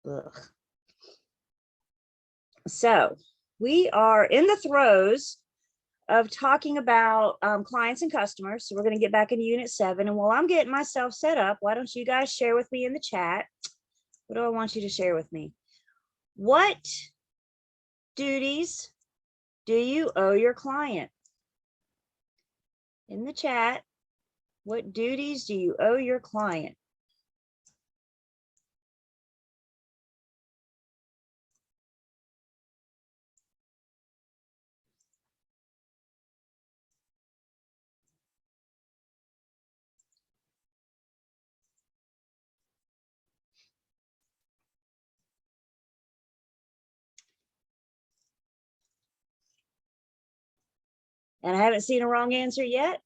Ugh. So we are in the throes of talking about clients and customers. So we're going to get back into Unit 7. And while I'm getting myself set up, why don't you guys share with me in the chat? What do I want you to share with me? What duties do you owe your client? In the chat, what duties do you owe your client? And I haven't seen a wrong answer yet.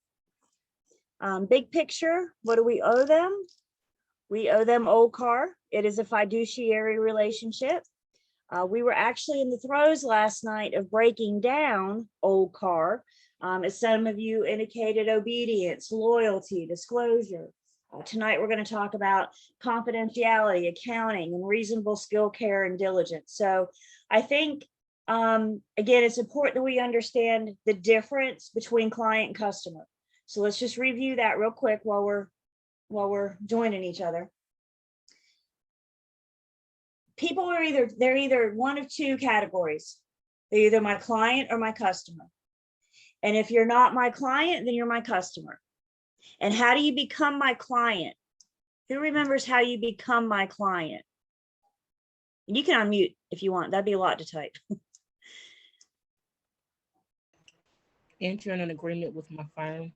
Big picture, what do we owe them? We owe them old car. It is a fiduciary relationship. We were actually in the throes last night of breaking down old car. As some of you indicated, obedience, loyalty, disclosure. Tonight, we're going to talk about confidentiality, accounting, and reasonable skill, care, and diligence. So I think, again, it's important that we understand the difference between client and customer. So let's just review that real quick while we're joining each other. People are either one of two categories. They're either my client or my customer. And if you're not my client, then you're my customer. And how do you become my client? Who remembers how you become my client? And you can unmute if you want. That'd be a lot to type. Enter an agreement with my firm.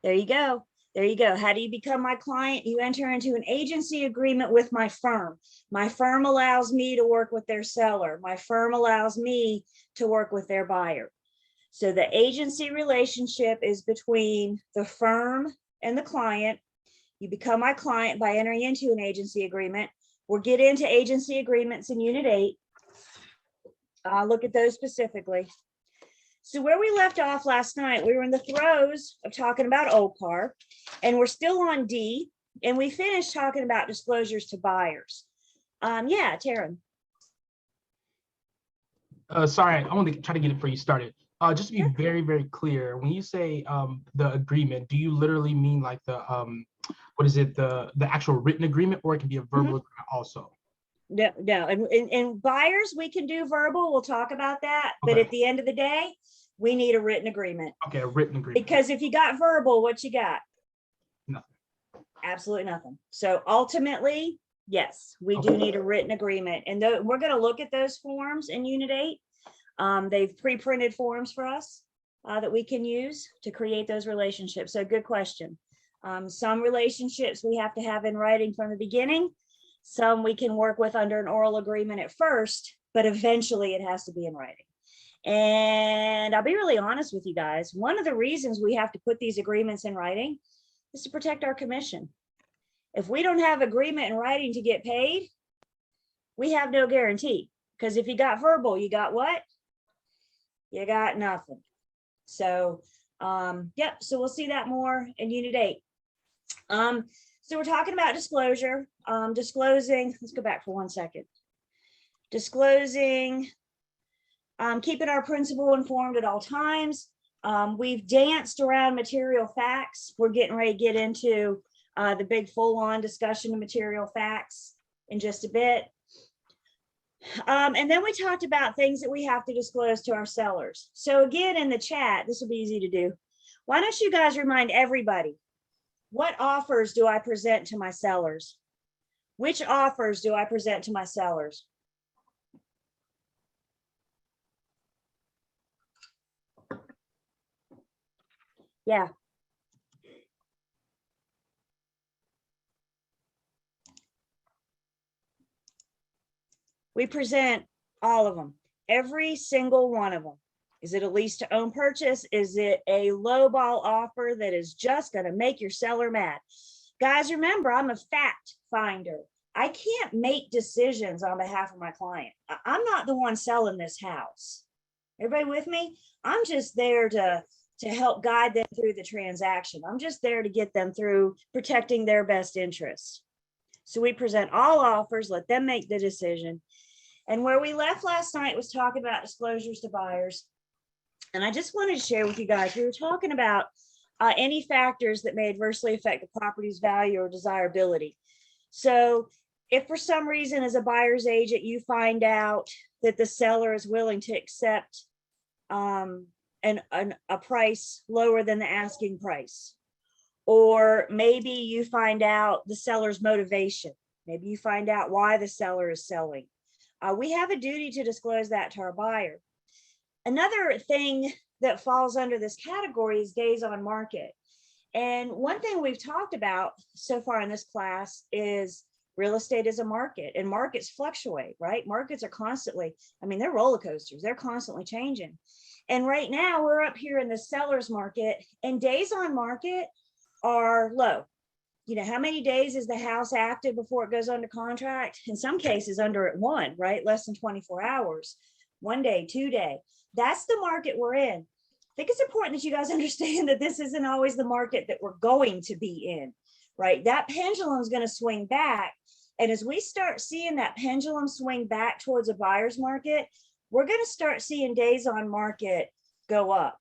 There you go. There you go. How do you become my client? You enter into an agency agreement with my firm. My firm allows me to work with their seller. My firm allows me to work with their buyer. So the agency relationship is between the firm and the client. You become my client by entering into an agency agreement. We'll get into agency agreements in Unit 8. I'll look at those specifically. So where we left off last night, we were in the throes of talking about OPAR, and we're still on D, and we finished talking about disclosures to buyers. Yeah, Taryn. Sorry, I want to try to get it before you started. Just to be very, very clear, when you say the agreement, do you literally mean like the what is it, the actual written agreement, or it can be a verbal agreement also? No. And buyers, we can do verbal. We'll talk about that. Okay. But at the end of the day, we need a written agreement. Okay, a written agreement. Because if you got verbal, what you got? Nothing. Absolutely nothing. So ultimately, yes, we do need a written agreement. And we're going to look at those forms in Unit 8. They've pre-printed forms for us that we can use to create those relationships. So good question. Some relationships we have to have in writing from the beginning. Some we can work with under an oral agreement at first, but eventually it has to be in writing. And I'll be really honest with you guys. One of the reasons we have to put these agreements in writing is to protect our commission. If we don't have agreement in writing to get paid, we have no guarantee. Because if you got verbal, you got what? You got nothing. So, yep. So we'll see that more in Unit 8. So we're talking about disclosure, disclosing. Let's go back for 1 second. Disclosing, keeping our principal informed at all times. We've danced around material facts. We're getting ready to get into the big full-on discussion of material facts in just a bit. And then we talked about things that we have to disclose to our sellers. So again, in the chat, this will be easy to do. Why don't you guys remind everybody, what offers do I present to my sellers? Which offers do I present to my sellers? Yeah. We present all of them, every single one of them. Is it a lease to own purchase? Is it a lowball offer that is just going to make your seller mad? Guys, remember, I'm a fact finder. I can't make decisions on behalf of my client. I'm not the one selling this house. Everybody with me? I'm just there to help guide them through the transaction. I'm just there to get them through protecting their best interests. So we present all offers, let them make the decision. And where we left last night was talking about disclosures to buyers. And I just wanted to share with you guys, we were talking about any factors that may adversely affect the property's value or desirability. So if for some reason as a buyer's agent, you find out that the seller is willing to accept a price lower than the asking price, or maybe you find out the seller's motivation, maybe you find out why the seller is selling, we have a duty to disclose that to our buyer. Another thing that falls under this category is days on market. And one thing we've talked about so far in this class is real estate is a market, and markets fluctuate, right? Markets are constantly, I mean, they're roller coasters, they're constantly changing. And right now we're up here in the seller's market, and days on market are low. You know, how many days is the house active before it goes under contract? In some cases under it one, right? Less than 24 hours, 1 day, 2 day. That's the market we're in. I think it's important that you guys understand that this isn't always the market that we're going to be in, right? That pendulum is going to swing back. And as we start seeing that pendulum swing back towards a buyer's market, we're going to start seeing days on market go up.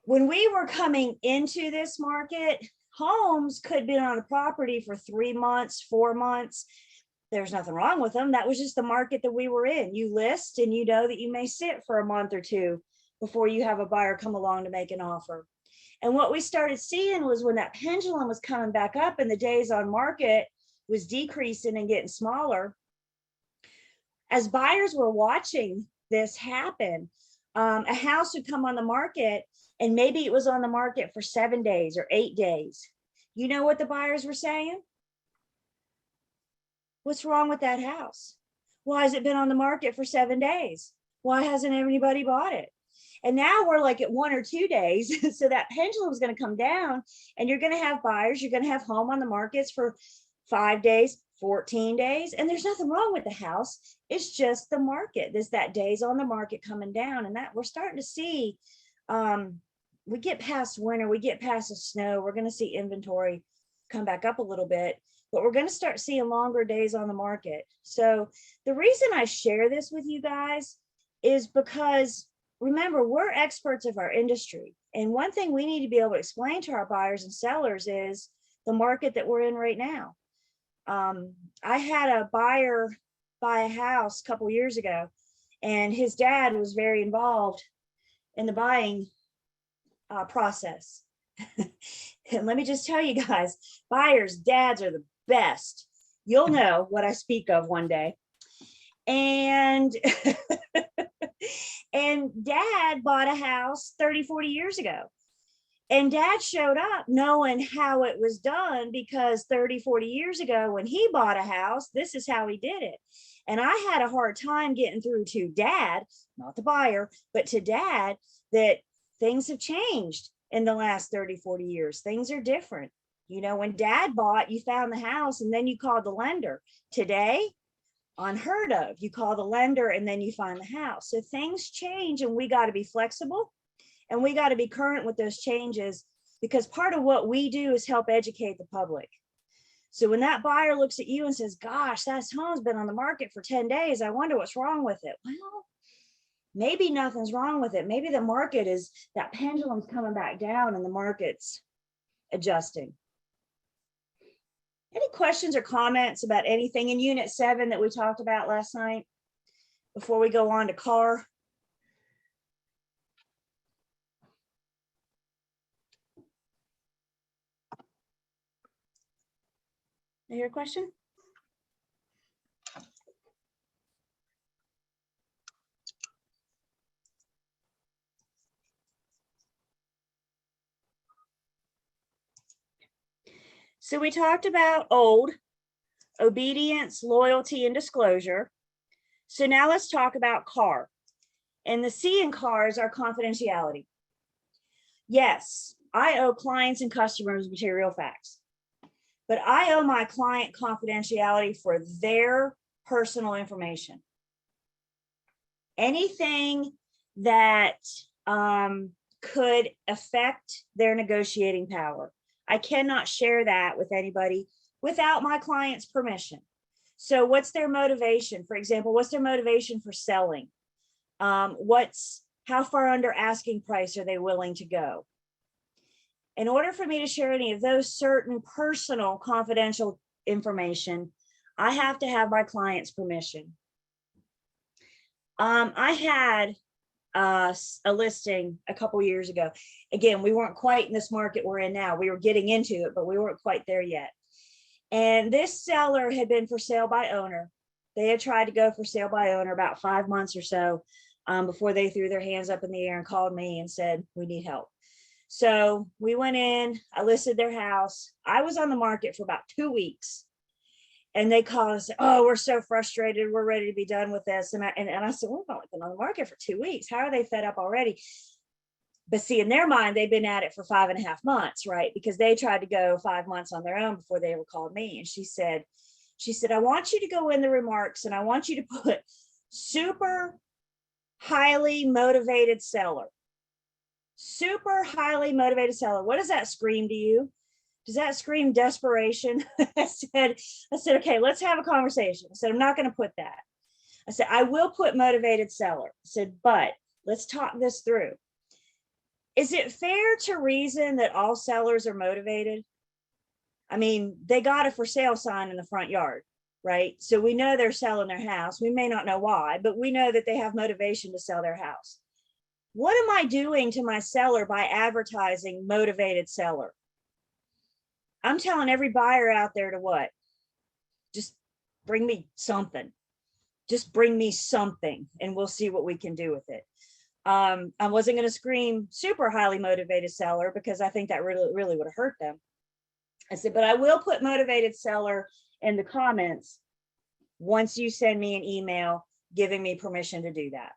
When we were coming into this market, homes could be on the property for 3 months, 4 months. There's nothing wrong with them. That was just the market that we were in. You list and you know that you may sit for a month or two before you have a buyer come along to make an offer. And what we started seeing was when that pendulum was coming back up and the days on market was decreasing and getting smaller, as buyers were watching this happen, a house would come on the market and maybe it was on the market for 7 days or 8 days. You know what the buyers were saying? What's wrong with that house? Why has it been on the market for 7 days? Why hasn't anybody bought it? And now we're like at 1 or 2 days. So that pendulum is going to come down and you're going to have buyers, you're going to have home on the markets for 5 days, 14 days. And there's nothing wrong with the house. It's just the market. There's that days on the market coming down, and that we're starting to see, we get past winter, we get past the snow, we're going to see inventory come back up a little bit, but we're going to start seeing longer days on the market. So the reason I share this with you guys is because remember, we're experts of our industry. And one thing we need to be able to explain to our buyers and sellers is the market that we're in right now. I had a buyer buy a house a couple years ago, and his dad was very involved in the buying process. And let me just tell you guys, buyers' dads are the best. You'll know what I speak of one day. And and dad bought a house 30, 40 years ago. And dad showed up knowing how it was done, because 30, 40 years ago when he bought a house, this is how he did it. And I had a hard time getting through to dad, not the buyer, but to dad, that things have changed in the last 30, 40 years. Things are different. You know, when dad bought, you found the house and then you called the lender. Today, unheard of. You call the lender and then you find the house. So things change, and we got to be flexible and we got to be current with those changes, because part of what we do is help educate the public. So when that buyer looks at you and says, gosh, that home's been on the market for 10 days, I wonder what's wrong with it. Well, maybe nothing's wrong with it. Maybe the market is, that pendulum's coming back down and the market's adjusting. Any questions or comments about anything in Unit 7 that we talked about last night before we go on to CAR? I hear a question? So we talked about old, obedience, loyalty, and disclosure. So now let's talk about CAR. And the C in CAR is our confidentiality. Yes, I owe clients and customers material facts, but I owe my client confidentiality for their personal information. Anything that could affect their negotiating power, I cannot share that with anybody without my client's permission. So what's their motivation? For example, what's their motivation for selling? How far under asking price are they willing to go? In order for me to share any of those certain personal confidential information, I have to have my client's permission. I had a listing a couple years ago. Again, we weren't quite in this market we're in now. We were getting into it, but we weren't quite there yet. And this seller had been for sale by owner. They had tried to go for sale by owner about 5 months or so before they threw their hands up in the air and called me and said, we need help. So we went in, I listed their house. I was on the market for about 2 weeks. And they called and said, oh, we're so frustrated. We're ready to be done with this. And I said, well, we've only been on the market for 2 weeks. How are they fed up already? But see, in their mind, they've been at it for 5.5 months, right? Because they tried to go 5 months on their own before they ever called me. And she said, I want you to go in the remarks and I want you to put super highly motivated seller. Super highly motivated seller. What does that scream to you? Does that scream desperation? I said, okay, let's have a conversation. I said, I'm not going to put that. I said, I will put motivated seller. I said, but let's talk this through. Is it fair to reason that all sellers are motivated? I mean, they got a for sale sign in the front yard, right? So we know they're selling their house. We may not know why, but we know that they have motivation to sell their house. What am I doing to my seller by advertising motivated seller? I'm telling every buyer out there to what? Just bring me something. Just bring me something and we'll see what we can do with it. I wasn't going to scream super highly motivated seller because I think that really would have hurt them. I said, but I will put motivated seller in the comments once you send me an email giving me permission to do that.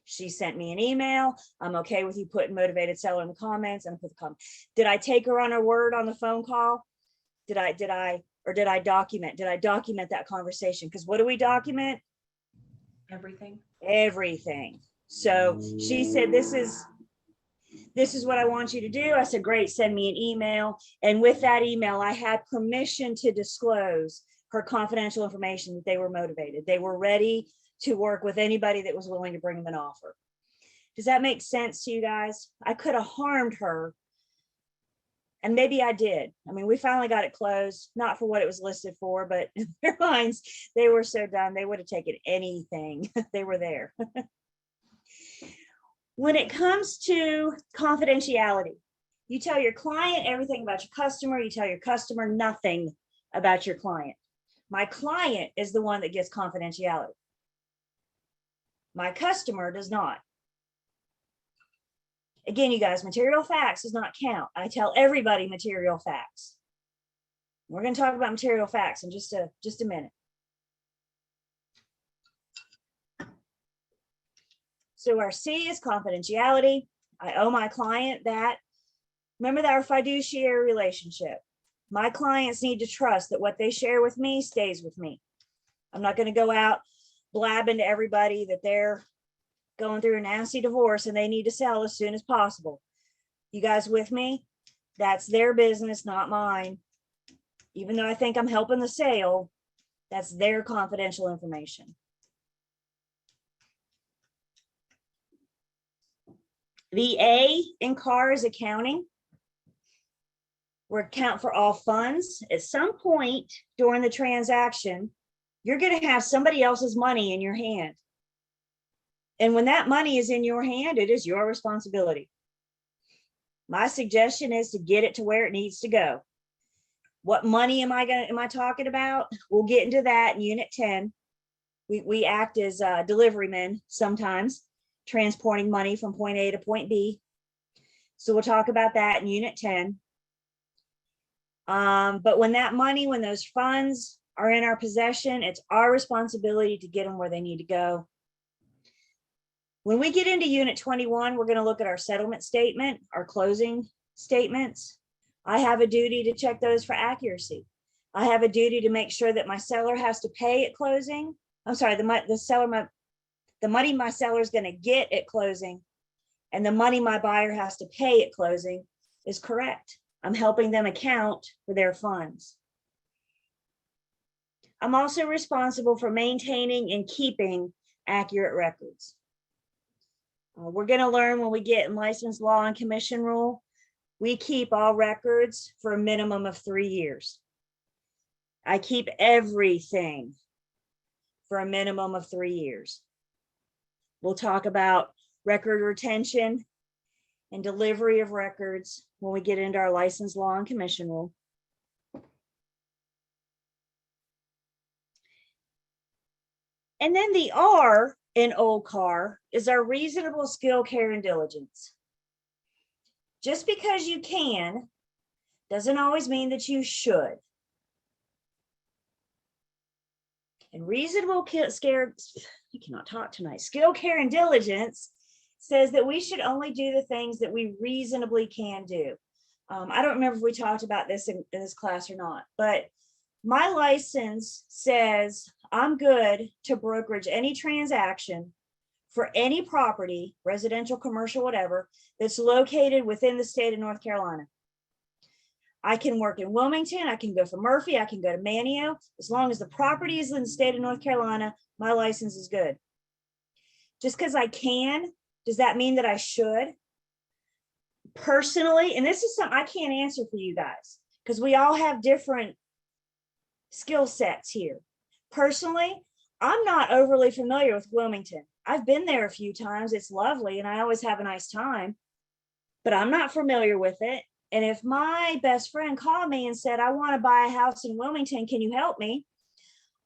She sent me an email. I'm okay with you putting motivated seller in the comments and put the comment. Did I take her on her word on the phone call? Did I document? Did I document that conversation? Because what do we document? Everything. Everything. So she said, this is what I want you to do. I said, great, send me an email. And with that email, I had permission to disclose her confidential information that they were motivated. They were ready to work with anybody that was willing to bring them an offer. Does that make sense to you guys? I could have harmed her. And maybe I did. I mean, we finally got it closed, not for what it was listed for, but in their minds, they were so done. They would have taken anything. They were there. When it comes to confidentiality, you tell your client everything about your customer. You tell your customer nothing about your client. My client is the one that gets confidentiality. My customer does not. Again, you guys, material facts does not count. I tell everybody material facts. We're going to talk about material facts in just a minute. So our C is confidentiality. I owe my client that. Remember that our fiduciary relationship. My clients need to trust that what they share with me stays with me. I'm not going to go out blabbing to everybody that they're going through a nasty divorce and they need to sell as soon as possible. You guys with me? That's their business, not mine. Even though I think I'm helping the sale, that's their confidential information. The A in CAR is accounting. We account for all funds. At some point during the transaction, you're going to have somebody else's money in your hand. And when that money is in your hand, it is your responsibility. My suggestion is to get it to where it needs to go. What money am I talking about? We'll get into that in Unit 10. We act as delivery men sometimes, transporting money from point A to point B. So we'll talk about that in Unit 10. But when that money, when those funds are in our possession, it's our responsibility to get them where they need to go. When we get into Unit 21, we're going to look at our settlement statement, our closing statements. I have a duty to check those for accuracy. I have a duty to make sure that my seller has to pay at closing. I'm sorry, the money my seller is going to get at closing and the money my buyer has to pay at closing is correct. I'm helping them account for their funds. I'm also responsible for maintaining and keeping accurate records. We're going to learn when we get in license law and commission rule, we keep all records for a minimum of 3 years. I keep everything for a minimum of 3 years. We'll talk about record retention and delivery of records when we get into our license law and commission rule. And then the R in old car is our reasonable skill, care, and diligence. Just because you can doesn't always mean that you should. And reasonable I cannot talk tonight. Skill, care, and diligence says that we should only do the things that we reasonably can do. I don't remember if we talked about this in this class or not, but my license says I'm good to brokerage any transaction for any property, residential, commercial, whatever, that's located within the state of North Carolina. I can work in Wilmington, I can go for Murphy, I can go to Manio. As long as the property is in the state of North Carolina, my license is good. Just because I can, does that mean that I should? Personally, and this is something I can't answer for you guys, because we all have different skill sets here. Personally, I'm not overly familiar with Wilmington. I've been there a few times. It's lovely and I always have a nice time, but I'm not familiar with it. And if my best friend called me and said, I want to buy a house in Wilmington, can you help me?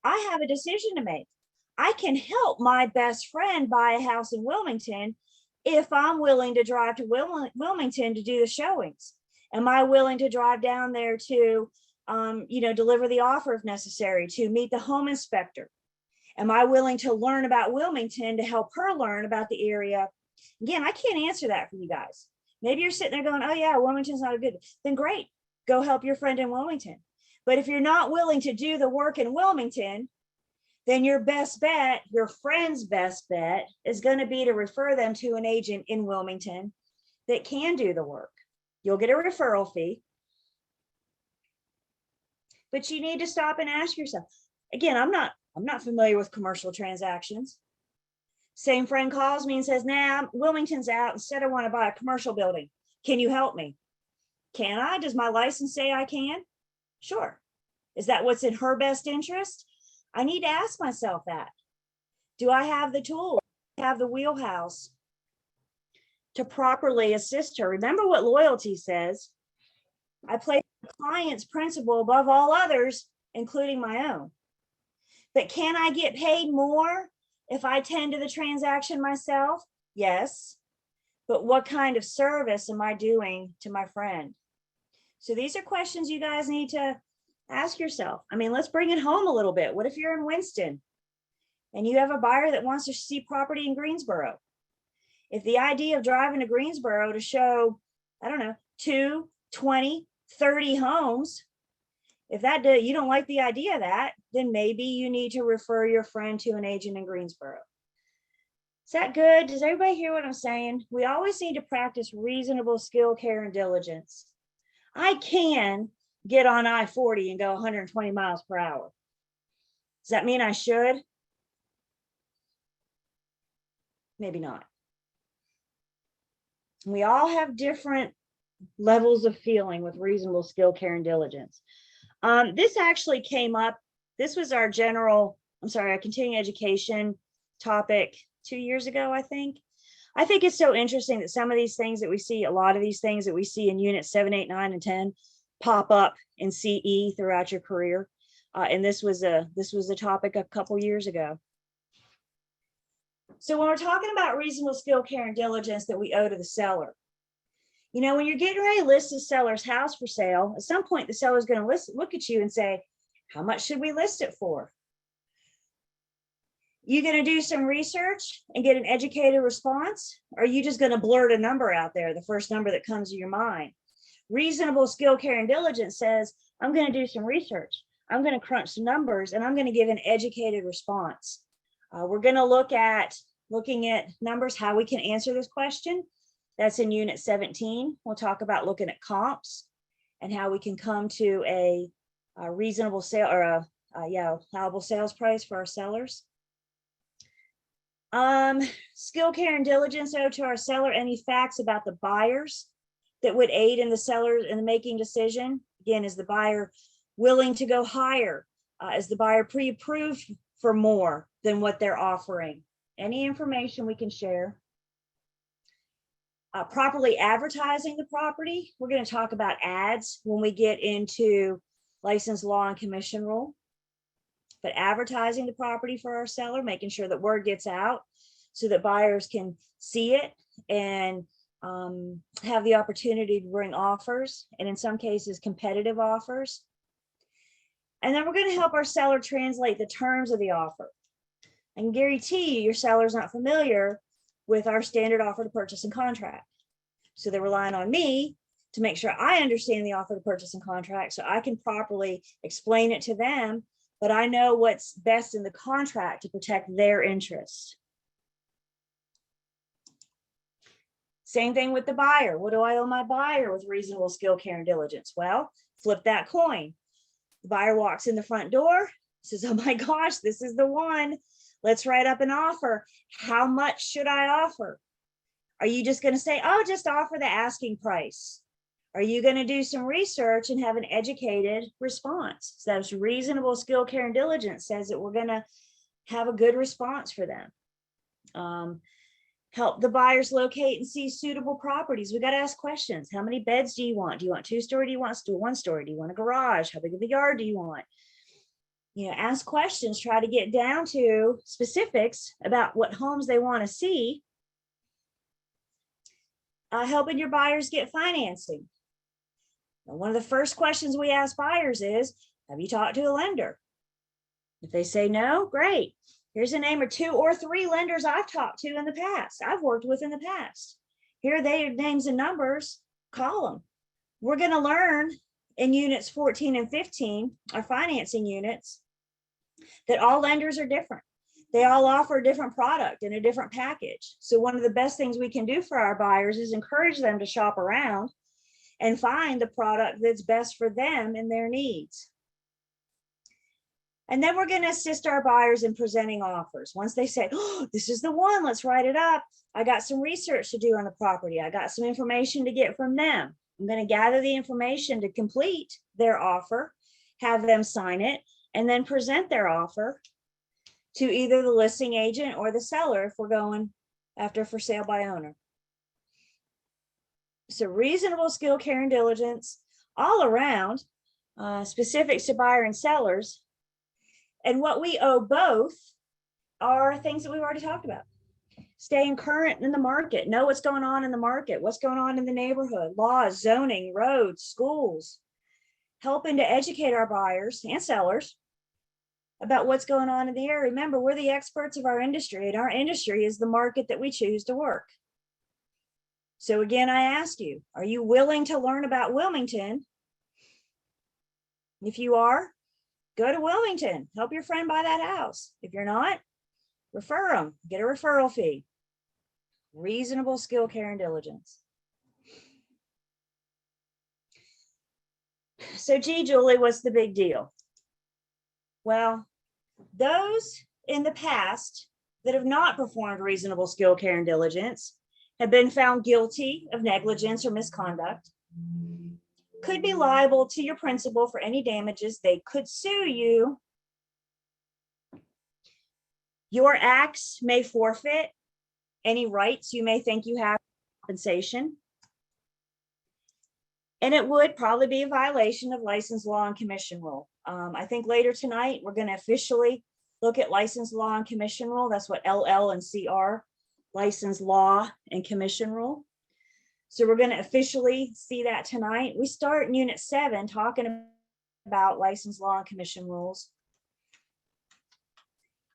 I have a decision to make. I can help my best friend buy a house in Wilmington if I'm willing to drive to Wilmington to do the showings. Am I willing to drive down there to, deliver the offer if necessary, to meet the home inspector? Am I willing to learn about Wilmington to help her learn about the area? Again, I can't answer that for you guys. Maybe you're sitting there going, oh yeah, Wilmington's not a good, then great, go help your friend in Wilmington. But if you're not willing to do the work in Wilmington, then your best bet, your friend's best bet is going to be to refer them to an agent in Wilmington that can do the work. You'll get a referral fee. But you need to stop and ask yourself, again, I'm not familiar with commercial transactions. Same friend calls me and says, nah, Wilmington's out. Instead, I want to buy a commercial building. Can you help me? Can I? Does my license say I can? Sure. Is that what's in her best interest? I need to ask myself that. Do I have the tools, have the wheelhouse to properly assist her? Remember what loyalty says. I place the client's principle above all others, including my own. But can I get paid more if I tend to the transaction myself? Yes. But what kind of service am I doing to my friend? So these are questions you guys need to ask yourself. I mean, let's bring it home a little bit. What if you're in Winston and you have a buyer that wants to see property in Greensboro? If the idea of driving to Greensboro to show, 2, 20, 30 homes, if you don't like the idea of that, then maybe you need to refer your friend to an agent in Greensboro. Is that good? Does everybody hear what I'm saying? We always need to practice reasonable skill, care, and diligence. I can get on I-40 and go 120 miles per hour. Does that mean I should? Maybe not. We all have different levels of feeling with reasonable skill, care, and diligence. This actually came up. This was our our continuing education topic 2 years ago, I think. I think it's so interesting that some of these things that we see, a lot of these things that we see in units 7, 8, 9, and 10 pop up in CE throughout your career. And this was a topic a couple years ago. So when we're talking about reasonable skill, care, and diligence that we owe to the seller, when you're getting ready to list the seller's house for sale, at some point the seller's going to look at you and say, how much should we list it for? You going to do some research and get an educated response? Or are you just going to blurt a number out there, the first number that comes to your mind? Reasonable skill, care, and diligence says, I'm going to do some research. I'm going to crunch some numbers and I'm going to give an educated response. We're going to looking at numbers, how we can answer this question. That's in unit 17. We'll talk about looking at comps and how we can come to a reasonable sale or allowable sales price for our sellers. Skill, care, and diligence owed to our seller. Any facts about the buyers that would aid in the seller in the making decision. Again, is the buyer willing to go higher? Is the buyer pre-approved for more than what they're offering? Any information we can share. Properly advertising the property. We're going to talk about ads when we get into license law and commission rule. But advertising the property for our seller, making sure that word gets out so that buyers can see it and have the opportunity to bring offers, and in some cases, competitive offers. And then we're going to help our seller translate the terms of the offer. I can guarantee you your seller's not familiar with our standard offer to purchase and contract. So they're relying on me to make sure I understand the offer to purchase and contract so I can properly explain it to them, but I know what's best in the contract to protect their interests. Same thing with the buyer. What do I owe my buyer with reasonable skill, care, and diligence? Well, flip that coin. The buyer walks in the front door, says, oh my gosh, this is the one. Let's write up an offer. How much should I offer? Are you just going to say, oh, just offer the asking price? Are you going to do some research and have an educated response? So that's reasonable skill, care, and diligence says that we're going to have a good response for them. Help the buyers locate and see suitable properties. We got to ask questions. How many beds do you want? Do you want 2-story? Do you want one story? Do you want a garage? How big of a yard do you want? Ask questions, try to get down to specifics about what homes they want to see. Helping your buyers get financing. Now, one of the first questions we ask buyers is, have you talked to a lender? If they say no, great. Here's a name of 2 or 3 lenders I've talked to in the past, I've worked with in the past. Here are their names and numbers, call them. We're going to learn in units 14 and 15, our financing units, that all lenders are different. They all offer a different product and a different package. So one of the best things we can do for our buyers is encourage them to shop around and find the product that's best for them and their needs. And then we're going to assist our buyers in presenting offers. Once they say, oh, this is the one, let's write it up. I got some research to do on the property. I got some information to get from them. I'm going to gather the information to complete their offer, have them sign it, and then present their offer to either the listing agent or the seller if we're going after for sale by owner. So reasonable skill, care, and diligence all around, specifics to buyer and sellers. And what we owe both are things that we've already talked about. Staying current in the market, know what's going on in the market, what's going on in the neighborhood, laws, zoning, roads, schools, helping to educate our buyers and sellers about what's going on in the area. Remember, we're the experts of our industry, and our industry is the market that we choose to work. So again, I ask you, are you willing to learn about Wilmington? If you are, go to Wilmington, help your friend buy that house. If you're not, refer them, get a referral fee. Reasonable skill, care, and diligence. So gee, Julie, what's the big deal? Well, those in the past that have not performed reasonable skill, care, and diligence have been found guilty of negligence or misconduct, could be liable to your principal for any damages. They could sue you. Your acts may forfeit any rights you may think you have compensation. And it would probably be a violation of license law and commission rule. I think later tonight, we're going to officially look at license law and commission rule. That's what LL and CR, license law and commission rule. So we're going to officially see that tonight. We start in Unit 7 talking about license law and commission rules.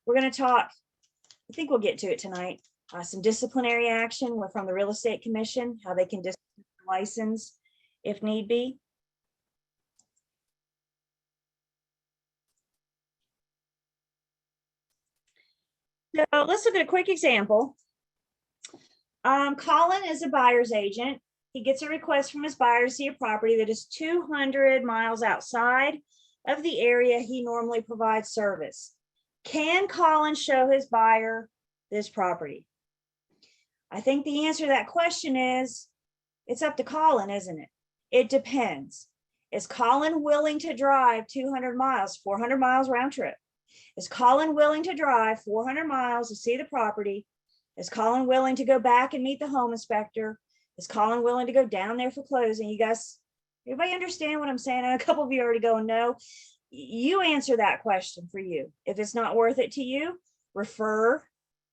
We're going to talk, I think we'll get to it tonight, some disciplinary action from the Real Estate Commission, how they can discipline license if need be. So let's look at a quick example. Colin is a buyer's agent. He gets a request from his buyer to see a property that is 200 miles outside of the area he normally provides service. Can Colin show his buyer this property? I think the answer to that question is, it's up to Colin, isn't it? It depends. Is Colin willing to drive 200 miles, 400 miles round trip? Is Colin willing to drive 400 miles to see the property? Is Colin willing to go back and meet the home inspector? Is Colin willing to go down there for closing? You guys, everybody understand what I'm saying? And a couple of you already going, no. You answer that question for you. If it's not worth it to you, refer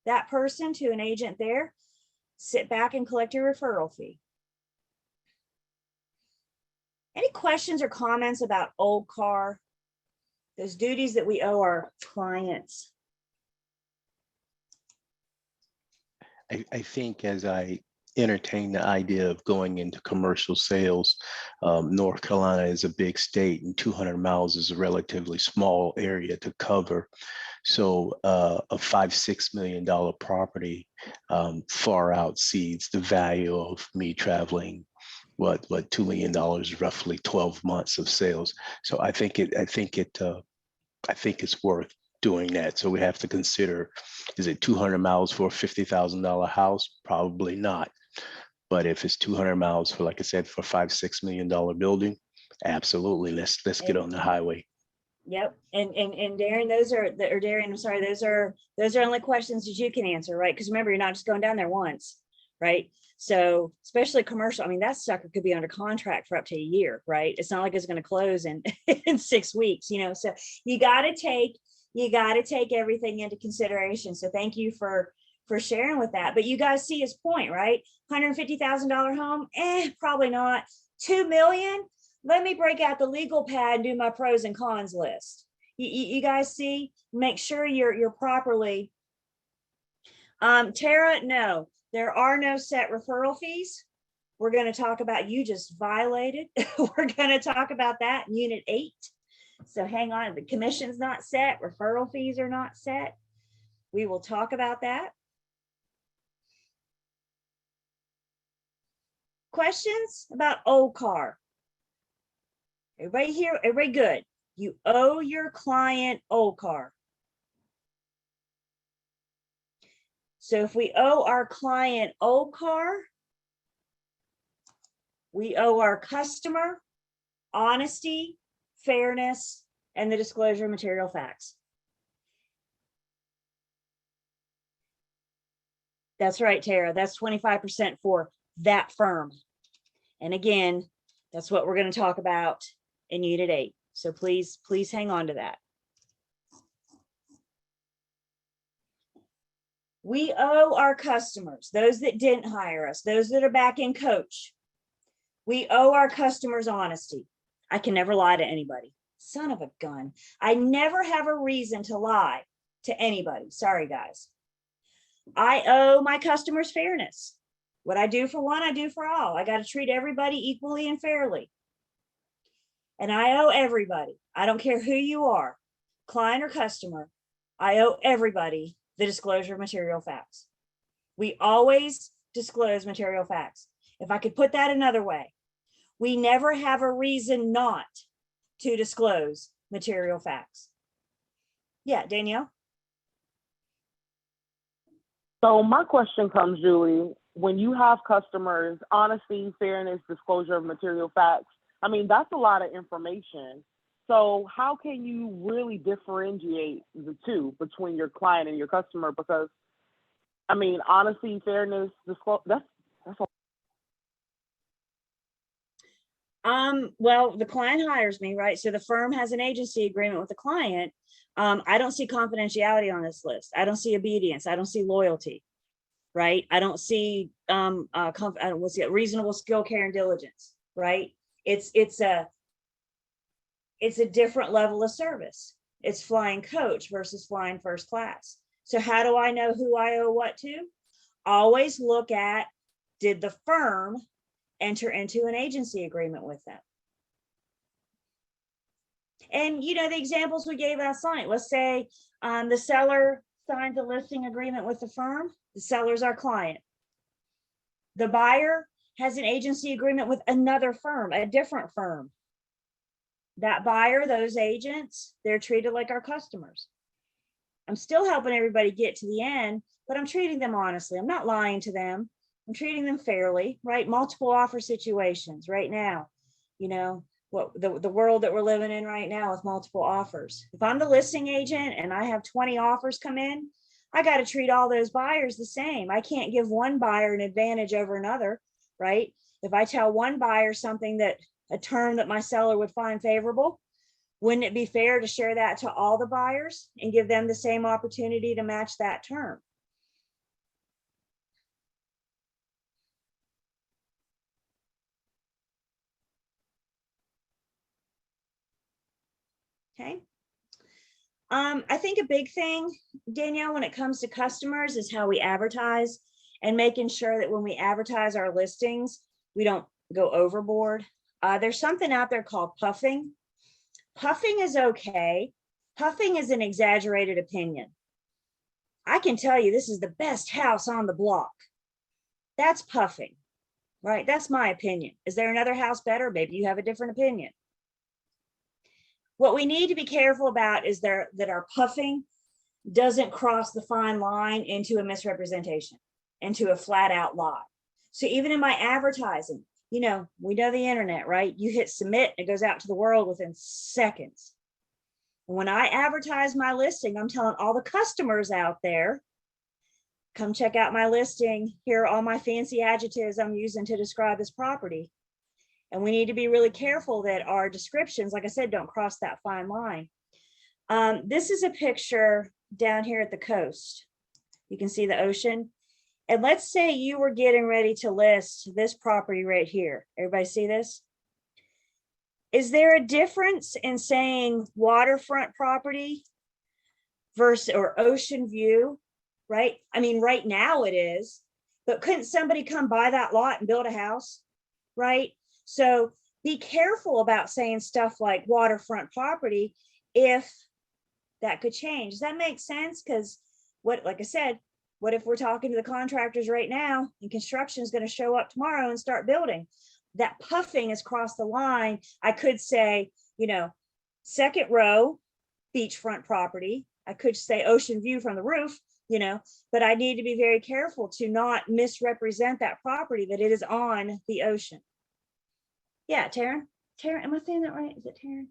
that person to an agent there. Sit back and collect your referral fee. Any questions or comments about old car? Those duties that we owe our clients. I think as I entertain the idea of going into commercial sales, North Carolina is a big state and 200 miles is a relatively small area to cover. So a $5-6 million property far outseeds the value of me traveling what $2 million, roughly 12 months of sales. So I think it's worth doing that. So we have to consider, is it 200 miles for a $50,000 house? Probably not. But if it's 200 miles for, like I said, for $5-6 million building, absolutely. Let's get on the highway. Yep. And Darren, Darren, I'm sorry, those are only questions that you can answer, right? Because remember, you're not just going down there once, right? So especially commercial, I mean, that sucker could be under contract for up to a year, right? It's not like it's going to close in 6 weeks, you know. So you got to take everything into consideration. So thank you for sharing with that. But you guys see his point, right? $150,000 home, probably not. 2 million. Let me break out the legal pad and do my pros and cons list. You guys see, make sure you're properly. Tara, no, there are no set referral fees. We're going to talk about, you just violated. We're going to talk about that in Unit 8. So hang on, the commission's not set, referral fees are not set. We will talk about that. Questions about old car? Everybody here, everybody good. You owe your client old car. So if we owe our client old car, we owe our customer honesty, fairness, and the disclosure of material facts. That's right, Tara. That's 25% for that firm. And again, that's what we're going to talk about in Unit 8. So please hang on to that. We owe our customers, those that didn't hire us, those that are back in coach. We owe our customers honesty. I can never lie to anybody. Son of a gun. I never have a reason to lie to anybody. Sorry, guys. I owe my customers fairness. What I do for one, I do for all. I got to treat everybody equally and fairly. And I owe everybody. I don't care who you are, client or customer. I owe everybody the disclosure of material facts. We always disclose material facts. If I could put that another way, we never have a reason not to disclose material facts. Yeah, Danielle? So my question comes, Julie, when you have customers, honesty, fairness, disclosure of material facts, I mean, that's a lot of information. So how can you really differentiate the two between your client and your customer? Because, I mean, honesty, fairness, disclosure, that's a well, the client hires me, right? So the firm has an agency agreement with the client. I don't see confidentiality on this list. I don't see obedience. I don't see loyalty, right? I don't see reasonable skill, care, and diligence, right? It's a different level of service. It's flying coach versus flying first class. So how do I know who I owe what to? Always look at, did the firm enter into an agency agreement with them? And you know, the examples we gave last night, let's say the seller signs a listing agreement with the firm. The seller's our client. The buyer has an agency agreement with another firm, a different firm. that buyer, those agents, they're treated like our customers. I'm still helping everybody get to the end, but I'm treating them honestly. I'm not lying to them. I'm treating them fairly, right? Multiple offer situations right now, you know, what the world that we're living in right now with multiple offers. If I'm the listing agent and I have 20 offers come in, I got to treat all those buyers the same. I can't give one buyer an advantage over another, right? If I tell one buyer something that a term that my seller would find favorable, wouldn't it be fair to share that to all the buyers and give them the same opportunity to match that term? Okay. I think a big thing, Danielle, when it comes to customers is how we advertise and making sure that when we advertise our listings, we don't go overboard. There's something out there called puffing. Puffing is okay. Puffing is an exaggerated opinion. I can tell you this is the best house on the block. That's puffing, right? That's my opinion. Is there another house better? Maybe you have a different opinion. What we need to be careful about is that our puffing doesn't cross the fine line into a misrepresentation, into a flat out lie. So even in my advertising, you know, we know the internet, right? You hit submit, it goes out to the world within seconds. When I advertise my listing, I'm telling all the customers out there, come check out my listing. Here are all my fancy adjectives I'm using to describe this property. And we need to be really careful that our descriptions, like I said, don't cross that fine line. This is a picture down here at the coast. You can see the ocean. And let's say you were getting ready to list this property right here. Everybody see this? Is there a difference in saying waterfront property versus or ocean view, right? I mean, right now it is, but couldn't somebody come buy that lot and build a house, right? So be careful about saying stuff like waterfront property if that could change. Does that make sense? Because like I said, what if we're talking to the contractors right now and construction is going to show up tomorrow and start building? That puffing has crossed the line. I could say, you know, second row, beachfront property. I could say ocean view from the roof, you know, but I need to be very careful to not misrepresent that property, that it is on the ocean. Yeah, Taryn, am I saying that right? Is it Taryn?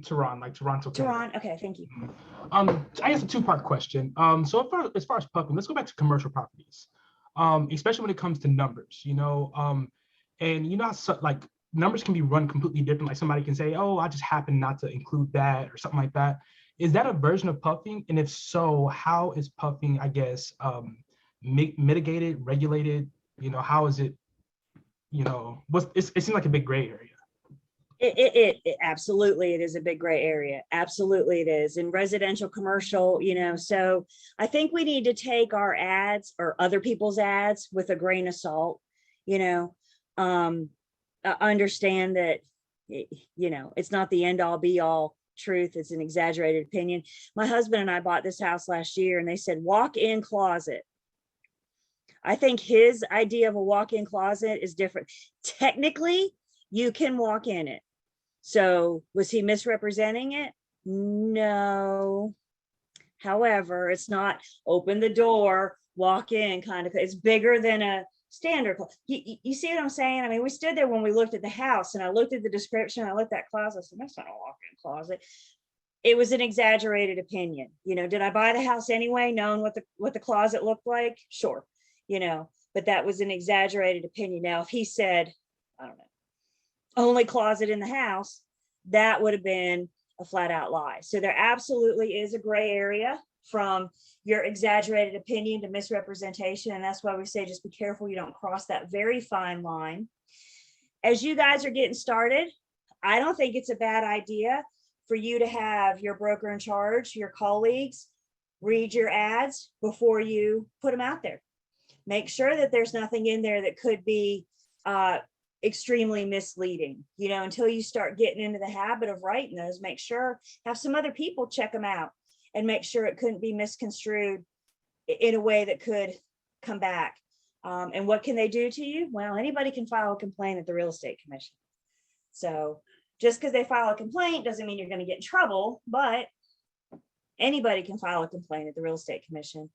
Tehran, like Toronto. Tehran, okay, thank you. I guess a two-part question. So as far as puffing, let's go back to commercial properties, especially when it comes to numbers, you know, and you know, like numbers can be run completely different. Like somebody can say, oh, I just happen not to include that or something like that. Is that a version of puffing? And if so, how is puffing, I guess, mitigated, regulated? You know, how is it, you know, it seems like a big gray area. It absolutely, it is a big gray area. Absolutely it is. In residential, commercial, you know, so I think we need to take our ads or other people's ads with a grain of salt, you know, understand that, you know, it's not the end all be all truth. It's an exaggerated opinion. My husband and I bought this house last year and they said walk-in closet. I think his idea of a walk-in closet is different. Technically, you can walk in it. So was he misrepresenting it? No. However, it's not open the door, walk in kind of, it's bigger than a standard. You see what I'm saying? I mean, we stood there when we looked at the house and I looked at the description, I looked at that closet, I said, that's not a walk-in closet. It was an exaggerated opinion. You know, did I buy the house anyway, knowing what the closet looked like? Sure. You know, but that was an exaggerated opinion. Now, if he said, I don't know, only closet in the house, that would have been a flat out lie. So there absolutely is a gray area from your exaggerated opinion to misrepresentation. And that's why we say, just be careful you don't cross that very fine line. As you guys are getting started, I don't think it's a bad idea for you to have your broker in charge, your colleagues, read your ads before you put them out there. Make sure that there's nothing in there that could be extremely misleading, you know, until you start getting into the habit of writing those. Make sure, have some other people check them out and make sure it couldn't be misconstrued in a way that could come back. And what can they do to you? Well, anybody can file a complaint at the real estate commission. So Just because they file a complaint doesn't mean you're going to get in trouble, but anybody can file a complaint at the Real Estate Commission.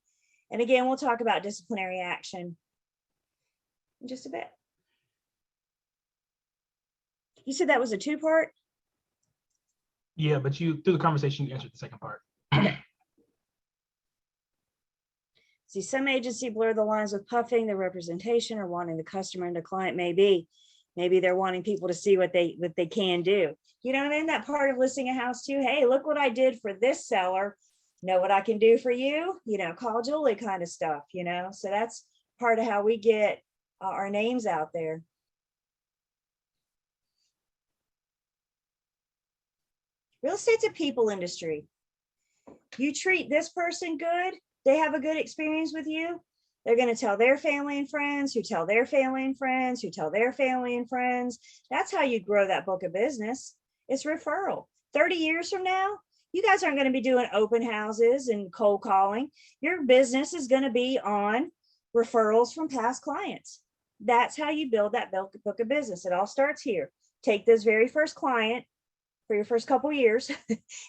And again, we'll talk about disciplinary action in just a bit. You said that was a two-part? Yeah, but you, through the conversation, you answered the second part. See, some agency blur the lines with puffing the representation or wanting the customer and the client. Maybe they're wanting people to see what they can do. You know, and in that part of listing a house too, hey, look what I did for this seller. Know what I can do for you? You know, call Julie kind of stuff, you know? So that's part of how we get our names out there. Real estate's a people industry. You treat this person good, they have a good experience with you, they're going to tell their family and friends, who tell their family and friends, who tell their family and friends. That's how you grow that book of business. It's referral. 30 years from now, you guys aren't going to be doing open houses and cold calling. Your business is going to be on referrals from past clients. That's how you build that book of business. It all starts here. Take this very first client for your first couple years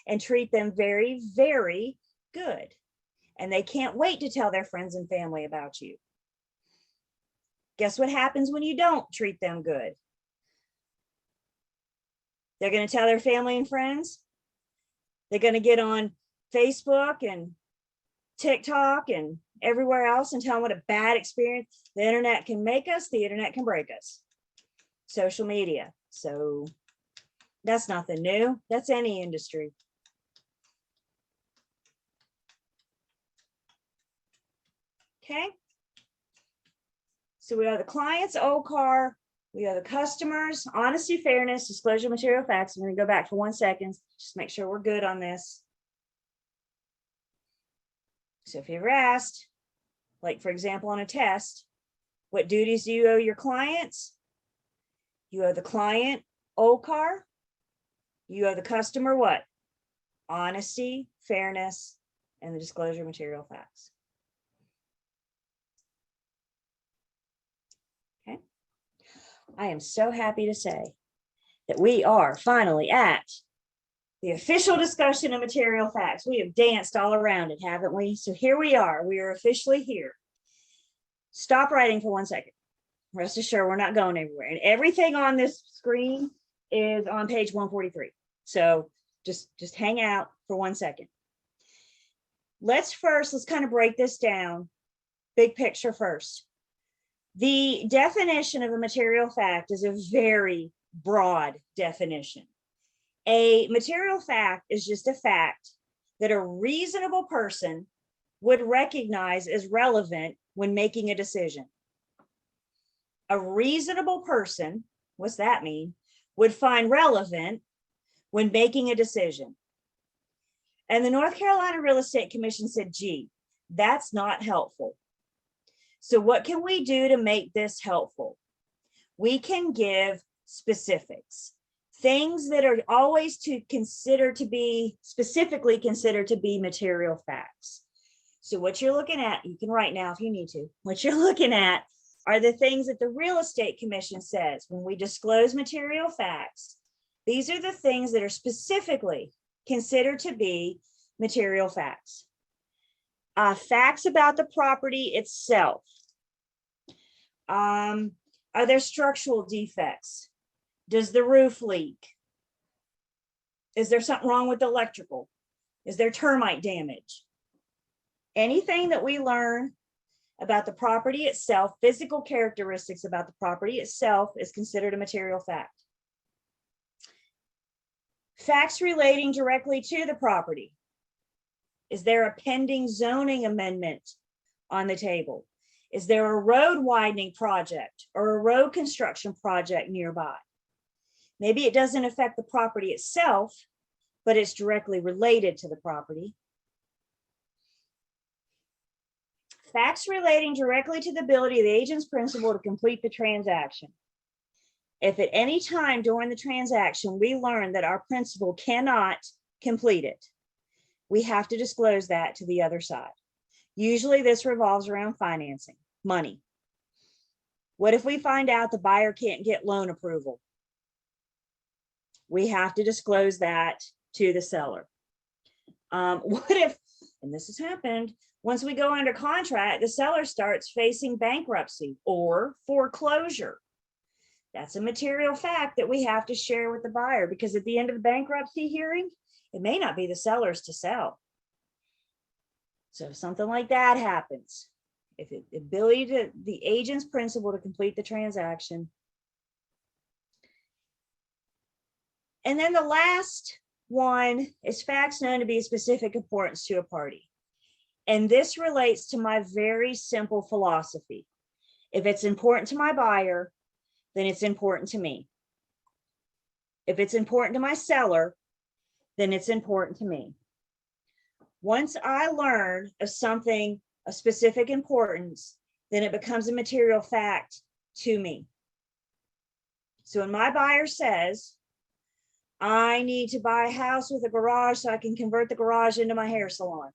and treat them very, very good. And they can't wait to tell their friends and family about you. Guess what happens when you don't treat them good? They're going to tell their family and friends. They're going to get on Facebook and TikTok and everywhere else and tell them what a bad experience. The internet can make us, the internet can break us. Social media. So that's nothing new. That's any industry. Okay. So we are the clients, OCAR. We are the customers, honesty, fairness, disclosure, material facts. I'm going to go back for 1 second. Just make sure we're good on this. So if you're ever asked, like for example, on a test, what duties do you owe your clients? You owe the client OCAR. You owe the customer what? Honesty, fairness, and the disclosure, material facts. Okay. I am so happy to say that we are finally at the official discussion of material facts. We have danced all around it, haven't we? So here we are. We are officially here. Stop writing for 1 second. Rest assured, we're not going anywhere. And everything on this screen is on page 143. So just hang out for 1 second. Let's kind of break this down. Big picture first. The definition of a material fact is a very broad definition. A material fact is just a fact that a reasonable person would recognize as relevant when making a decision. A reasonable person, what's that mean, would find relevant when making a decision. And the North Carolina Real Estate Commission said, gee, that's not helpful. So what can we do to make this helpful? We can give specifics, things that are always specifically considered to be material facts. So what you're looking at, you can write now if you need to, what you're looking at are the things that the Real Estate Commission says when we disclose material facts. These are the things that are specifically considered to be material facts. Facts about the property itself. Are there structural defects? Does the roof leak? Is there something wrong with the electrical? Is there termite damage? Anything that we learn about the property itself, physical characteristics about the property itself is considered a material fact. Facts relating directly to the property. Is there a pending zoning amendment on the table? Is there a road widening project or a road construction project nearby? Maybe it doesn't affect the property itself, but it's directly related to the property. Facts relating directly to the ability of the agent's principal to complete the transaction. If at any time during the transaction we learn that our principal cannot complete it, we have to disclose that to the other side. Usually this revolves around financing, money. What if we find out the buyer can't get loan approval? we have to disclose that to the seller. What if, and this has happened, once we go under contract, the seller starts facing bankruptcy or foreclosure? That's a material fact that we have to share with the buyer, because at the end of the bankruptcy hearing, it may not be the seller's to sell. So if something like that happens, if it ability to the agent's principal to complete the transaction. And then the last one is facts known to be of specific importance to a party. And this relates to my very simple philosophy. If it's important to my buyer, then it's important to me. If it's important to my seller, then it's important to me. Once I learn of something of specific importance, then it becomes a material fact to me. So when my buyer says, I need to buy a house with a garage so I can convert the garage into my hair salon,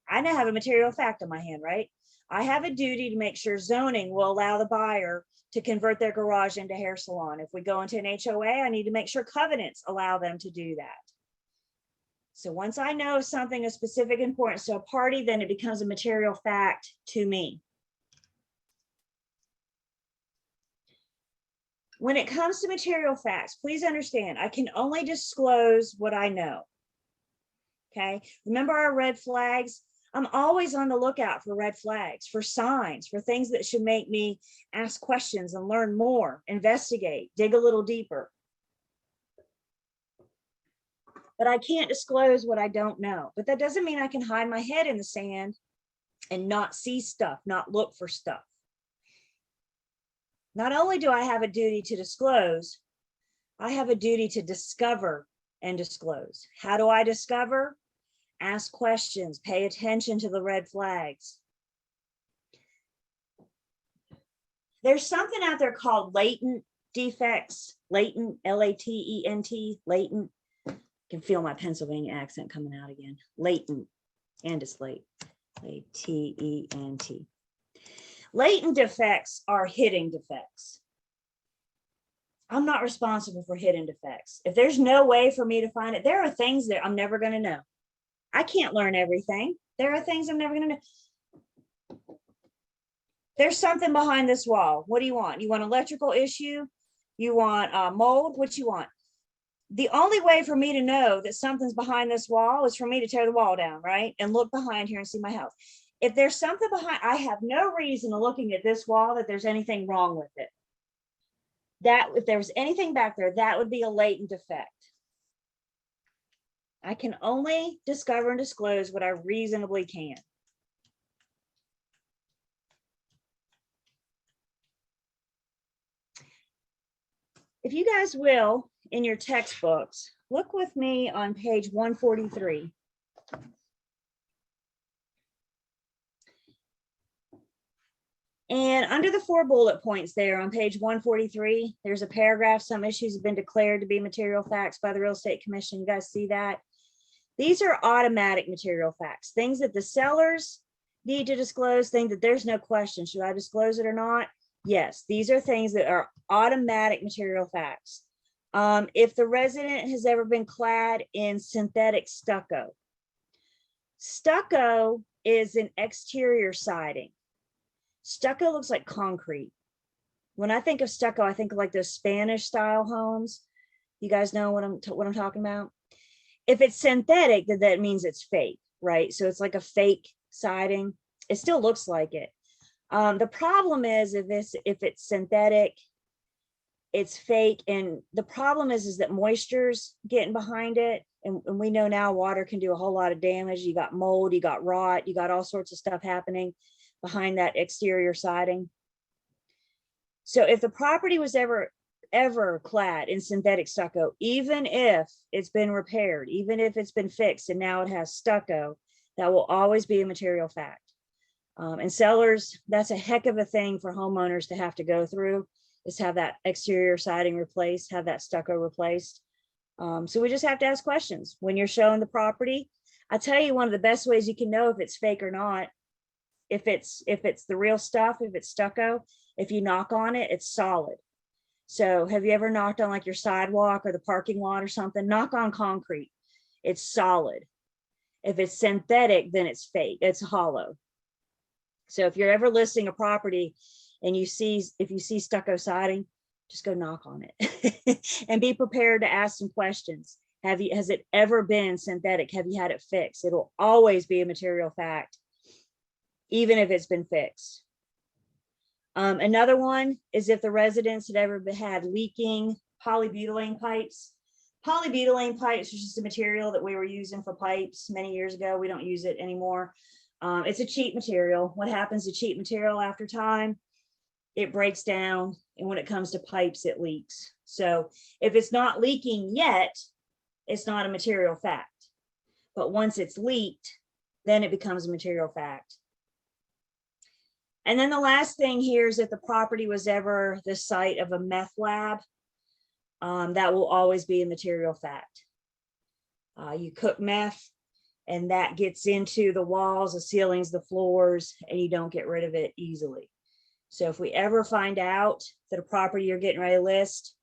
I now have a material fact on my hand, right? I have a duty to make sure zoning will allow the buyer to convert their garage into hair salon. If we go into an HOA, I need to make sure covenants allow them to do that. So once I know something of specific importance to a party, then it becomes a material fact to me. When it comes to material facts, please understand, I can only disclose what I know. Okay, remember our red flags? I'm always on the lookout for red flags, for signs, for things that should make me ask questions and learn more, investigate, dig a little deeper. But I can't disclose what I don't know. But that doesn't mean I can hide my head in the sand and not see stuff, not look for stuff. Not only do I have a duty to disclose, I have a duty to discover and disclose. How do I discover? Ask questions, pay attention to the red flags. There's something out there called latent defects, latent, L-A-T-E-N-T, latent. I can feel my Pennsylvania accent coming out again. Latent, and it's late, L-A-T-E-N-T. Latent defects are hidden defects. I'm not responsible for hidden defects. If there's no way for me to find it, there are things that I'm never going to know. I can't learn everything. There are things I'm never going to know. There's something behind this wall. What do you want? You want electrical issue? You want mold? What you want? The only way for me to know that something's behind this wall is for me to tear the wall down, right? And look behind here and see my house. If there's something behind, I have no reason to looking at this wall that there's anything wrong with it. That if there's anything back there, that would be a latent defect. I can only discover and disclose what I reasonably can. If you guys will, in your textbooks, look with me on page 143. And under the 4 bullet points there on page 143, there's a paragraph, some issues have been declared to be material facts by the Real Estate Commission. You guys see that? These are automatic material facts, things that the sellers need to disclose, things that there's no question, should I disclose it or not? Yes, these are things that are automatic material facts. If the resident has ever been clad in synthetic stucco, stucco is an exterior siding. Stucco looks like concrete. When I think of stucco, I think of like those Spanish style homes. You guys know what I'm talking about? If it's synthetic, then that means it's fake, right? So it's like a fake siding. It still looks like it. The problem is if it's synthetic, it's fake. And the problem is that moisture's getting behind it. And we know now water can do a whole lot of damage. You got mold, you got rot, you got all sorts of stuff happening behind that exterior siding. So if the property was ever clad in synthetic stucco, even if it's been repaired, even if it's been fixed and now it has stucco, that will always be a material fact. And sellers, that's a heck of a thing for homeowners to have to go through, is have that exterior siding replaced, have that stucco replaced. So we just have to ask questions when you're showing the property. I tell you, one of the best ways you can know if it's fake or not, if it's the real stuff, if it's stucco, if you knock on it, it's solid. So have you ever knocked on like your sidewalk or the parking lot or something? Knock on concrete. It's solid. If it's synthetic, then it's fake. It's hollow. So if you're ever listing a property and if you see stucco siding, just go knock on it and be prepared to ask some questions. Has it ever been synthetic? Have you had it fixed? It'll always be a material fact, even if it's been fixed. Another one is if the residents had ever had leaking polybutylene pipes. Polybutylene pipes was just a material that we were using for pipes many years ago. We don't use it anymore. It's a cheap material. What happens to cheap material after time? It breaks down, and when it comes to pipes, it leaks. So if it's not leaking yet, it's not a material fact. But once it's leaked, then it becomes a material fact. And then the last thing here is if the property was ever the site of a meth lab, that will always be a material fact. You cook meth, and that gets into the walls, the ceilings, the floors, and you don't get rid of it easily. So if we ever find out that a property you're getting ready to list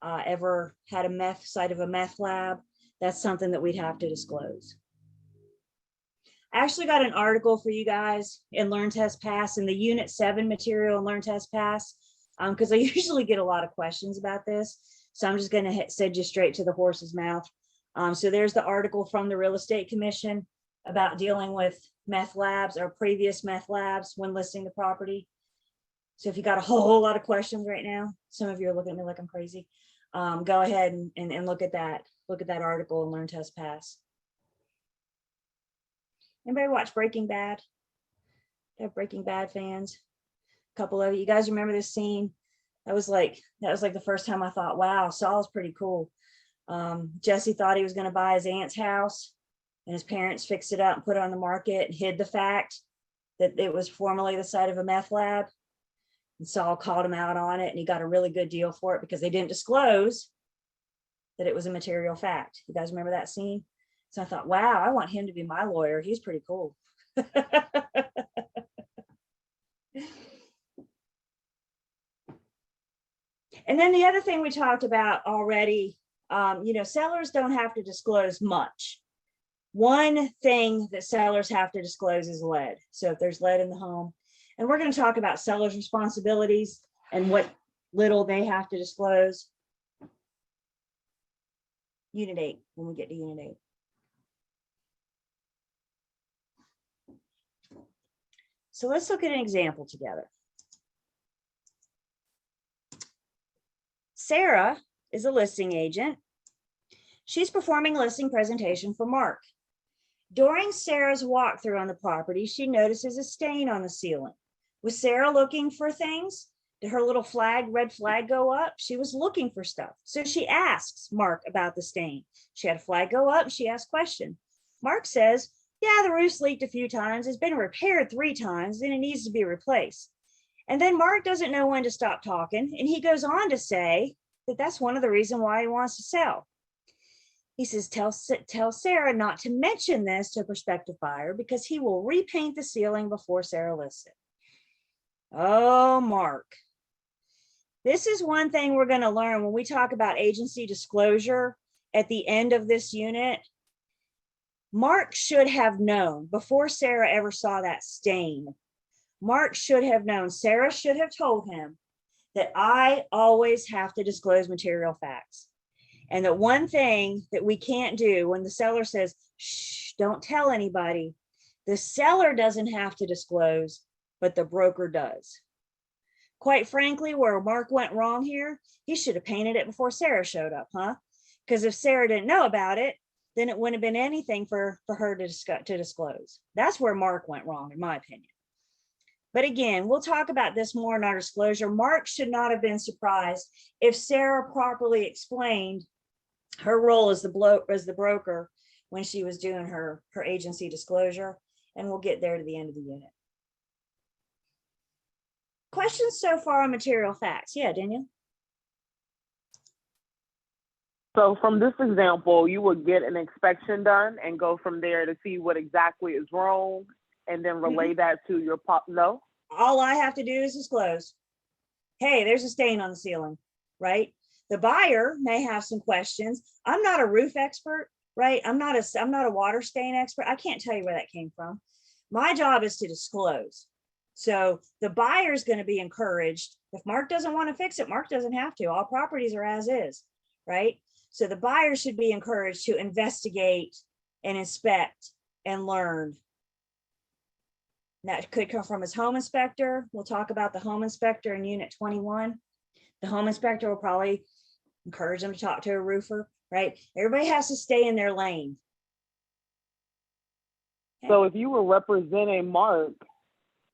ever had a meth site of a meth lab, that's something that we'd have to disclose. I actually got an article for you guys in Learn Test Pass in the Unit 7 material in Learn Test Pass, because I usually get a lot of questions about this. So I'm just going to send you straight to the horse's mouth. So there's the article from the Real Estate Commission about dealing with meth labs or previous meth labs when listing the property. So if you got a whole lot of questions right now, some of you are looking at me like I'm crazy, go ahead and look at that. Look at that article and Learn Test Pass. Anybody watch Breaking Bad? Have Breaking Bad fans? A couple of you guys remember this scene? That was like the first time I thought, wow, Saul's pretty cool. Jesse thought he was going to buy his aunt's house, and his parents fixed it up and put it on the market and hid the fact that it was formerly the site of a meth lab. And Saul called him out on it, and he got a really good deal for it because they didn't disclose that it was a material fact. You guys remember that scene? So I thought, wow, I want him to be my lawyer. He's pretty cool. And then the other thing we talked about already, sellers don't have to disclose much. One thing that sellers have to disclose is lead. So if there's lead in the home, and we're going to talk about sellers' responsibilities and what little they have to disclose. Unit 8, when we get to Unit 8. So let's look at an example together. Sarah is a listing agent. She's performing a listing presentation for Mark. During Sarah's walkthrough on the property, she notices a stain on the ceiling. Was Sarah looking for things? Did her little red flag go up? She was looking for stuff. So she asks Mark about the stain. She had a flag go up and she asked a question. Mark says, yeah, the roof's leaked a few times. It's been repaired 3 times and it needs to be replaced. And then Mark doesn't know when to stop talking. And he goes on to say that that's one of the reasons why he wants to sell. He says, tell Sarah not to mention this to a prospective buyer because he will repaint the ceiling before Sarah lists it. Oh, Mark. This is one thing we're going to learn when we talk about agency disclosure at the end of this unit. Mark should have known before Sarah ever saw that stain. Mark should have known, Sarah should have told him that I always have to disclose material facts. And that one thing that we can't do when the seller says, shh, don't tell anybody, the seller doesn't have to disclose, but the broker does. Quite frankly, where Mark went wrong here, he should have painted it before Sarah showed up, huh? Because if Sarah didn't know about it, then it wouldn't have been anything for her to disclose. That's where Mark went wrong, in my opinion. But again, we'll talk about this more in our disclosure. Mark should not have been surprised if Sarah properly explained her role as the broker when she was doing her agency disclosure, and we'll get there to the end of the unit. Questions so far on material facts? Yeah, Daniel. So from this example, you would get an inspection done and go from there to see what exactly is wrong and then relay that to your no? All I have to do is disclose. Hey, there's a stain on the ceiling. right? The buyer may have some questions. I'm not a roof expert, right? I'm not a water stain expert. I can't tell you where that came from. My job is to disclose. So the buyer is going to be encouraged. If Mark doesn't want to fix it, Mark doesn't have to. All properties are as is, right? So the buyer should be encouraged to investigate and inspect and learn. That could come from his home inspector. We'll talk about the home inspector in Unit 21. The home inspector will probably encourage them to talk to a roofer, right? Everybody has to stay in their lane. So if you were representing Mark,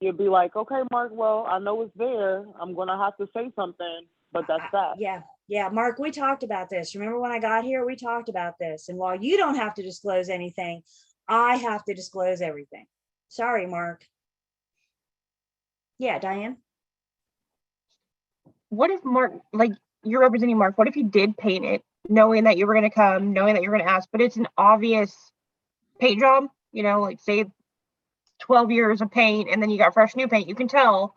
you'd be like, okay, Mark, well, I know it's there. I'm going to have to say something, but that's that. Yeah, Mark, we talked about this. Remember when I got here, we talked about this. And while you don't have to disclose anything, I have to disclose everything. Sorry, Mark. Yeah, Diane. What if Mark, like you're representing Mark, what if you did paint it, knowing that you were going to come, knowing that you're going to ask, but it's an obvious paint job, you know, like say 12 years of paint and then you got fresh new paint, you can tell,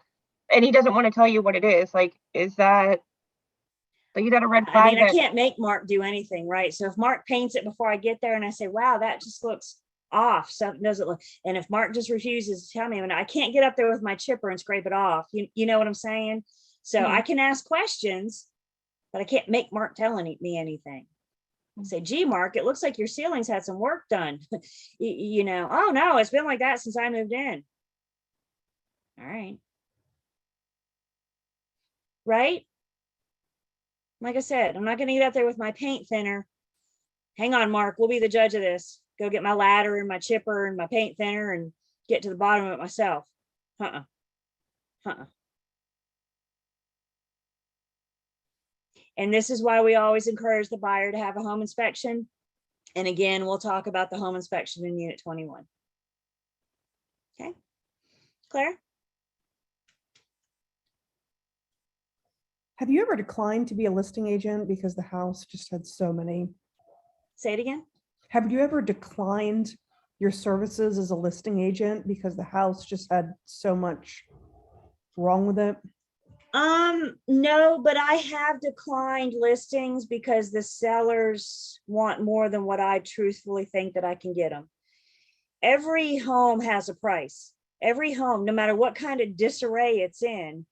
and he doesn't want to tell you what it is. Like, is that a red flag? I mean, I can't make Mark do anything, right? So if Mark paints it before I get there and I say, wow, that just looks off, something doesn't look, and if Mark just refuses to tell me, and I can't get up there with my chipper and scrape it off, you know what I'm saying? So I can ask questions, but I can't make Mark tell me anything. Say, gee, Mark, it looks like your ceilings had some work done. You know, oh no, it's been like that since I moved in. All right. Right? Like I said, I'm not going to get up there with my paint thinner. Hang on, Mark, we'll be the judge of this. Go get my ladder and my chipper and my paint thinner and get to the bottom of it myself. And this is why we always encourage the buyer to have a home inspection. And again, we'll talk about the home inspection in Unit 21. Okay, Claire? Have you ever declined to be a listing agent because the house just had so many? Say it again. Have you ever declined your services as a listing agent because the house just had so much wrong with it? No, but I have declined listings because the sellers want more than what I truthfully think that I can get them. Every home has a price. Every home, no matter what kind of disarray it's in,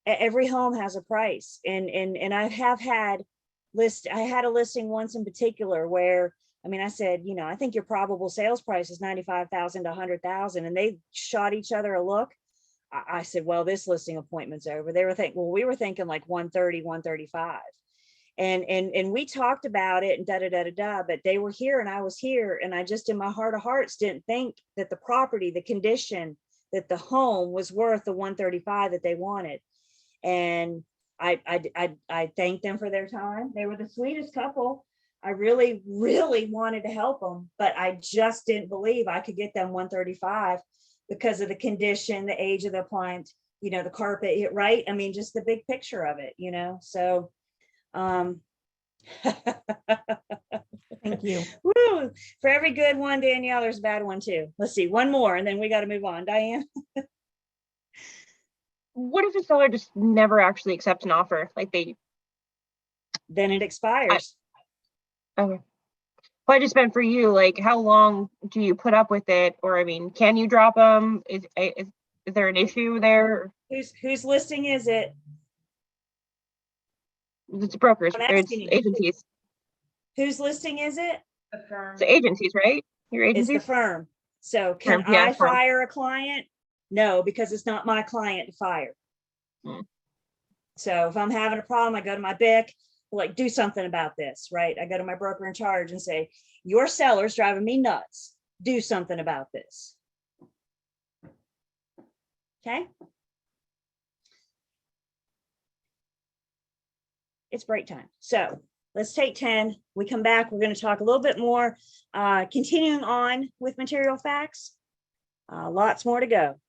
every home has a price. And I have had I had a listing once in particular where, I mean, I said, you know, I think your probable sales price is 95,000 to 100,000, and they shot each other a look. I said, well, this listing appointment's over. They were thinking, well, we were thinking like 130, 135. And we talked about it and but they were here and I was here. And I just, in my heart of hearts, didn't think that the property, the condition, that the home was worth the 135 that they wanted. And I thanked them for their time. They were the sweetest couple. I really, really wanted to help them, but I just didn't believe I could get them 135 because of the condition, the age of the appliance, you know, the carpet, right? I mean, just the big picture of it, you know, so. Thank you. Woo, for every good one, Danielle, there's a bad one too. Let's see, one more, and then we got to move on. Diane? What if the seller just never actually accepts an offer? Like Then it expires. Okay. Well, I just meant for you, like, how long do you put up with it? Or, I mean, can you drop them? Is there an issue there? Whose listing is it? It's brokers, I'm it's asking you. agencies. Whose listing is it? The firm. It's agencies, right? Your It's agencies? the firm. So can Firm, yeah, I firm. fire a client? No, because it's not my client to fire. So if I'm having a problem, I go to my BIC, like, do something about this, right? I go to my broker in charge and say, your seller's driving me nuts. Do something about this. Okay. It's break time. So let's take 10. We come back. We're going to talk a little bit more, continuing on with material facts. Lots more to go.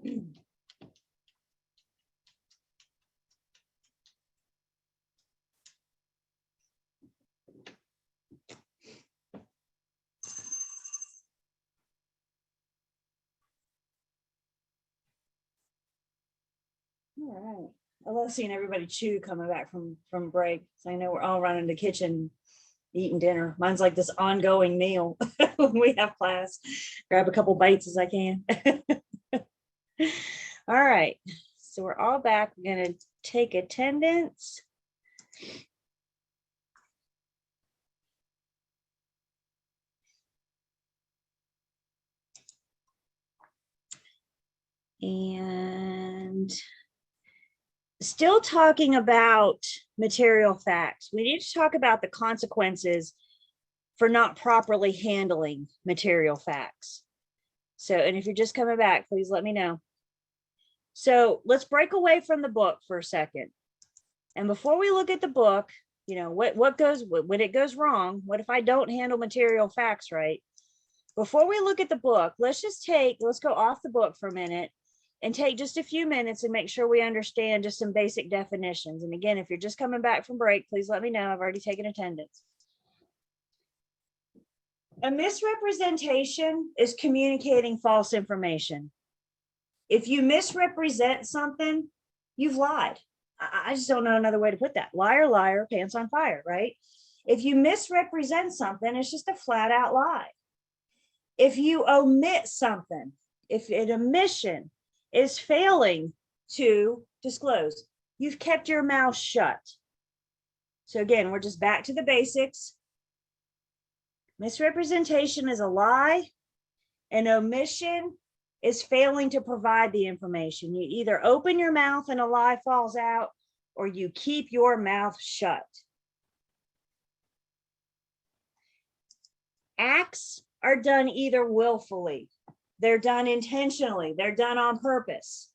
All right. I love seeing everybody chew coming back from break. So I know we're all running to the kitchen, eating dinner. Mine's like this ongoing meal when we have class. Grab a couple bites as I can. All right. So we're all back. We're going to take attendance. And still talking about material facts. We need to talk about the consequences for not properly handling material facts. So, and if you're just coming back, please let me know. So let's break away from the book for a second. And before we look at the book, you know, what goes, when it goes wrong, what if I don't handle material facts right? Before we look at the book, let's go off the book for a minute and take just a few minutes and make sure we understand just some basic definitions. And again, if you're just coming back from break, please let me know. I've already taken attendance. A misrepresentation is communicating false information. If you misrepresent something, you've lied. I just don't know another way to put that. Liar, liar, pants on fire, right? If you misrepresent something, it's just a flat out lie. If you omit something, if an omission is failing to disclose, you've kept your mouth shut. So again, we're just back to the basics. Misrepresentation is a lie. An omission is failing to provide the information. You either open your mouth and a lie falls out, or you keep your mouth shut. Acts are done either willfully, they're done intentionally, they're done on purpose,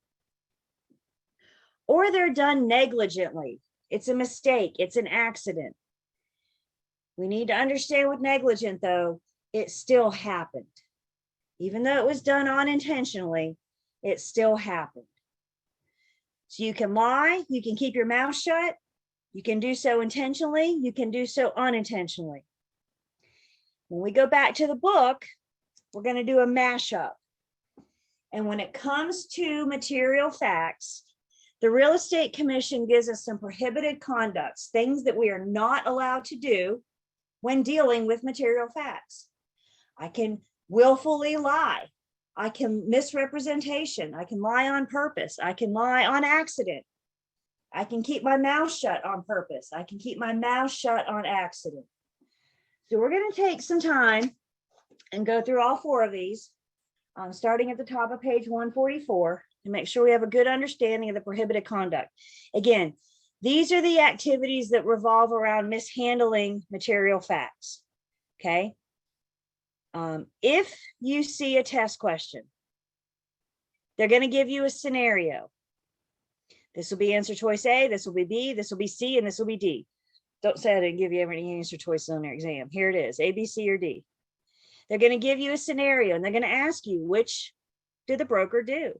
or they're done negligently. It's a mistake, it's an accident. We need to understand with negligent, though, it still happened. Even though it was done unintentionally, it still happened. So you can lie, you can keep your mouth shut, you can do so intentionally, you can do so unintentionally. When we go back to the book, we're going to do a mashup. And when it comes to material facts, the Real Estate Commission gives us some prohibited conducts, things that we are not allowed to do when dealing with material facts. I can willfully lie. I can misrepresentation. I can lie on purpose. I can lie on accident. I can keep my mouth shut on purpose. I can keep my mouth shut on accident. So we're going to take some time and go through all four of these, starting at the top of page 144, to make sure we have a good understanding of the prohibited conduct. Again, these are the activities that revolve around mishandling material facts, okay? If you see a test question, they're going to give you a scenario. This will be answer choice A, this will be B, this will be C, and this will be D. Don't say I didn't give you any answer choices on your exam. Here it is, A, B, C, or D. They're going to give you a scenario, and they're going to ask you, which did the broker do?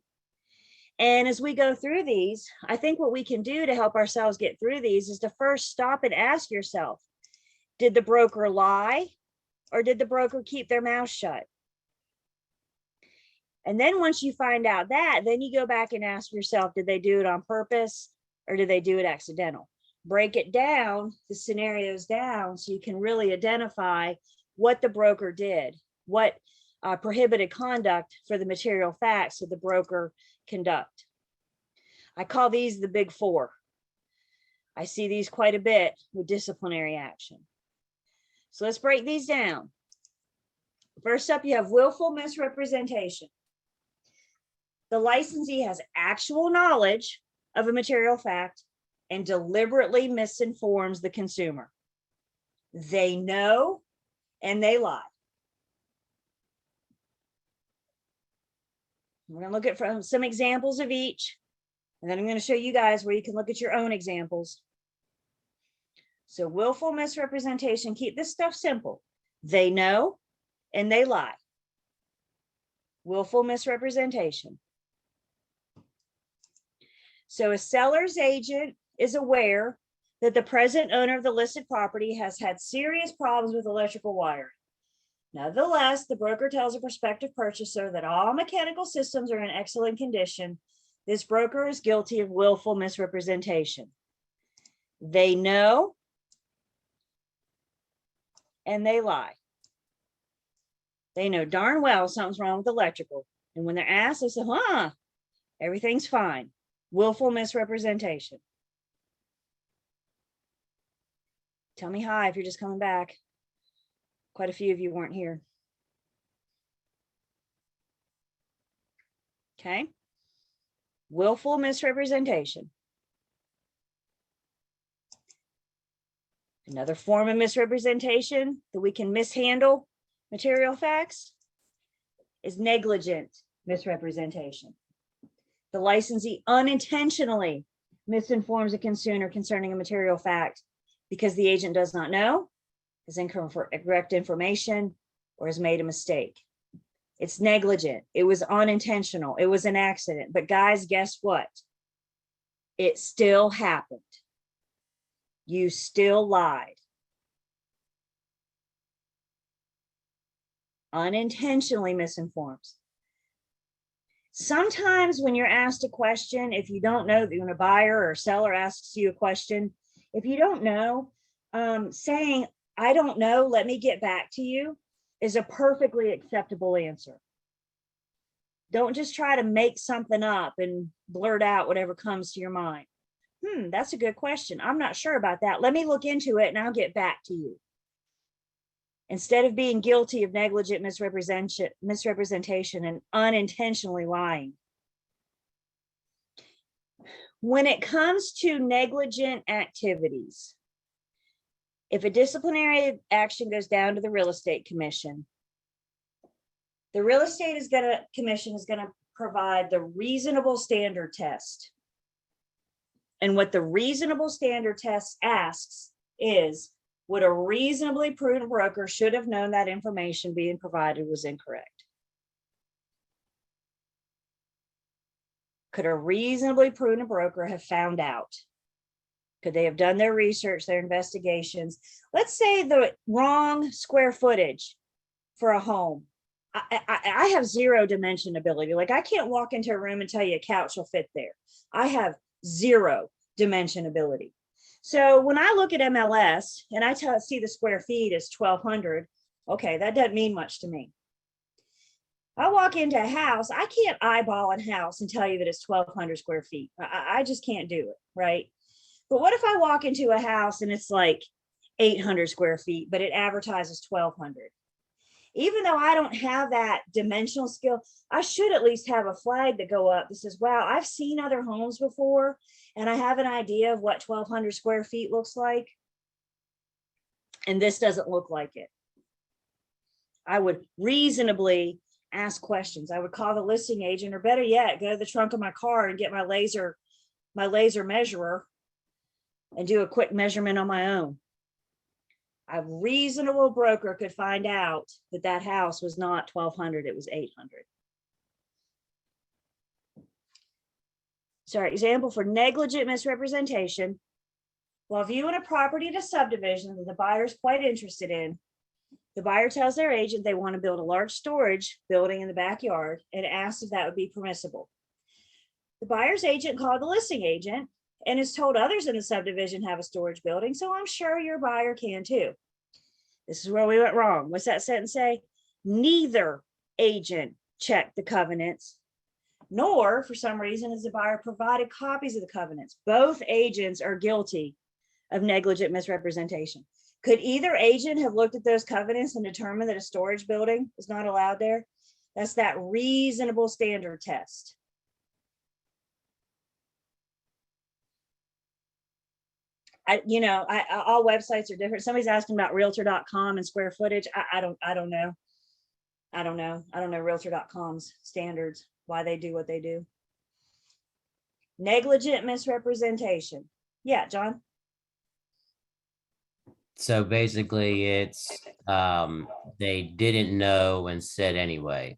And as we go through these, I think what we can do to help ourselves get through these is to first stop and ask yourself, did the broker lie, or did the broker keep their mouth shut? And then once you find out that, then you go back and ask yourself, did they do it on purpose, or did they do it accidental? Break it down, the scenarios down, so you can really identify what the broker did, what prohibited conduct for the material facts that the broker conduct. I call these the big four. I see these quite a bit with disciplinary action. So let's break these down. First up, you have willful misrepresentation. The licensee has actual knowledge of a material fact and deliberately misinforms the consumer. They know and they lie. We're going to look at from some examples of each, and then I'm going to show you guys where you can look at your own examples. So willful misrepresentation, keep this stuff simple. They know and they lie. Willful misrepresentation. So a seller's agent is aware that the present owner of the listed property has had serious problems with electrical wiring. Nevertheless, the broker tells a prospective purchaser that all mechanical systems are in excellent condition. This broker is guilty of willful misrepresentation. They know and they lie. They know darn well something's wrong with electrical. And when they're asked, they say, everything's fine. Willful misrepresentation. Tell me hi if you're just coming back. Quite a few of you weren't here. Okay. Willful misrepresentation. Another form of misrepresentation that we can mishandle material facts is negligent misrepresentation. The licensee unintentionally misinforms a consumer concerning a material fact because the agent does not know, has incorrect information, or has made a mistake. It's negligent. It was unintentional. It was an accident. But guys, guess what? It still happened. You still lied. Unintentionally misinforms. Sometimes when you're asked a question, if you don't know, when a buyer or seller asks you a question, if you don't know, saying, I don't know, let me get back to you, is a perfectly acceptable answer. Don't just try to make something up and blurt out whatever comes to your mind. That's a good question. I'm not sure about that. Let me look into it and I'll get back to you. Instead of being guilty of negligent misrepresentation and unintentionally lying. When it comes to negligent activities, if a disciplinary action goes down to the real estate commission, the real estate commission is going to provide the reasonable standard test. And what the reasonable standard test asks is, would a reasonably prudent broker should have known that information being provided was incorrect? Could a reasonably prudent broker have found out? Could they have done their research, their investigations? Let's say the wrong square footage for a home. I have zero dimension ability. Like I can't walk into a room and tell you a couch will fit there. I have zero dimension ability. So when I look at MLS and I see the square feet is 1,200, okay, that doesn't mean much to me. I walk into a house, I can't eyeball a house and tell you that it's 1,200 square feet. I just can't do it, right? But what if I walk into a house and it's like 800 square feet, but it advertises 1,200? Even though I don't have that dimensional skill, I should at least have a flag that go up that says, wow, I've seen other homes before and I have an idea of what 1,200 square feet looks like. And this doesn't look like it. I would reasonably ask questions. I would call the listing agent, or better yet, go to the trunk of my car and get my laser measurer and do a quick measurement on my own. A reasonable broker could find out that that house was not 1,200, it was 800. So our example for negligent misrepresentation, while viewing a property at a subdivision that the buyer is quite interested in, the buyer tells their agent they want to build a large storage building in the backyard and asks if that would be permissible. The buyer's agent called the listing agent and is told others in the subdivision have a storage building, so I'm sure your buyer can too. This is where we went wrong. What's that sentence say? Neither agent checked the covenants, nor for some reason has the buyer provided copies of the covenants. Both agents are guilty of negligent misrepresentation. Could either agent have looked at those covenants and determined that a storage building is not allowed there? That's that reasonable standard test. All websites are different. Somebody's asking about realtor.com and square footage. I don't know. I don't know realtor.com's standards, why they do what they do. Negligent misrepresentation. Yeah, John. So basically it's, they didn't know and said anyway.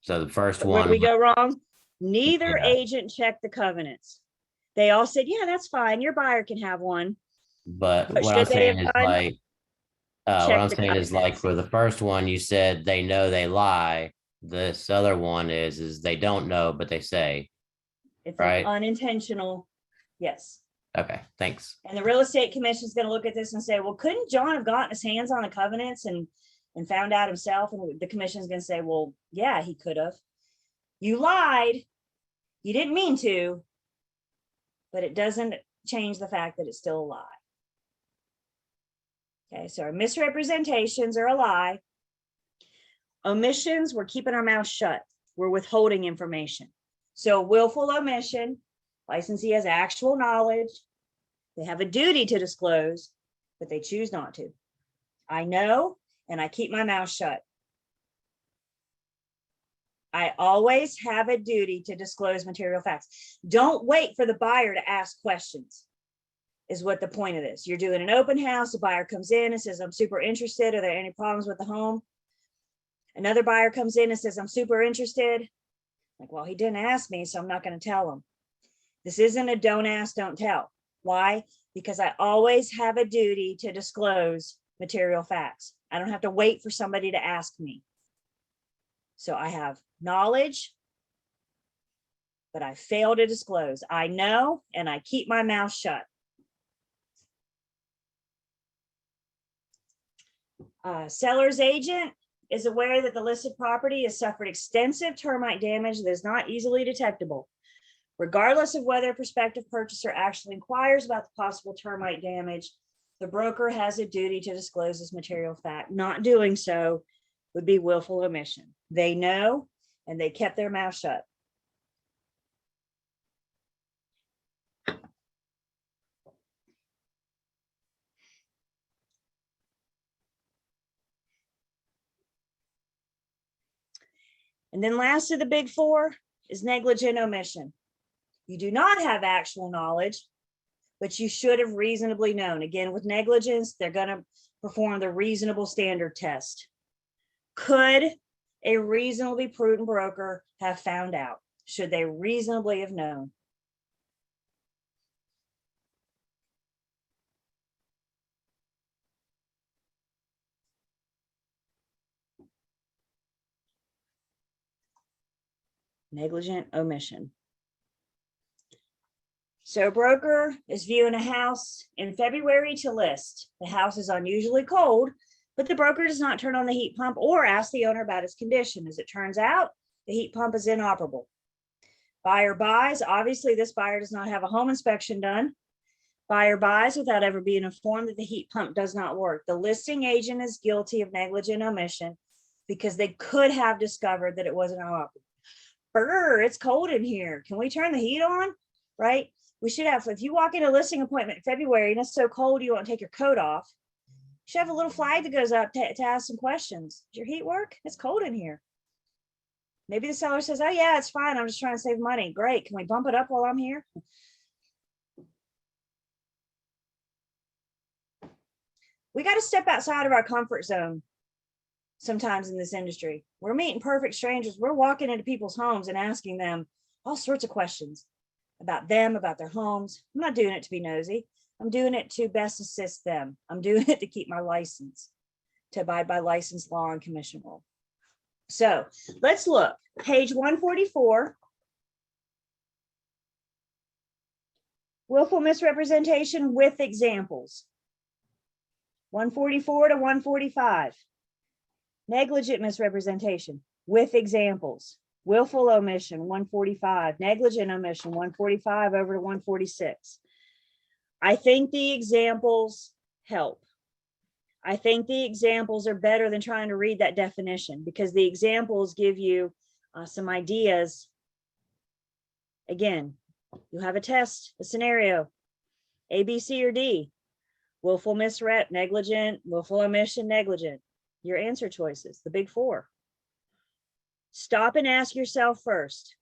So the first Where one, did we go wrong? Neither Yeah. agent checked the covenants. They all said, yeah, that's fine. Your buyer can have one. But What what I'm should they saying have is done? like, what Check I'm the saying is like covenants. for the first one, you said they know they lie. This other one is they don't know, but they say, It's an right? unintentional, yes. Okay, thanks. And the real estate commission is going to look at this and say, well, couldn't John have gotten his hands on the covenants and found out himself? And the commission is going to say, well, yeah, he could have. You lied. You didn't mean to, but it doesn't change the fact that it's still a lie. Okay, so our misrepresentations are a lie. Omissions, we're keeping our mouth shut. We're withholding information. So willful omission, licensee has actual knowledge. They have a duty to disclose, but they choose not to. I know, and I keep my mouth shut. I always have a duty to disclose material facts. Don't wait for the buyer to ask questions, is what the point of this. You're doing an open house, the buyer comes in and says, I'm super interested. Are there any problems with the home? Another buyer comes in and says, I'm super interested. Like, well, he didn't ask me, so I'm not going to tell him. This isn't a don't ask, don't tell. Why? Because I always have a duty to disclose material facts. I don't have to wait for somebody to ask me. So I have knowledge, but I fail to disclose. I know, and I keep my mouth shut. Seller's agent is aware that the listed property has suffered extensive termite damage that is not easily detectable. Regardless of whether a prospective purchaser actually inquires about the possible termite damage, the broker has a duty to disclose this material fact. Not doing so would be willful omission. They know, and they kept their mouth shut. And then last of the big four is negligent omission. You do not have actual knowledge, but you should have reasonably known. Again, with negligence, they're going to perform the reasonable standard test. Could a reasonably prudent broker have found out? Should they reasonably have known? Negligent omission. So a broker is viewing a house in February to list. The house is unusually cold, but the broker does not turn on the heat pump or ask the owner about its condition. As it turns out, the heat pump is inoperable. Buyer buys. Obviously, this buyer does not have a home inspection done. Buyer buys without ever being informed that the heat pump does not work. The listing agent is guilty of negligent omission because they could have discovered that it wasn't operable. Brr, it's cold in here. Can we turn the heat on? Right? We should have, if you walk in a listing appointment in February and it's so cold you won't take your coat off, you should have a little flag that goes up to ask some questions. Does your heat work? It's cold in here. Maybe the seller says, oh yeah, it's fine. I'm just trying to save money. Great. Can we bump it up while I'm here? We got to step outside of our comfort zone sometimes in this industry. We're meeting perfect strangers. We're walking into people's homes and asking them all sorts of questions about them, about their homes. I'm not doing it to be nosy. I'm doing it to best assist them. I'm doing it to keep my license, to abide by license law and commission rule. So let's look. Page 144. Willful misrepresentation with examples. 144 to 145. Negligent misrepresentation with examples. Willful omission, 145. Negligent omission, 145 over to 146. I think the examples help. I think the examples are better than trying to read that definition because the examples give you some ideas. Again, you have a test, a scenario, A, B, C, or D. Willful misrep, negligent, willful omission, negligent. Your answer choices, the big four. Stop and ask yourself first,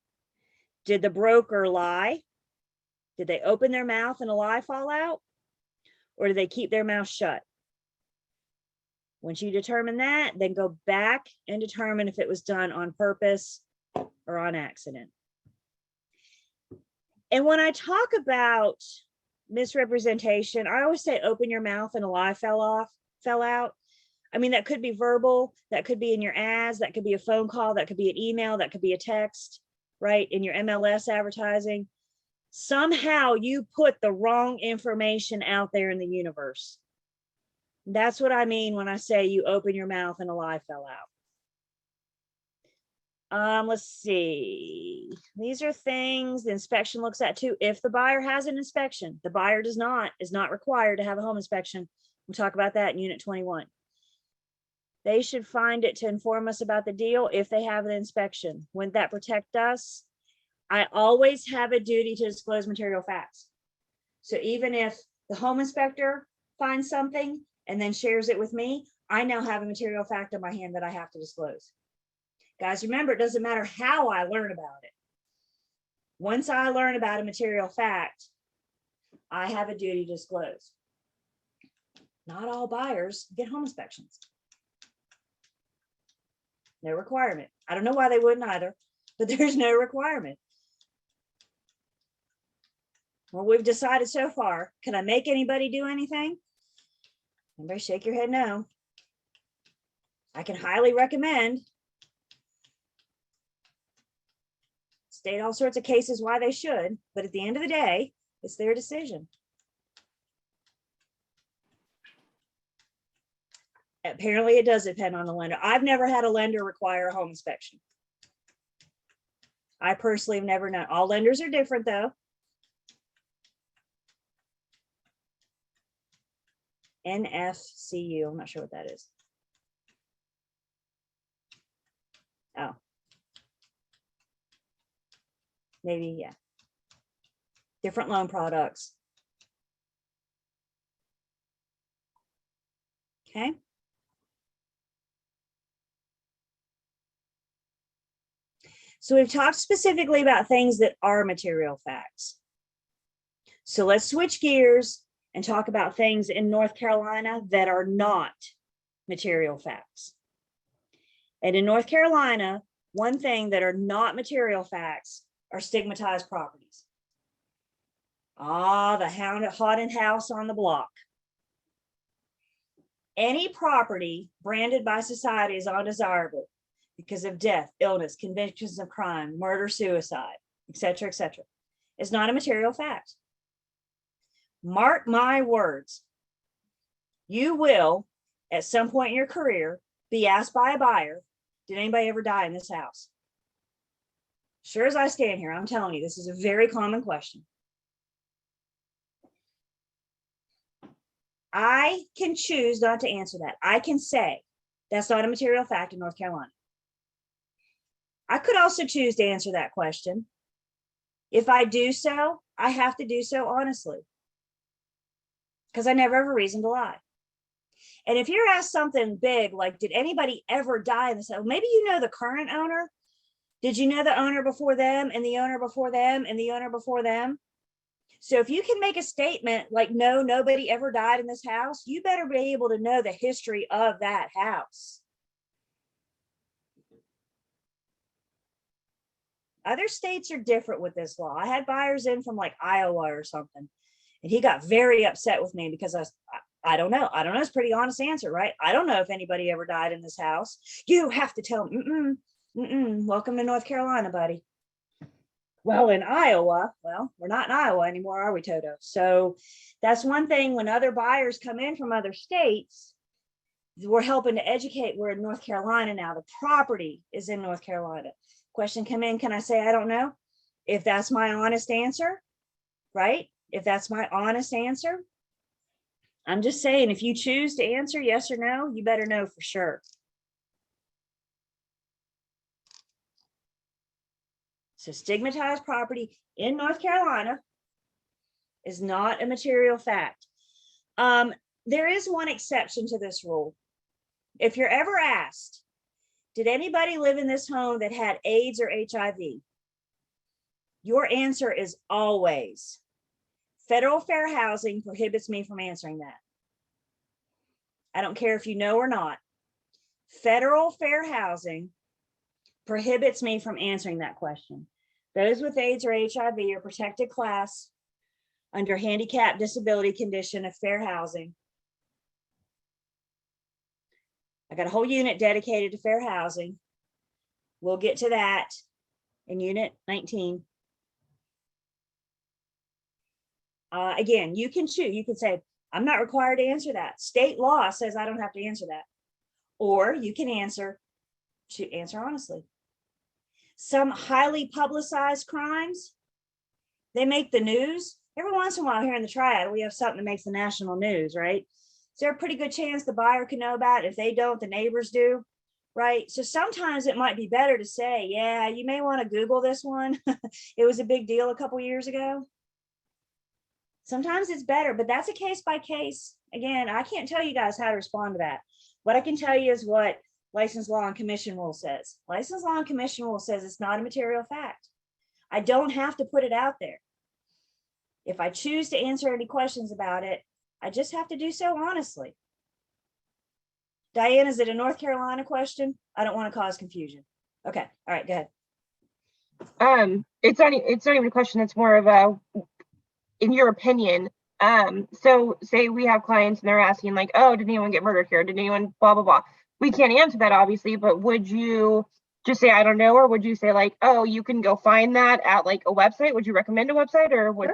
did the broker lie? Did they open their mouth and a lie fall out? Or did they keep their mouth shut? Once you determine that, then go back and determine if it was done on purpose or on accident. And when I talk about misrepresentation, I always say open your mouth and a lie fell out. I mean, that could be verbal, that could be in your ads, that could be a phone call, that could be an email, that could be a text, right? In your MLS advertising. Somehow you put the wrong information out there in the universe. That's what I mean when I say you open your mouth and a lie fell out. Let's see. These are things the inspection looks at too. If the buyer has an inspection, the buyer is not required to have a home inspection. We'll talk about that in Unit 21. They should find it to inform us about the deal if they have an inspection. Wouldn't that protect us? I always have a duty to disclose material facts. So even if the home inspector finds something and then shares it with me, I now have a material fact in my hand that I have to disclose. Guys, remember, it doesn't matter how I learn about it. Once I learn about a material fact, I have a duty to disclose. Not all buyers get home inspections. No requirement. I don't know why they wouldn't either, but there's no requirement. Well, we've decided so far. Can I make anybody do anything? Everybody shake your head no. I can highly recommend. State all sorts of cases why they should, but at the end of the day, it's their decision. Apparently it does depend on the lender. I've never had a lender require a home inspection. I personally have never known. All lenders are different though. NFCU, I'm not sure what that is. Oh. Maybe, yeah. Different loan products. Okay. So we've talked specifically about things that are material facts. So let's switch gears and talk about things in North Carolina that are not material facts. And in North Carolina, one thing that are not material facts are stigmatized properties. Ah, the haunted house on the block. Any property branded by society as undesirable because of death, illness, convictions of crime, murder, suicide, etc., is not a material fact. Mark my words. You will, at some point in your career, be asked by a buyer, did anybody ever die in this house? Sure as I stand here, I'm telling you, this is a very common question. I can choose not to answer that. I can say that's not a material fact in North Carolina. I could also choose to answer that question. If I do so, I have to do so honestly, because I never have a reason to lie. And if you're asked something big, like, did anybody ever die in this house? Maybe you know the current owner. Did you know the owner before them and the owner before them and the owner before them? So if you can make a statement like, no, nobody ever died in this house, you better be able to know the history of that house. Other states are different with this law. I had buyers in from like Iowa or something, and he got very upset with me because I don't know. I don't know. It's a pretty honest answer, right? I don't know if anybody ever died in this house. You have to tell them, welcome to North Carolina, buddy. Well, in Iowa, well, we're not in Iowa anymore, are we, Toto? So that's one thing when other buyers come in from other states, we're helping to educate. We're in North Carolina now. The property is in North Carolina. Question come in, can I say I don't know? If that's my honest answer, right? If that's my honest answer, I'm just saying, if you choose to answer yes or no, you better know for sure. So stigmatized property in North Carolina is not a material fact. There is one exception to this rule. If you're ever asked, did anybody live in this home that had AIDS or HIV? Your answer is always, federal fair housing prohibits me from answering that. I don't care if you know or not. Federal fair housing prohibits me from answering that question Those with AIDS or HIV are protected class under handicap disability condition of fair housing. I got a whole unit dedicated to fair housing. We'll get to that in unit 19. Again, you can choose. You can say, I'm not required to answer that. State law says I don't have to answer that. Or you can answer honestly. Some highly publicized crimes, they make the news. Every once in a while here in the Triad, we have something that makes the national news, right? Is there a pretty good chance the buyer can know about it? If they don't, the neighbors do, right? So sometimes it might be better to say, yeah, you may want to Google this one. It was a big deal a couple years ago. Sometimes it's better, but that's a case by case. Again, I can't tell you guys how to respond to that. What I can tell you is what License Law and Commission Rule says. License Law and Commission Rule says it's not a material fact. I don't have to put it out there. If I choose to answer any questions about it, I just have to do so honestly. Diane, is it a North Carolina question? I don't want to cause confusion. Okay, all right, go ahead. It's not even a question. It's more of a, in your opinion. So say we have clients and they're asking like, oh, did anyone get murdered here? Did anyone blah, blah, blah. We can't answer that obviously, but would you just say, I don't know, or would you say like, oh, you can go find that at like a website? Would you recommend a website or would?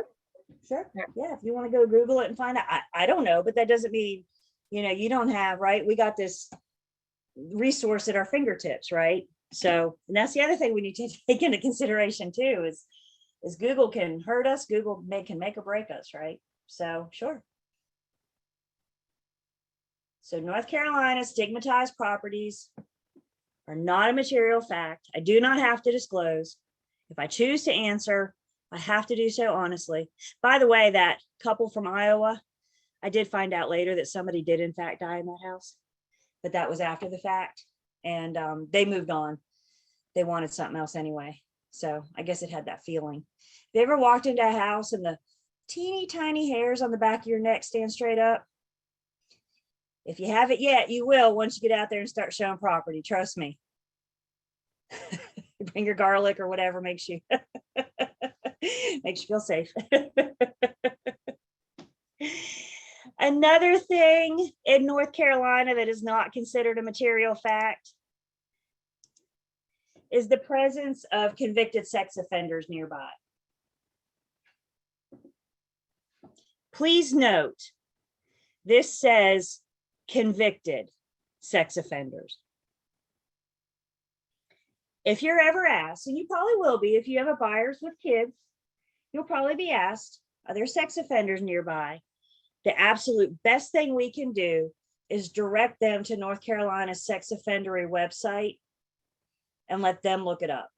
Sure. Yeah, if you want to go Google it and find out, I don't know, but that doesn't mean, you don't have, right? We got this resource at our fingertips, right? So, and that's the other thing we need to take into consideration too, is Google can hurt us. Google can make or break us, right? So, sure. So North Carolina stigmatized properties are not a material fact. I do not have to disclose. If I choose to answer, I have to do so honestly. By the way, that couple from Iowa, I did find out later that somebody did in fact die in that house, but that was after the fact. And they moved on. They wanted something else anyway. So I guess it had that feeling. Have you ever walked into a house and the teeny tiny hairs on the back of your neck stand straight up? If you haven't yet, you will once you get out there and start showing property. Trust me. Bring your garlic or whatever makes you feel safe. Another thing in North Carolina that is not considered a material fact is the presence of convicted sex offenders nearby. Please note, this says convicted sex offenders. If you're ever asked, and you probably will be if you have a buyers with kids, you'll probably be asked, are there sex offenders nearby? The absolute best thing we can do is direct them to North Carolina's sex offendery website and let them look it up.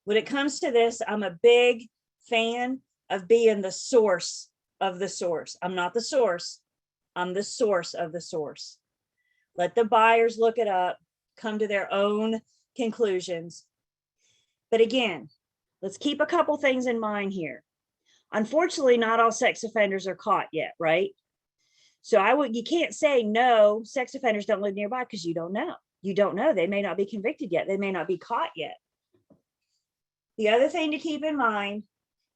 When it comes to this, I'm a big fan of being the source of the source. I'm not the source. I'm the source of the source. Let the buyers look it up, come to their own conclusions. But again, let's keep a couple things in mind here. Unfortunately, not all sex offenders are caught yet, right? So you can't say no, sex offenders don't live nearby because you don't know. You don't know. They may not be convicted yet. They may not be caught yet. The other thing to keep in mind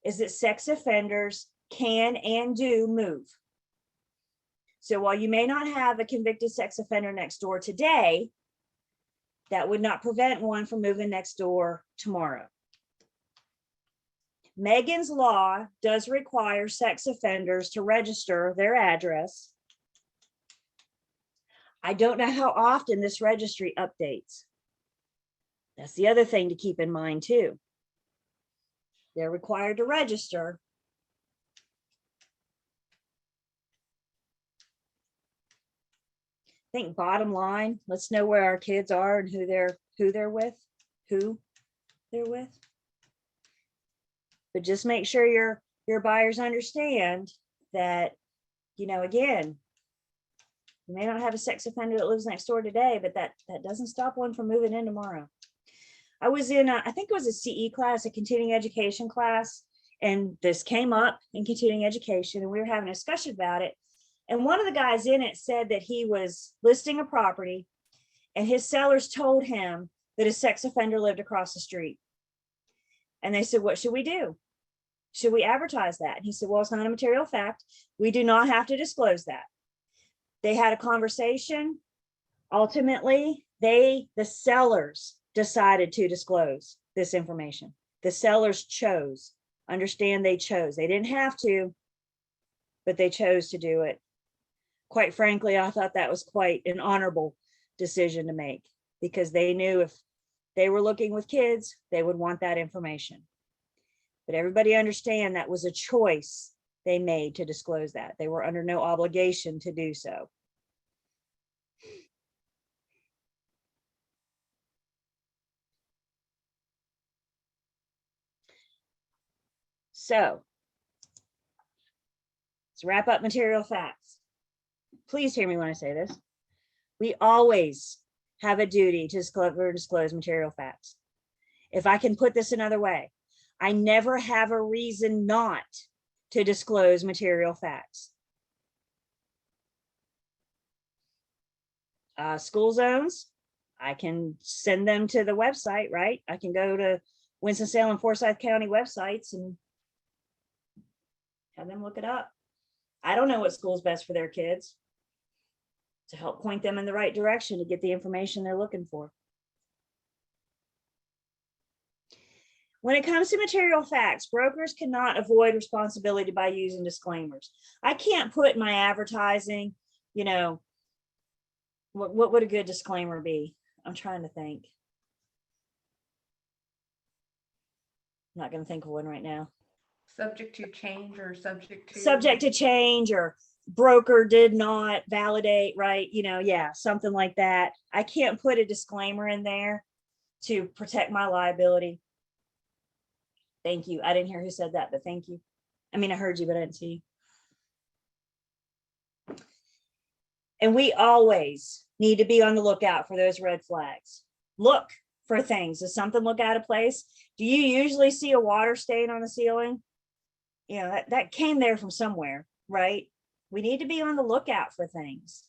is that sex offenders can and do move. So while you may not have a convicted sex offender next door today, that would not prevent one from moving next door tomorrow. Megan's Law does require sex offenders to register their address. I don't know how often this registry updates. That's the other thing to keep in mind too. They're required to register. I think bottom line, let's know where our kids are and who they're with. But just make sure your buyers understand that, again, you may not have a sex offender that lives next door today, but that doesn't stop one from moving in tomorrow. I was in, I think it was a CE class, a continuing education class, and this came up in continuing education, and we were having a discussion about it. And one of the guys in it said that he was listing a property and his sellers told him that a sex offender lived across the street. And they said, what should we do? Should we advertise that? And he said, well, it's not a material fact. We do not have to disclose that. They had a conversation. Ultimately, the sellers decided to disclose this information. The sellers chose. Understand, they chose. They didn't have to, but they chose to do it. Quite frankly, I thought that was quite an honorable decision to make, because they knew if they were looking with kids, they would want that information. But everybody understand that was a choice they made to disclose that. They were under no obligation to do so. So let's wrap up material facts. Please hear me when I say this. We always have a duty to disclose material facts. If I can put this another way, I never have a reason not to disclose material facts. School zones, I can send them to the website, right? I can go to Winston-Salem, Forsyth County websites and have them look it up. I don't know what school's best for their kids, to help point them in the right direction to get the information they're looking for. When it comes to material facts, brokers cannot avoid responsibility by using disclaimers. I can't put in my advertising, you know, what would a good disclaimer be? I'm trying to think. I'm not going to think of one right now. Subject to change or subject to change, or broker did not validate, right? You know, yeah, something like that. I can't put a disclaimer in there to protect my liability. Thank you. I didn't hear who said that, but thank you. I mean, I heard you, but I didn't see you. And we always need to be on the lookout for those red flags. Look for things. Does something look out of place? Do you usually see a water stain on the ceiling? You know, that came there from somewhere, right? We need to be on the lookout for things.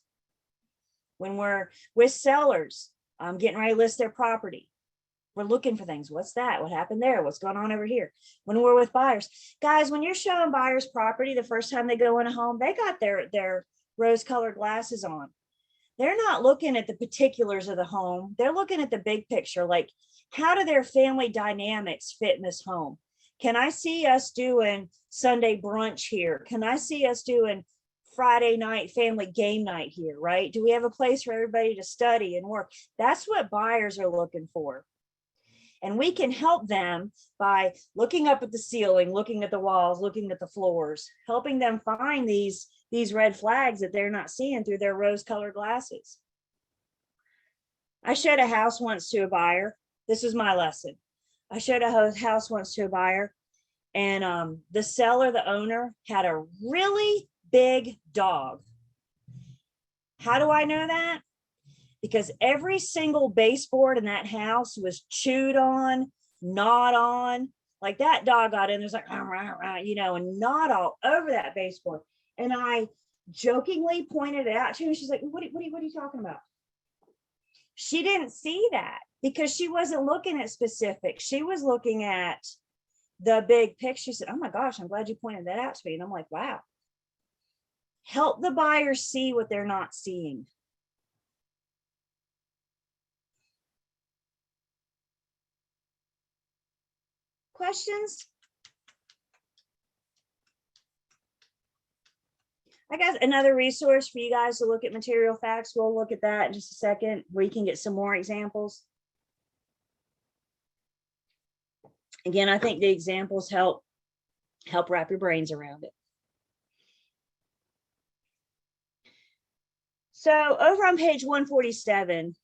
When we're with sellers, getting ready to list their property, we're looking for things. What's that? What happened there? What's going on over here? When we're with buyers, guys, when you're showing buyers property the first time they go in a home, they got their rose-colored glasses on. They're not looking at the particulars of the home. They're looking at the big picture, like how do their family dynamics fit in this home? Can I see us doing Sunday brunch here? Can I see us doing Friday night family game night here, right? Do we have a place for everybody to study and work? That's what buyers are looking for. And we can help them by looking up at the ceiling, looking at the walls, looking at the floors, helping them find these red flags that they're not seeing through their rose-colored glasses. I showed a house once to a buyer. This was my lesson. I showed a house once to a buyer, and the seller, the owner, had a really big dog. How do I know that? Because every single baseboard in that house was chewed on, gnawed on. Like that dog got in, there's like, you know, and gnawed all over that baseboard. And I jokingly pointed it out to her. She's like, what are you talking about? She didn't see that because she wasn't looking at specifics. She was looking at the big picture. She said, oh my gosh, I'm glad you pointed that out to me. And I'm like, wow. Help the buyer see what they're not seeing. Questions? I got another resource for you guys to look at material facts. We'll look at that in just a second, where you can get some more examples. Again, I think the examples help wrap your brains around it. So over on page 147,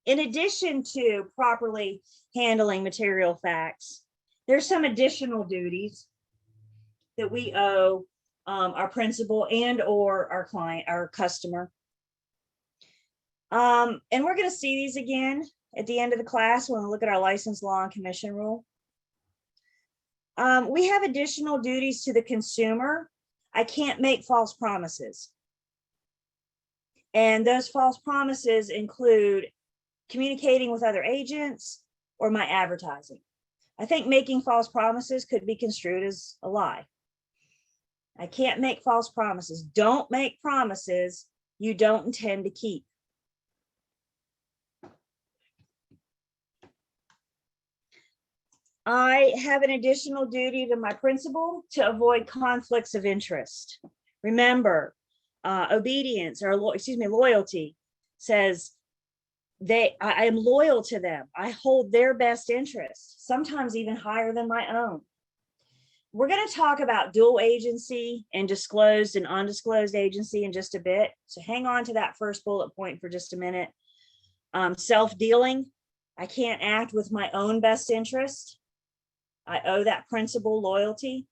in addition to properly handling material facts, there's some additional duties that we owe our principal and or our client, our customer. And we're going to see these again at the end of the class when we look at our license, law, and commission rule. We have additional duties to the consumer. I can't make false promises. And those false promises include communicating with other agents, or my advertising. I think making false promises could be construed as a lie. I can't make false promises. Don't make promises you don't intend to keep. I have an additional duty to my principal to avoid conflicts of interest. Remember, obedience or loyalty says I am loyal to them. I hold their best interest, sometimes even higher than my own. We're going to talk about dual agency and disclosed and undisclosed agency in just a bit. So hang on to that first bullet point for just a minute. Self-dealing, I can't act with my own best interest. I owe that principal loyalty.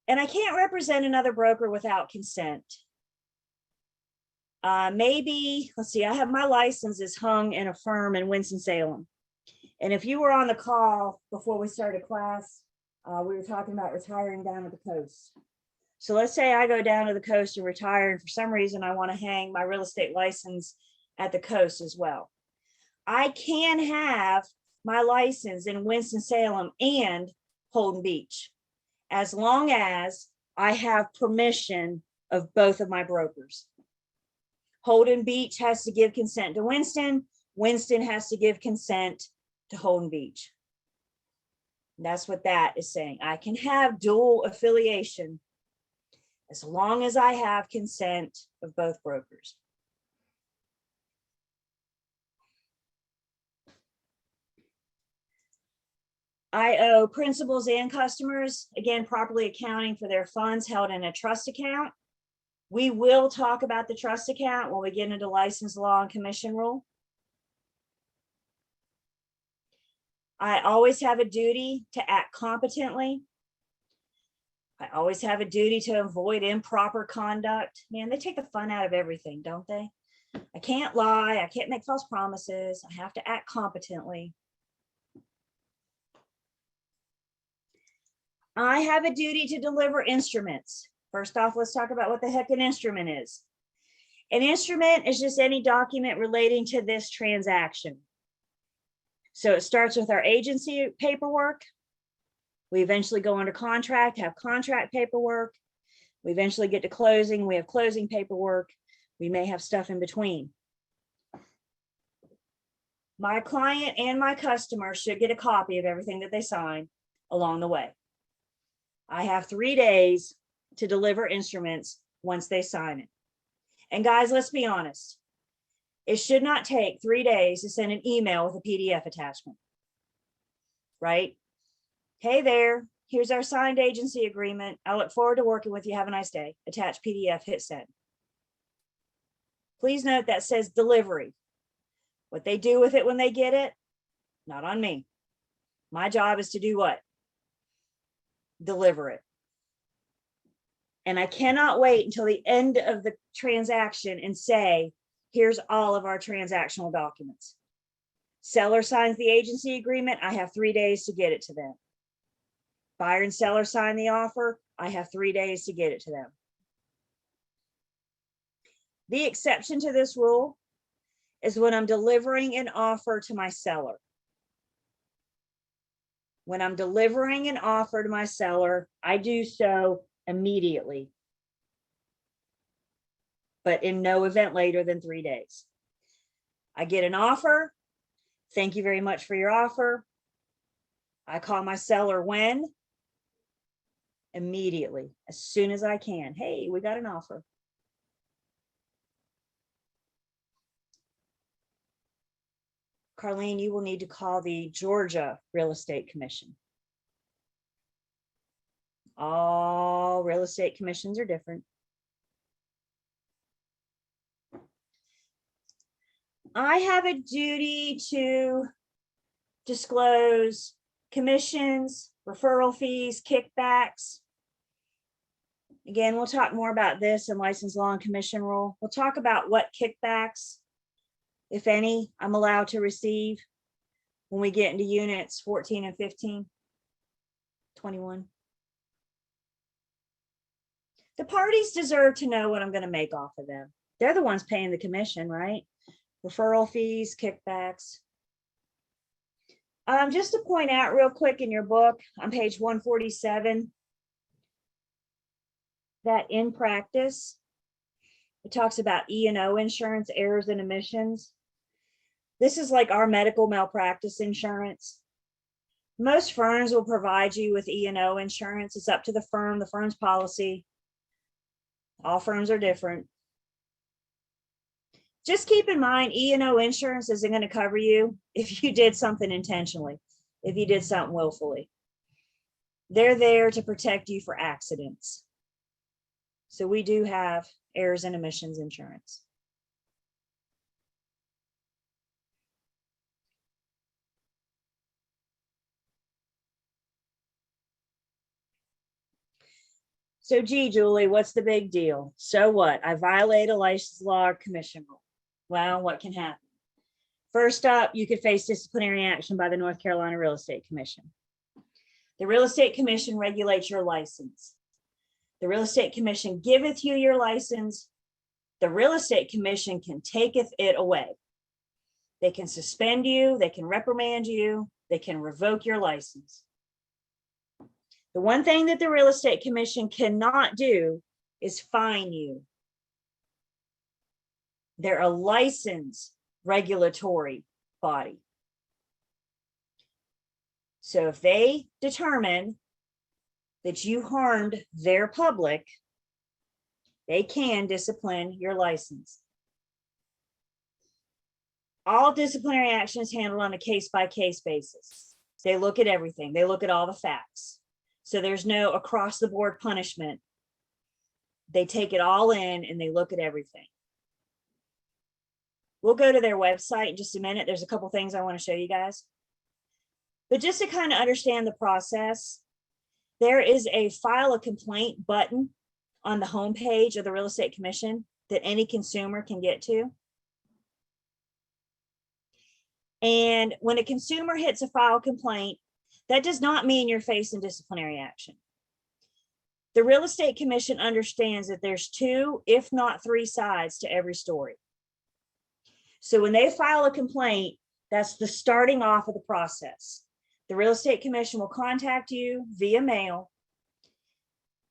And I can't represent another broker without consent. Maybe, let's see, I have my licenses hung in a firm in Winston-Salem. And if you were on the call before we started class, we were talking about retiring down to the coast. So let's say I go down to the coast and retire, and for some reason I want to hang my real estate license at the coast as well. I can have my license in Winston-Salem and Holden Beach, as long as I have permission of both of my brokers. Holden Beach has to give consent to Winston. Winston has to give consent to Holden Beach. And that's what that is saying. I can have dual affiliation as long as I have consent of both brokers. I owe principals and customers, again, properly accounting for their funds held in a trust account. We will talk about the trust account when we get into license law and commission rule. I always have a duty to act competently. I always have a duty to avoid improper conduct. Man, they take the fun out of everything, don't they? I can't lie. I can't make false promises. I have to act competently. I have a duty to deliver instruments. First off, let's talk about what the heck an instrument is. An instrument is just any document relating to this transaction. So it starts with our agency paperwork. We eventually go under contract, have contract paperwork. We eventually get to closing. We have closing paperwork. We may have stuff in between. My client and my customer should get a copy of everything that they sign along the way. I have 3 days to deliver instruments once they sign it. And guys, let's be honest. It should not take 3 days to send an email with a PDF attachment, right? Hey there, here's our signed agency agreement. I look forward to working with you. Have a nice day. Attach PDF, hit send. Please note that says delivery. What they do with it when they get it, not on me. My job is to do what? Deliver it. And I cannot wait until the end of the transaction and say, here's all of our transactional documents. Seller signs the agency agreement. I have 3 days to get it to them. Buyer and seller sign the offer. I have 3 days to get it to them. The exception to this rule is when I'm delivering an offer to my seller. When I'm delivering an offer to my seller, I do so immediately, but in no event later than 3 days. I get an offer. Thank you very much for your offer. I call my seller when? Immediately, as soon as I can. Hey, we got an offer. Carlene, you will need to call the Georgia Real Estate Commission. All real estate commissions are different. I have a duty to disclose commissions, referral fees, kickbacks. Again, we'll talk more about this in license law and commission rule. We'll talk about what kickbacks, if any, I'm allowed to receive when we get into units 14 and 15, 21. The parties deserve to know what I'm going to make off of them. They're the ones paying the commission, right? referral fees, kickbacks. Just to point out real quick in your book on page 147, that in practice, it talks about E&O insurance, errors and omissions. This is like our medical malpractice insurance. Most firms will provide you with E&O insurance. It's up to the firm's policy. All firms are different. Just keep in mind, E&O insurance isn't going to cover you if you did something intentionally, if you did something willfully. They're there to protect you for accidents. So we do have errors and omissions insurance. So gee, Julie, what's the big deal? So what? I violate a license law or commission rule. Well, what can happen? First up, you could face disciplinary action by the North Carolina Real Estate Commission. The Real Estate Commission regulates your license. The Real Estate Commission giveth you your license. The Real Estate Commission can taketh it away. They can suspend you, they can reprimand you, they can revoke your license. The one thing that the Real Estate Commission cannot do is fine you. They're a license regulatory body. So if they determine that you harmed their public, they can discipline your license. All disciplinary action is handled on a case-by-case basis. They look at everything. They look at all the facts. So there's no across-the-board punishment. They take it all in and they look at everything. We'll go to their website in just a minute. There's a couple things I want to show you guys. But just to kind of understand the process, there is a file a complaint button on the homepage of the Real Estate Commission that any consumer can get to. And when a consumer hits a file complaint, that does not mean you're facing disciplinary action. The Real Estate Commission understands that there's 2, if not 3 sides to every story. So when they file a complaint, that's the starting off of the process. The Real Estate Commission will contact you via mail.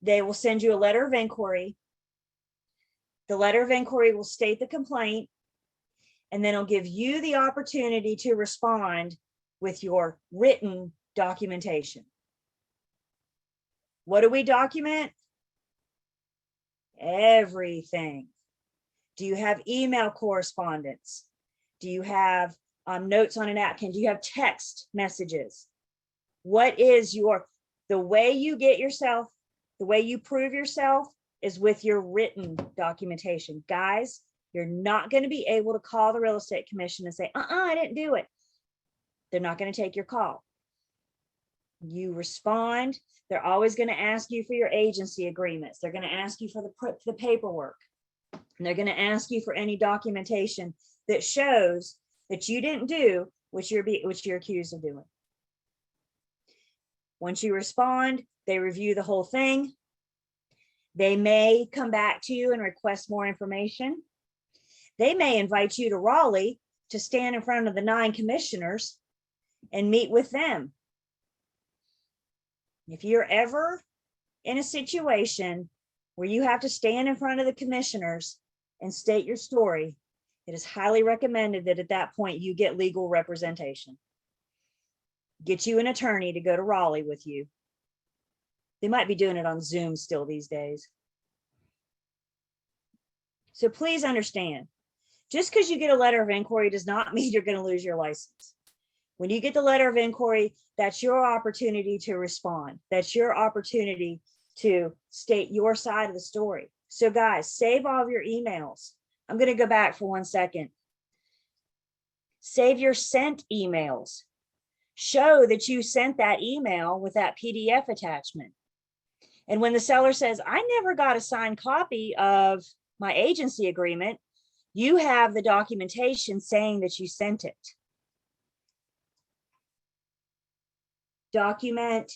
They will send you a letter of inquiry. The letter of inquiry will state the complaint, and then it'll give you the opportunity to respond with your written documentation. What do we document? Everything. Do you have email correspondence? Do you have notes on a napkin? Do you have text messages? What is the way you get yourself, the way you prove yourself is with your written documentation. Guys, you're not going to be able to call the Real Estate Commission and say, I didn't do it. They're not going to take your call. You respond. They're always going to ask you for your agency agreements. They're going to ask you for the paperwork. And they're going to ask you for any documentation that shows that you didn't do what you're accused of doing. Once you respond, they review the whole thing. They may come back to you and request more information. They may invite you to Raleigh to stand in front of the 9 commissioners and meet with them. If you're ever in a situation where you have to stand in front of the commissioners and state your story, it is highly recommended that at that point you get legal representation. Get you an attorney to go to Raleigh with you. They might be doing it on Zoom still these days. So please understand, just because you get a letter of inquiry does not mean you're going to lose your license. When you get the letter of inquiry, that's your opportunity to respond. That's your opportunity to state your side of the story. So guys, save all of your emails. I'm going to go back for 1 second. Save your sent emails. Show that you sent that email with that PDF attachment. And when the seller says, I never got a signed copy of my agency agreement, you have the documentation saying that you sent it. Document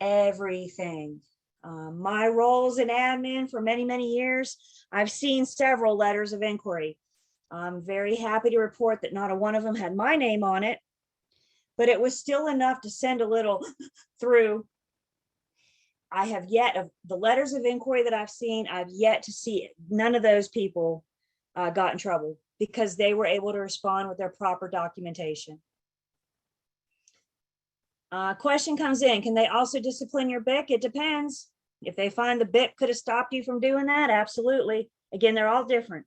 everything. My role as an admin for many, many years, I've seen several letters of inquiry. I'm very happy to report that not a one of them had my name on it, but it was still enough to send a little through. I have yet, of the letters of inquiry that I've seen, I've yet to see it. None of those people got in trouble because they were able to respond with their proper documentation. Question comes in, can they also discipline your BIC? It depends. If they find the BIC could have stopped you from doing that, absolutely. Again, they're all different.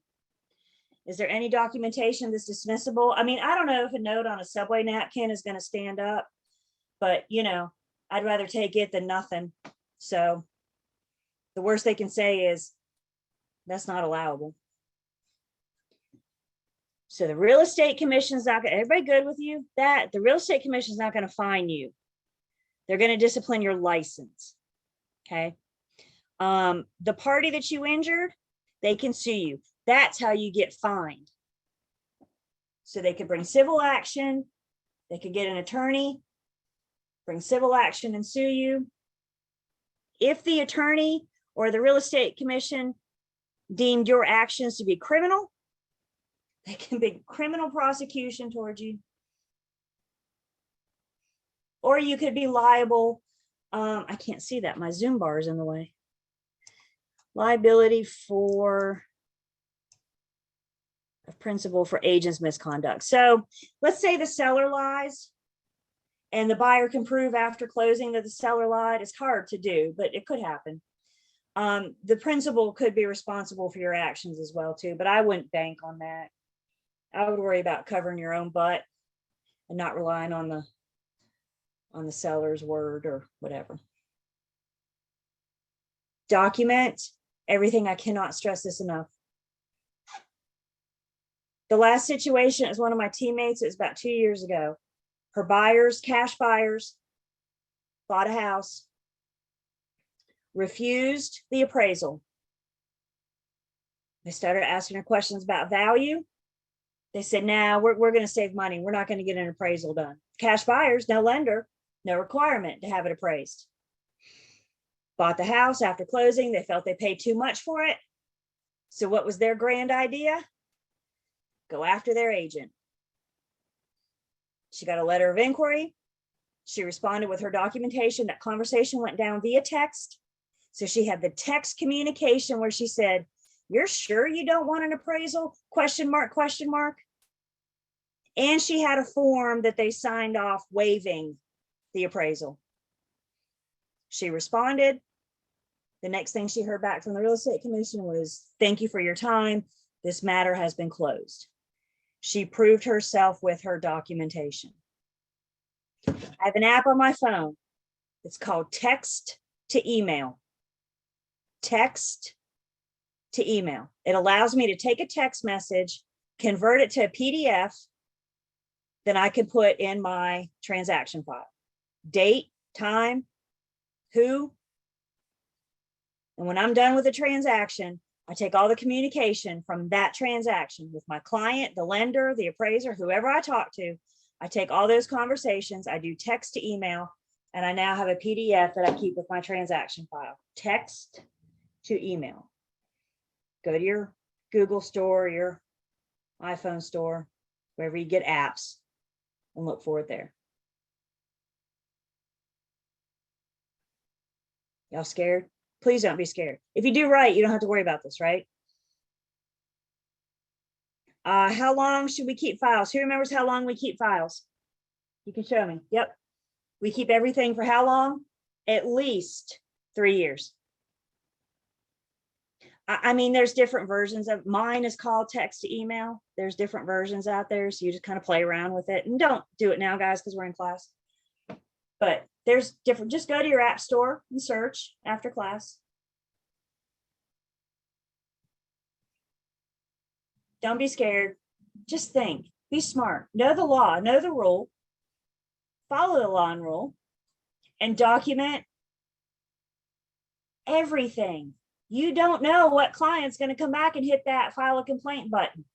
Is there any documentation that's dismissible? I mean, I don't know if a note on a subway napkin is going to stand up, but you know, I'd rather take it than nothing. So the worst they can say is that's not allowable. So the real estate commission is not going to, everybody good with you? That the real estate commission is not going to fine you. They're going to discipline your license. Okay. The party that you injured, they can sue you. That's how you get fined. So they could bring civil action. They could get an attorney, bring civil action and sue you. If the attorney or the real estate commission deemed your actions to be criminal, they can be criminal prosecution towards you. Or you could be liable. I can't see that. My Zoom bar is in the way. Liability for a principal for agent's misconduct. So let's say the seller lies and the buyer can prove after closing that the seller lied. It's hard to do, but it could happen. The principal could be responsible for your actions as well too, but I wouldn't bank on that. I would worry about covering your own butt and not relying on the seller's word or whatever. Document everything. I cannot stress this enough. The last situation is one of my teammates. It was about 2 years ago. Her buyers, cash buyers, bought a house, refused the appraisal. They started asking her questions about value. They said, nah, we're going to save money. We're not going to get an appraisal done. Cash buyers, no lender, no requirement to have it appraised. Bought the house after closing. They felt they paid too much for it. So what was their grand idea? Go after their agent. She got a letter of inquiry. She responded with her documentation. That conversation went down via text. So she had the text communication where she said, you're sure you don't want an appraisal? Question mark, question mark. And she had a form that they signed off waiving the appraisal. She responded. The next thing she heard back from the real estate commission was, thank you for your time. This matter has been closed. She proved herself with her documentation. I have an app on my phone. It's called text to email. Text to email. It allows me to take a text message, convert it to a PDF, then I can put in my transaction file. Date, time, who. And when I'm done with the transaction, I take all the communication from that transaction with my client, the lender, the appraiser, whoever I talk to. I take all those conversations, I do text to email, and I now have a PDF that I keep with my transaction file. Text to email. Go to your Google store, your iPhone store, wherever you get apps, and look for it there. Y'all scared? Please don't be scared. If you do right, you don't have to worry about this, right? How long should we keep files? Who remembers how long we keep files? You can show me. Yep. We keep everything for how long? At least 3 years. I mean, there's different versions of mine is called text to email. There's different versions out there. So you just kind of play around with it, and don't do it now, guys, because we're in class. But there's different, just go to your app store and search after class. Don't be scared. Just think, be smart, know the law, know the rule, follow the law and rule, and document everything. You don't know what client's going to come back and hit that file a complaint button.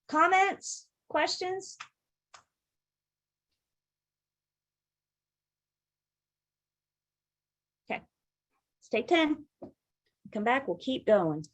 Comments, questions? Okay, let's take 10. Come back, we'll keep going.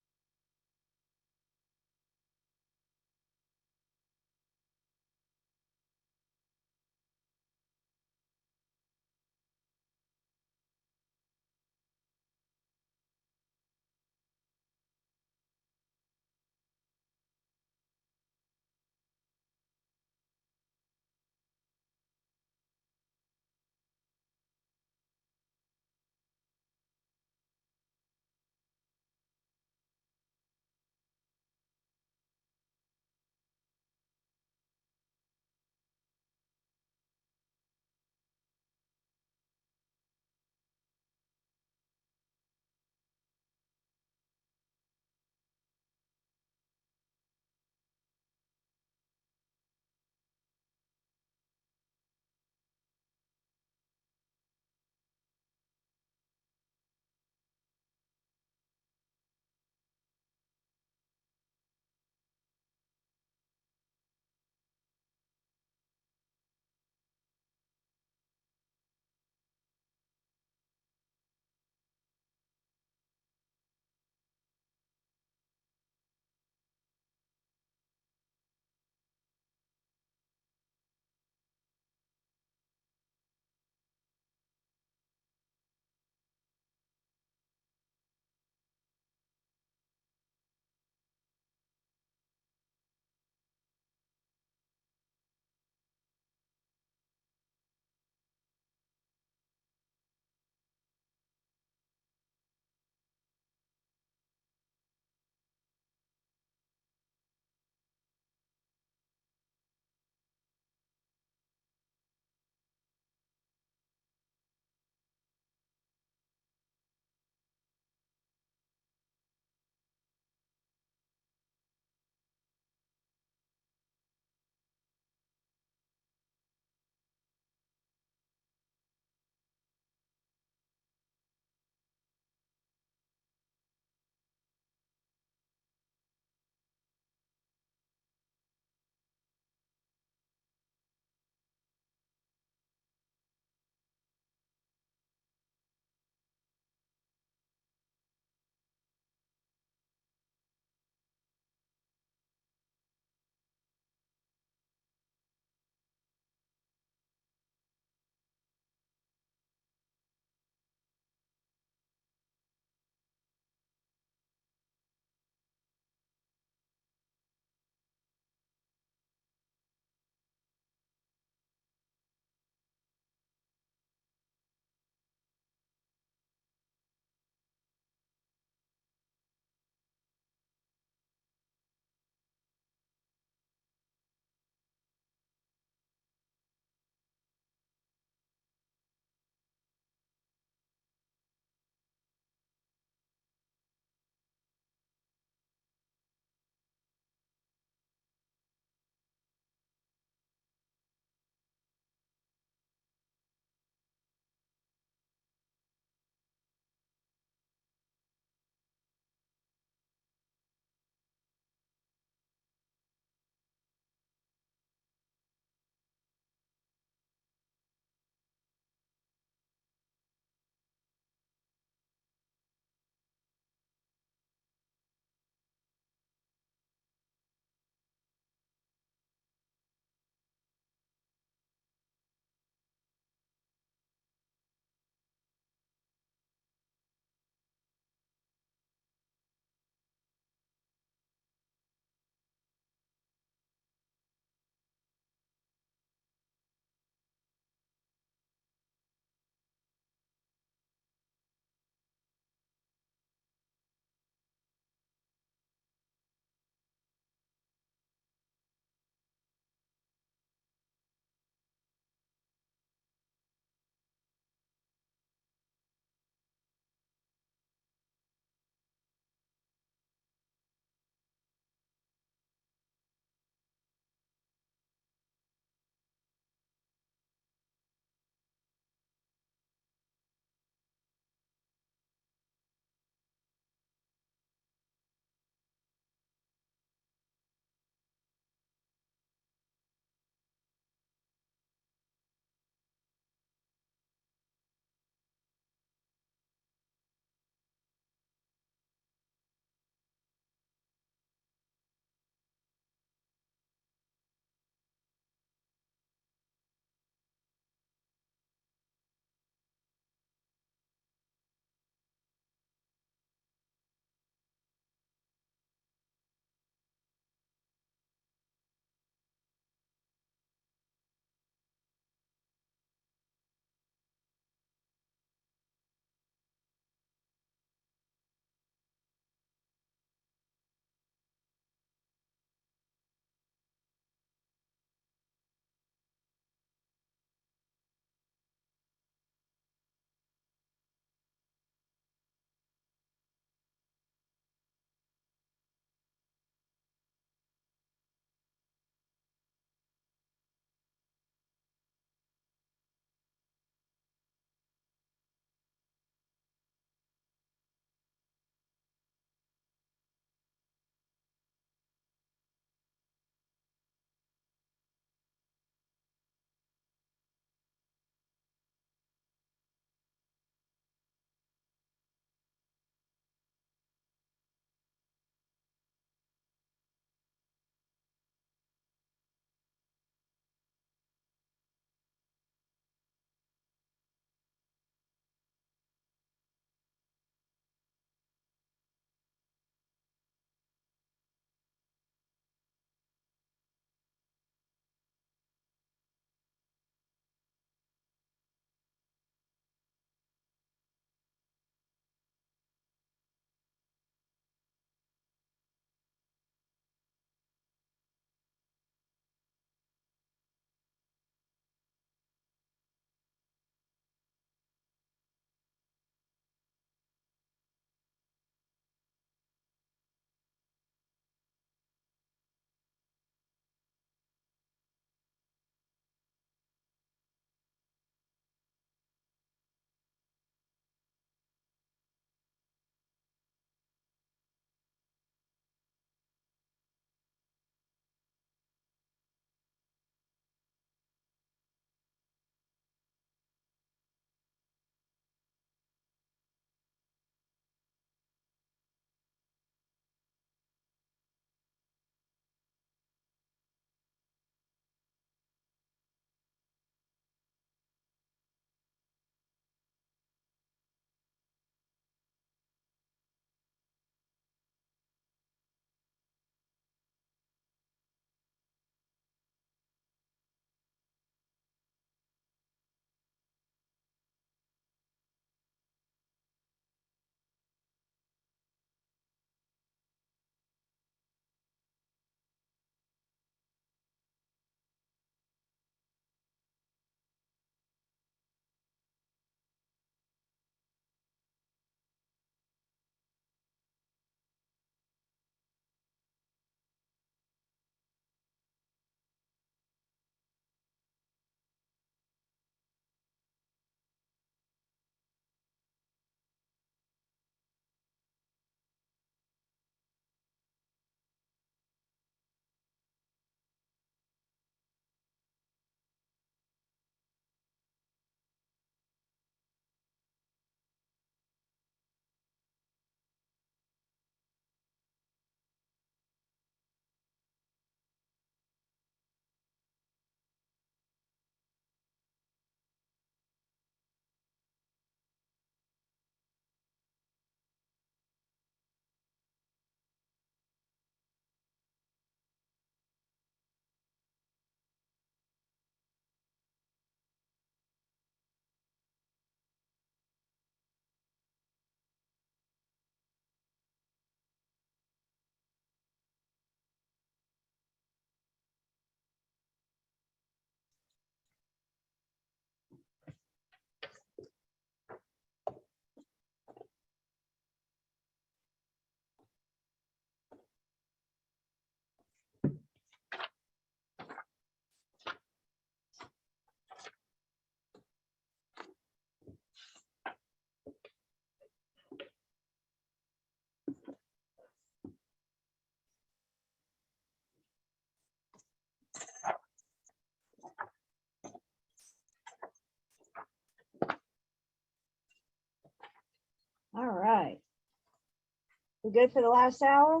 good for the last hour?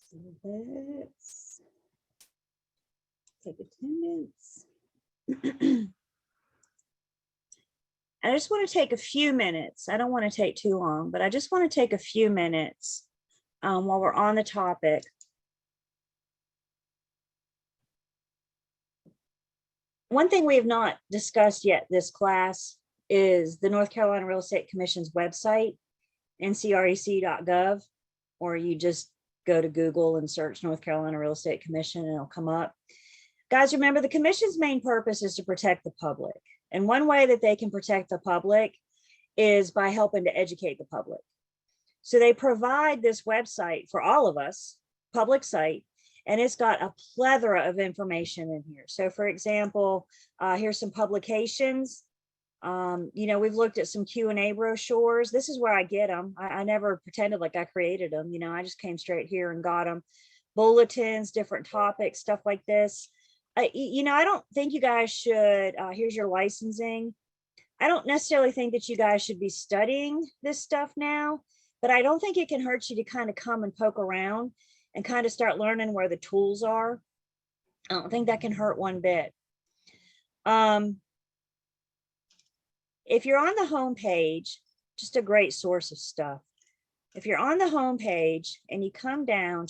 So let's take attendance. I just want to take a few minutes. I don't want to take too long, but I just want to take a few minutes while we're on the topic. One thing we have not discussed yet this class is the North Carolina Real Estate Commission's website, ncrec.gov, or you just go to Google and search North Carolina Real Estate Commission and it'll come up. Guys, remember the commission's main purpose is to protect the public. And one way that they can protect the public is by helping to educate the public. So they provide this website for all of us, public site, and it's got a plethora of information in here. So for example, here's some publications. We've looked at some Q&A brochures. This is where I get them. I never pretended like I created them. I just came straight here and got them. Bulletins, different topics, stuff like this. I don't think you guys should, here's your licensing. I don't necessarily think that you guys should be studying this stuff now, but I don't think it can hurt you to kind of come and poke around and kind of start learning where the tools are. I don't think that can hurt one bit. If you're on the home page, just a great source of stuff. If you're on the home page and you come down,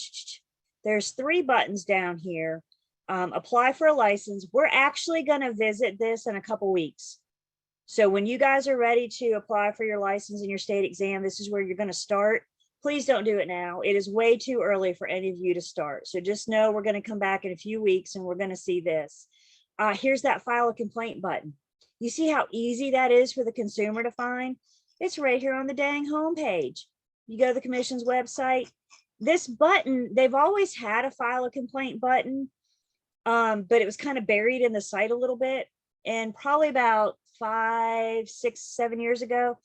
there's 3 buttons down here. Apply for a license. We're actually going to visit this in a couple weeks. So when you guys are ready to apply for your license and your state exam, this is where you're going to start. Please don't do it now. It is way too early for any of you to start. So just know we're going to come back in a few weeks and we're going to see this. Here's that file a complaint button. You see how easy that is for the consumer to find? It's right here on the dang homepage. You go to the commission's website. This button, they've always had a file a complaint button, but it was kind of buried in the site a little bit. And probably about 5, 6, 7 years ago,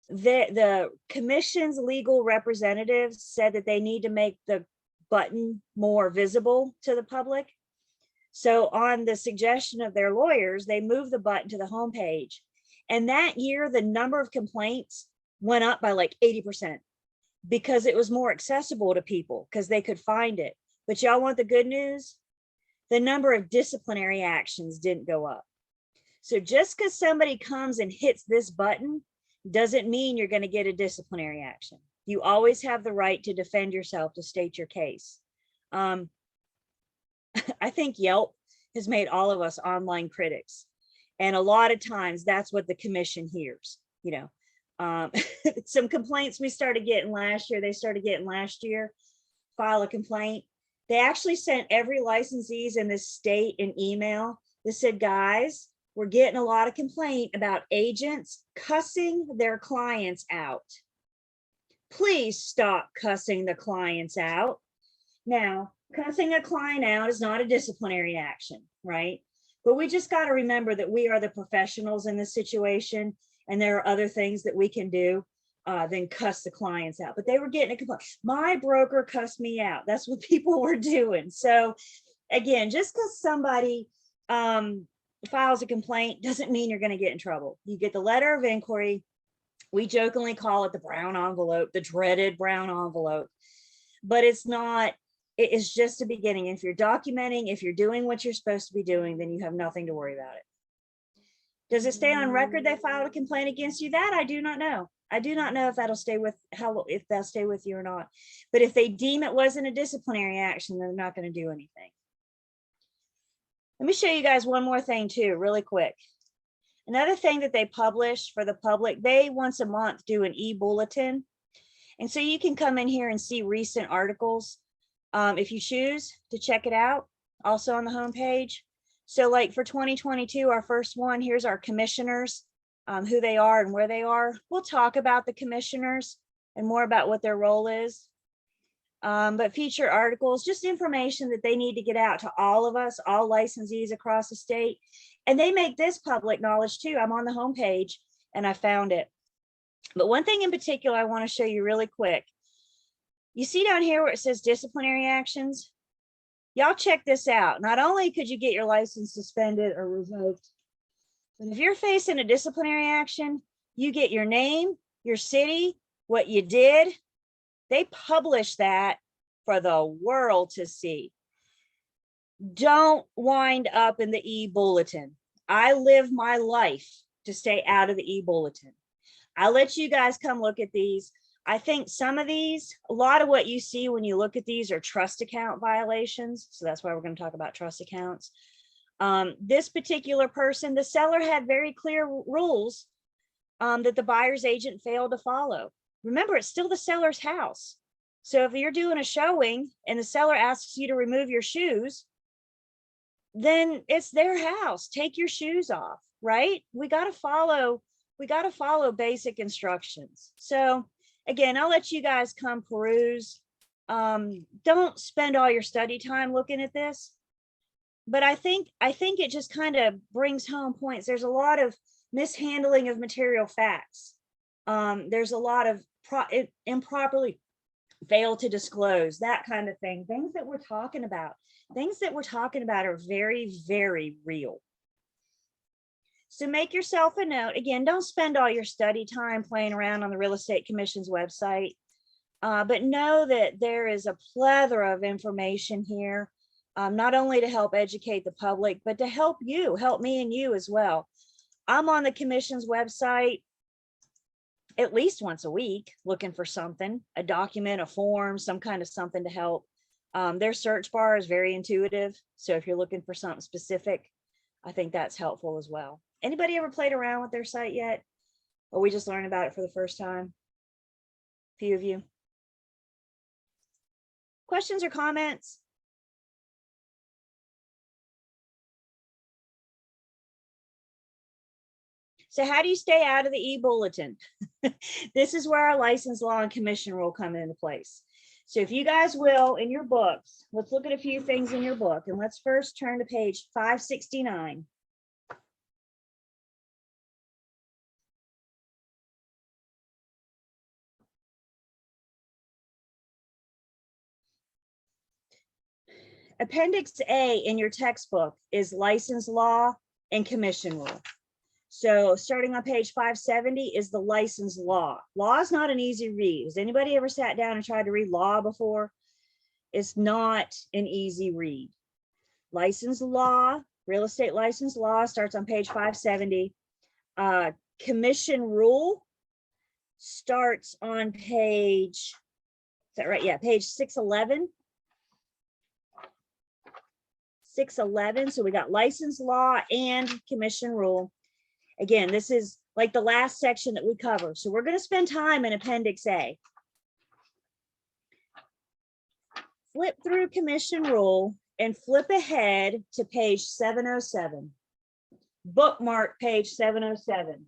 the commission's legal representatives said that they need to make the button more visible to the public. So on the suggestion of their lawyers, they moved the button to the homepage. And that year, the number of complaints went up by like 80% because it was more accessible to people because they could find it. But y'all want the good news? The number of disciplinary actions didn't go up. So just because somebody comes and hits this button doesn't mean you're going to get a disciplinary action. You always have the right to defend yourself, to state your case. I think Yelp has made all of us online critics. And a lot of times that's what the commission hears, some complaints we started getting last year, file a complaint. They actually sent every licensees in this state an email that said, guys, we're getting a lot of complaint about agents cussing their clients out. Please stop cussing the clients out. Now, cussing a client out is not a disciplinary action, right? But we just got to remember that we are the professionals in this situation, and there are other things that we can do than cuss the clients out. But they were getting a complaint. My broker cussed me out. That's what people were doing. So again, just because somebody files a complaint doesn't mean you're going to get in trouble. You get the letter of inquiry. We jokingly call it the brown envelope, the dreaded brown envelope, but it's not. It is just a beginning. If you're documenting, if you're doing what you're supposed to be doing, then you have nothing to worry about it. Does it stay on record they filed a complaint against you? That I do not know. I do not know if that'll stay with if they'll stay with you or not. But if they deem it wasn't a disciplinary action, then they're not going to do anything. Let me show you guys one more thing too, really quick. Another thing that they publish for the public, they once a month do an E Bulletin. And so you can come in here and see recent articles if you choose to check it out, also on the homepage. So like for 2022, our first one, here's our commissioners, who they are and where they are. We'll talk about the commissioners and more about what their role is. But feature articles, just information that they need to get out to all of us, all licensees across the state. And they make this public knowledge too. I'm on the homepage and I found it. But one thing in particular I want to show you really quick. You see down here where it says disciplinary actions? Y'all check this out. Not only could you get your license suspended or revoked, But if you're facing a disciplinary action, you get your name, your city, what you did. They publish that for the world to see. Don't wind up in the E Bulletin. I live my life to stay out of the E Bulletin. I'll let you guys come look at these. I think some of these, a lot of what you see when you look at these are trust account violations. So that's why we're going to talk about trust accounts. This particular person, the seller had very clear rules that the buyer's agent failed to follow. Remember, it's still the seller's house. So if you're doing a showing and the seller asks you to remove your shoes, then it's their house. Take your shoes off, right? We got to follow basic instructions. So again, I'll let you guys come peruse. Don't spend all your study time looking at this. But I think it just kind of brings home points. There's a lot of mishandling of material facts. There's a lot of improperly fail to disclose, that kind of thing. Things that we're talking about are very, very real. So make yourself a note. Again, don't spend all your study time playing around on the Real Estate Commission's website, but know that there is a plethora of information here, not only to help educate the public, but to help me and you as well. I'm on the Commission's website at least once a week looking for something, a document, a form, some kind of something to help. Their search bar is very intuitive. So if you're looking for something specific, I think that's helpful as well. Anybody ever played around with their site yet? Or we just learned about it for the first time? A few of you. Questions or comments? So how do you stay out of the E Bulletin? This is where our license law and commission rule come into place. So if you guys will, in your books, let's look at a few things in your book. And let's first turn to page 569. Appendix A in your textbook is license law and commission rule. So starting on page 570 is the license law. Law is not an easy read. Has anybody ever sat down and tried to read law before? It's not an easy read. License law, real estate license law starts on page 570. Commission rule starts on page, is that right? Yeah, page 611. 611. So we got license law and commission rule. Again, this is like the last section that we cover. So we're going to spend time in Appendix A. Flip through commission rule and flip ahead to page 707. Bookmark page 707.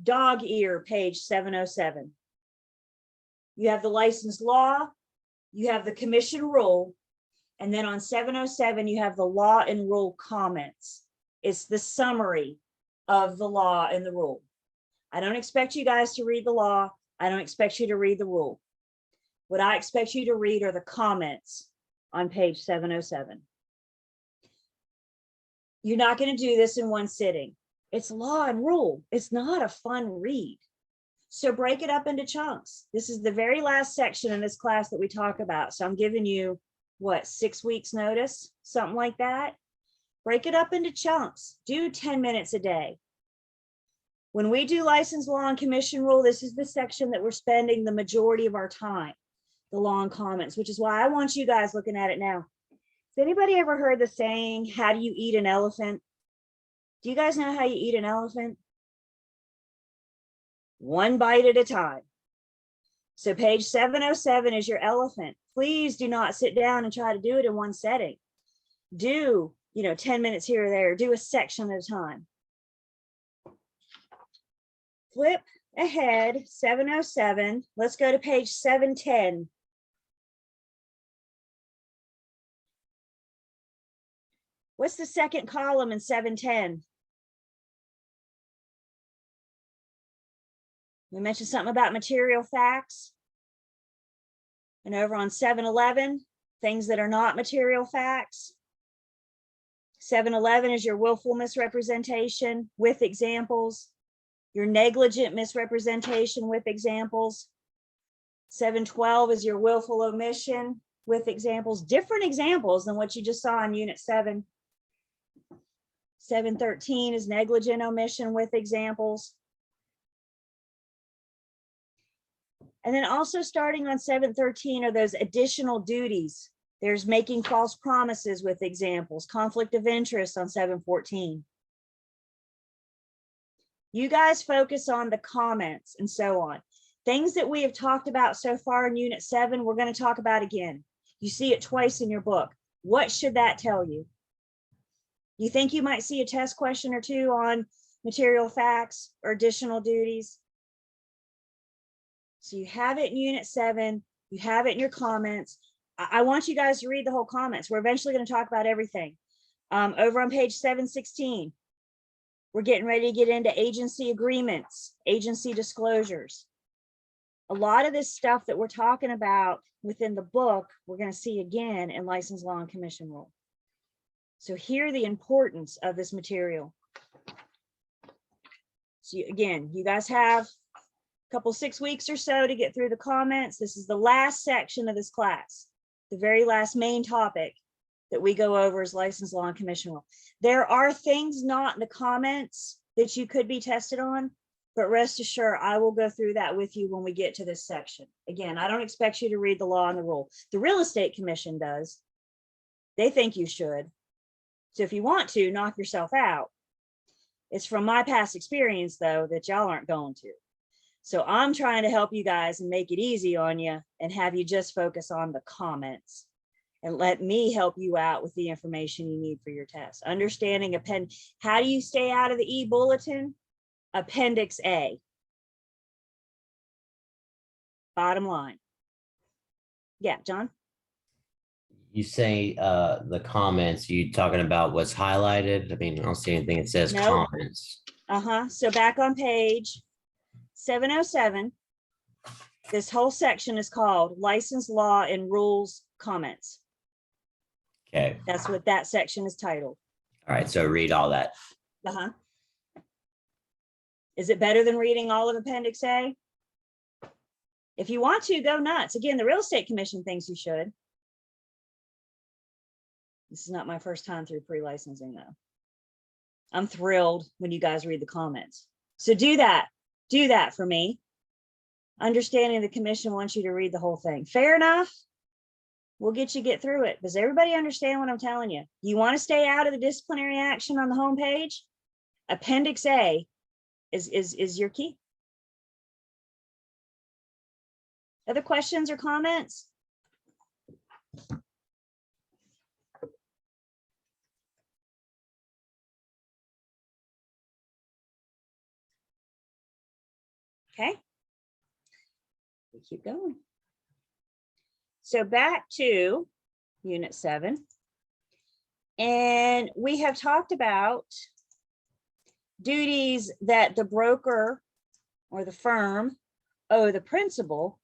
Dog ear page 707. You have the license law, you have the commission rule, and then on 707, you have the law and rule comments. It's the summary of the law and the rule. I don't expect you guys to read the law. I don't expect you to read the rule. What I expect you to read are the comments on page 707. You're not going to do this in one sitting. It's law and rule. It's not a fun read. So break it up into chunks. This is the very last section in this class that we talk about. So I'm giving you, what, 6 weeks notice, something like that. Break it up into chunks. Do 10 minutes a day. When we do license law and commission rule, this is the section that we're spending the majority of our time, the long comments, which is why I want you guys looking at it now. Has anybody ever heard the saying, how do you eat an elephant? Do you guys know how you eat an elephant? One bite at a time. So page 707 is your elephant. Please do not sit down and try to do it in one setting. Do 10 minutes here or there, do a section at a time. Flip ahead, 707. Let's go to page 710. What's the second column in 710? We mentioned something about material facts. And over on 711, things that are not material facts. 711 is your willful misrepresentation with examples. Your negligent misrepresentation with examples. 712 is your willful omission with examples, different examples than what you just saw in Unit 7. 713 is negligent omission with examples. And then also starting on 713 are those additional duties. There's making false promises with examples, conflict of interest on 714. You guys focus on the comments and so on. Things that we have talked about so far in Unit 7, we're going to talk about again. You see it twice in your book. What should that tell you? You think you might see a test question or two on material facts or additional duties? So you have it in Unit 7, you have it in your comments. I want you guys to read the whole comments. We're eventually going to talk about everything. Over on page 716, we're getting ready to get into agency agreements, agency disclosures. A lot of this stuff that we're talking about within the book, we're going to see again in license law and commission rule. So hear the importance of this material. So again, you guys have a couple 6 weeks or so to get through the comments. This is the last section of this class. The very last main topic that we go over is license law and commission rule. There are things not in the comments that you could be tested on, but rest assured, I will go through that with you when we get to this section. Again, I don't expect you to read the law and the rule. The real estate commission does. They think you should. So if you want to, knock yourself out. It's from my past experience, though, that y'all aren't going to. So I'm trying to help you guys and make it easy on you and have you just focus on the comments and let me help you out with the information you need for your test. Understanding how do you stay out of the E Bulletin? Appendix A. Bottom line. Yeah, John? You say the comments, you talking about what's highlighted? I mean, I don't see anything that says Nope. comments. So back on page 707, this whole section is called License Law and Rules Comments. Okay. That's what that section is titled. All right. So read all that. Is it better than reading all of Appendix A? If you want to, go nuts. Again, the Real Estate Commission thinks you should. This is not my first time through pre-licensing, though. I'm thrilled when you guys read the comments. So do that. Do that for me. Understanding the commission wants you to read the whole thing. Fair enough? We'll get through it. Does everybody understand what I'm telling you? You want to stay out of the disciplinary action on the home page? Appendix A is your key. Other questions or comments? Okay. We keep going. So back to Unit 7. And we have talked about duties that the broker or the firm owe the principal.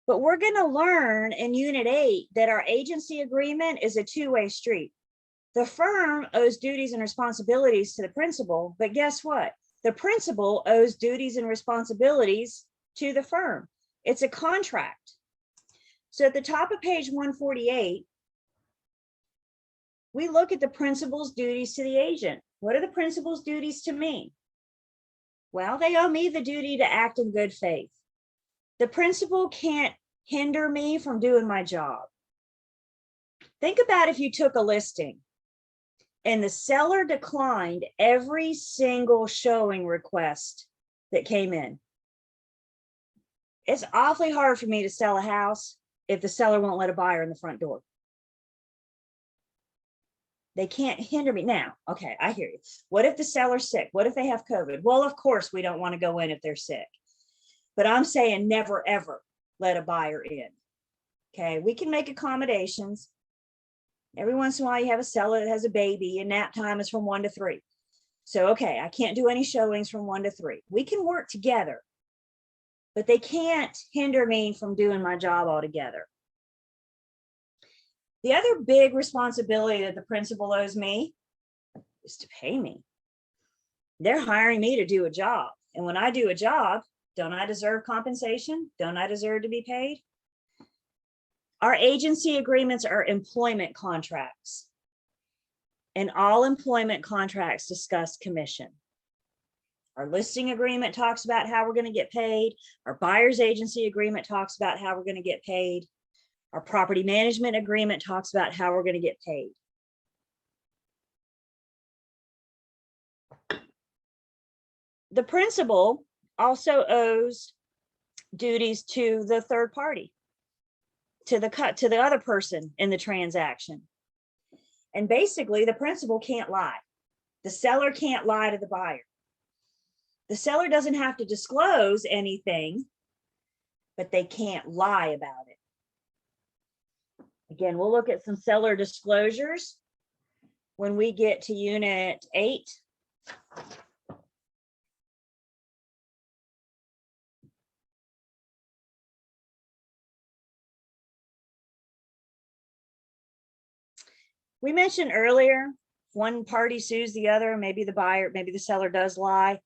But we're going to learn in Unit 8 that our agency agreement is a two-way street. The firm owes duties and responsibilities to the principal, but guess what? The principal owes duties and responsibilities to the firm. It's a contract. So at the top of page 148, we look at the principal's duties to the agent. What are the principal's duties to me? Well, they owe me the duty to act in good faith. The principal can't hinder me from doing my job. Think about if you took a listing and the seller declined every single showing request that came in. It's awfully hard for me to sell a house if the seller won't let a buyer in the front door. They can't hinder me. Now, okay, I hear you. What if the seller's sick? What if they have COVID? Well, of course, we don't want to go in if they're sick. But I'm saying never, ever let a buyer in. Okay, we can make accommodations. Every once in a while, you have a seller that has a baby and nap time is from 1 to 3. So, okay, I can't do any showings from 1 to 3. We can work together, but they can't hinder me from doing my job altogether. The other big responsibility that the principal owes me is to pay me. They're hiring me to do a job. And when I do a job, don't I deserve compensation? Don't I deserve to be paid? Our agency agreements are employment contracts. And all employment contracts discuss commission. Our listing agreement talks about how we're going to get paid. Our buyer's agency agreement talks about how we're going to get paid. Our property management agreement talks about how we're going to get paid. The principal also owes duties to the third party, to the other person in the transaction. And basically, the principal can't lie. The seller can't lie to the buyer. The seller doesn't have to disclose anything, but they can't lie about it. Again, we'll look at some seller disclosures when we get to Unit 8. We mentioned earlier, one party sues the other, maybe the buyer, maybe the seller does lie.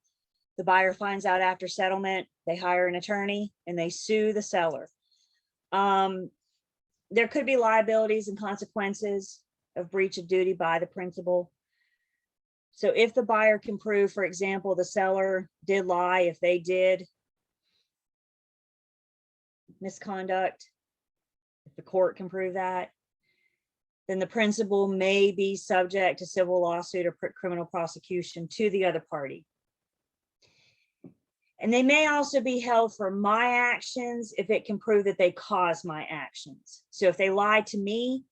The buyer finds out after settlement, they hire an attorney and they sue the seller. There could be liabilities and consequences of breach of duty by the principal. So if the buyer can prove, for example, the seller did lie, if they did misconduct, if the court can prove that, then the principal may be subject to civil lawsuit or criminal prosecution to the other party. And they may also be held for my actions if it can prove that they caused my actions. So if they lied to me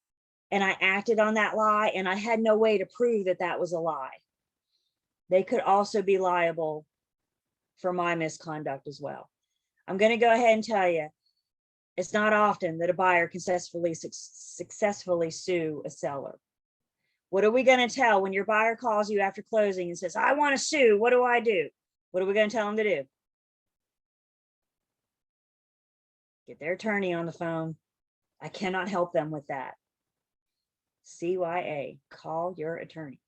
and I acted on that lie and I had no way to prove that that was a lie, they could also be liable for my misconduct as well. I'm going to go ahead and tell you, it's not often that a buyer can successfully sue a seller. What are we going to tell when your buyer calls you after closing and says, I want to sue, what do I do? What are we going to tell them to do? Get their attorney on the phone. I cannot help them with that. CYA, call your attorney.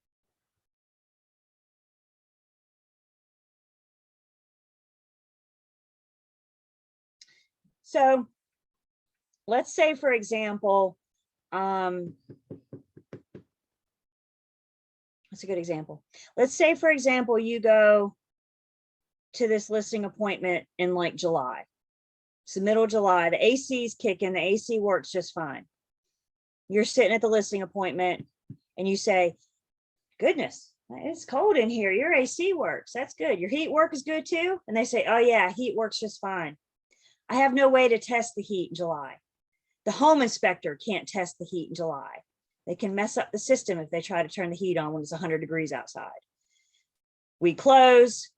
So let's say, for example, that's a good example. Let's say, for example, you go to this listing appointment in like July. It's the middle of July, the AC's kicking, the AC works just fine. You're sitting at the listing appointment and you say, goodness, it's cold in here. Your AC works. That's good. Your heat work is good too. And they say, oh yeah, heat works just fine. I have no way to test the heat in July. The home inspector can't test the heat in July. They can mess up the system if they try to turn the heat on when it's 100 degrees outside. We close.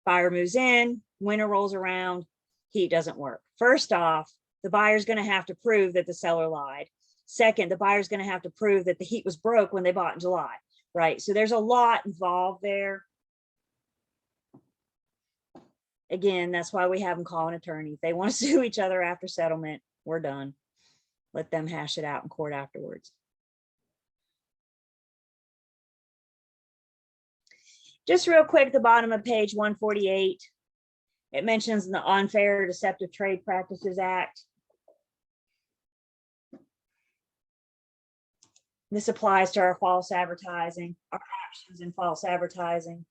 Buyer moves in, winter rolls around, heat doesn't work. First off, the buyer's going to have to prove that the seller lied. Second, the buyer's going to have to prove that the heat was broke when they bought in July, right? So there's a lot involved there. Again, that's why we have them call an attorney. If they want to sue each other after settlement, we're done. Let them hash it out in court afterwards. Just real quick, the bottom of page 148, it mentions the Unfair Deceptive Trade Practices Act. This applies to our false advertising, our actions in false advertising.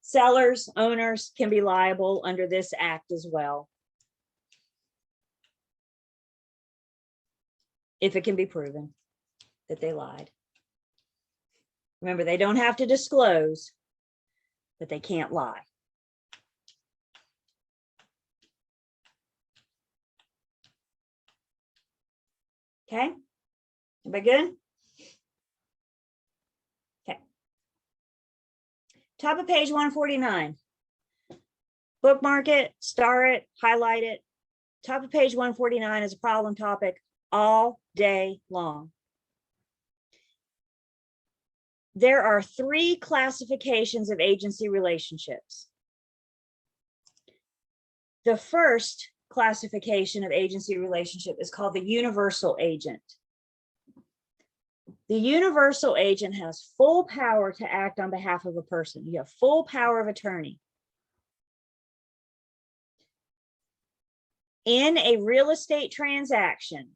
Sellers, owners can be liable under this act as well, if it can be proven that they lied. Remember, they don't have to disclose, but they can't lie. Okay, everybody good? Okay. Top of page 149. Bookmark it, star it, highlight it. Top of page 149 is a problem topic all day long. There are 3 classifications of agency relationships. The first classification of agency relationship is called the universal agent. The universal agent has full power to act on behalf of a person. You have full power of attorney. In a real estate transaction,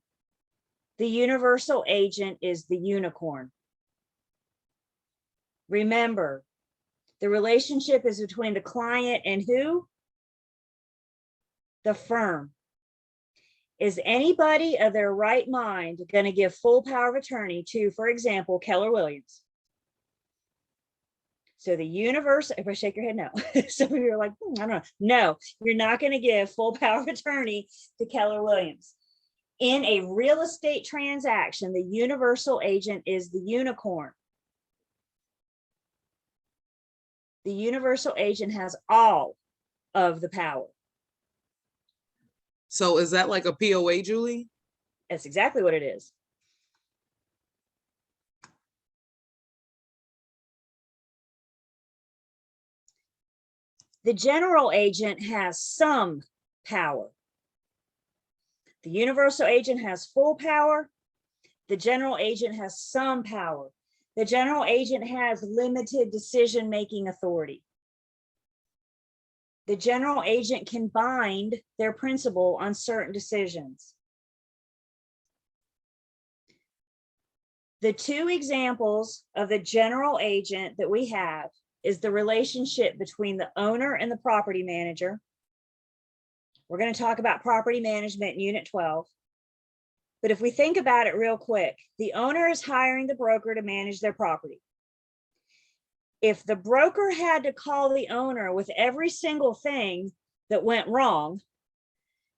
the universal agent is the unicorn. Remember, the relationship is between the client and who? The firm. Is anybody of their right mind going to give full power of attorney to, for example, Keller Williams? So the universe, if I shake your head, no. Some of you are like, I don't know. No, you're not going to give full power of attorney to Keller Williams. In a real estate transaction, the universal agent is the unicorn. The universal agent has all of the power. So is that like a POA, Julie? That's exactly what it is. The general agent has some power. The universal agent has full power. The general agent has some power. The general agent has limited decision-making authority. The general agent can bind their principal on certain decisions. The two examples of the general agent that we have is the relationship between the owner and the property manager. We're going to talk about property management in Unit 12. But if we think about it real quick, the owner is hiring the broker to manage their property. If the broker had to call the owner with every single thing that went wrong,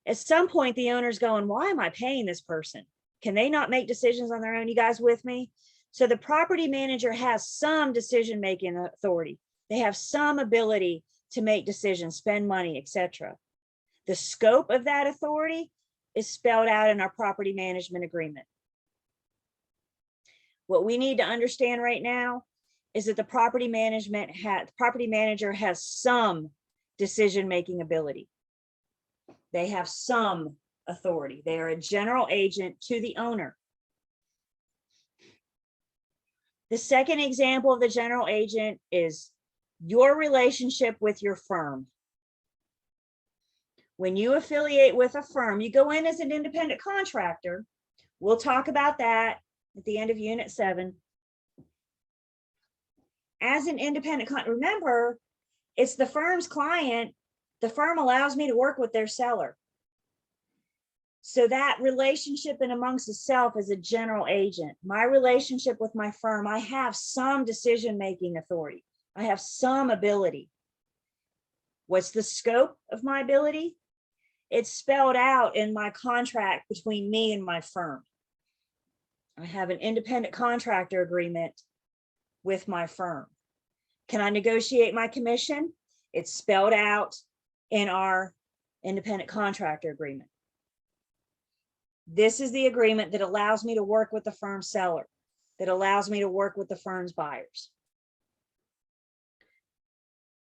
at some point the owner's going, why am I paying this person? Can they not make decisions on their own? You guys with me? So the property manager has some decision-making authority. They have some ability to make decisions, spend money, etc. The scope of that authority is spelled out in our property management agreement. What we need to understand right now is that the property manager has some decision-making ability. They have some authority. They are a general agent to the owner. The second example of the general agent is your relationship with your firm. When you affiliate with a firm, you go in as an independent contractor. We'll talk about that at the end of Unit 7. As an independent contractor, remember, it's the firm's client. The firm allows me to work with their seller. So that relationship in amongst itself is a general agent. My relationship with my firm, I have some decision-making authority. I have some ability. What's the scope of my ability? It's spelled out in my contract between me and my firm. I have an independent contractor agreement with my firm. Can I negotiate my commission? It's spelled out in our independent contractor agreement. This is the agreement that allows me to work with the firm's seller, that allows me to work with the firm's buyers.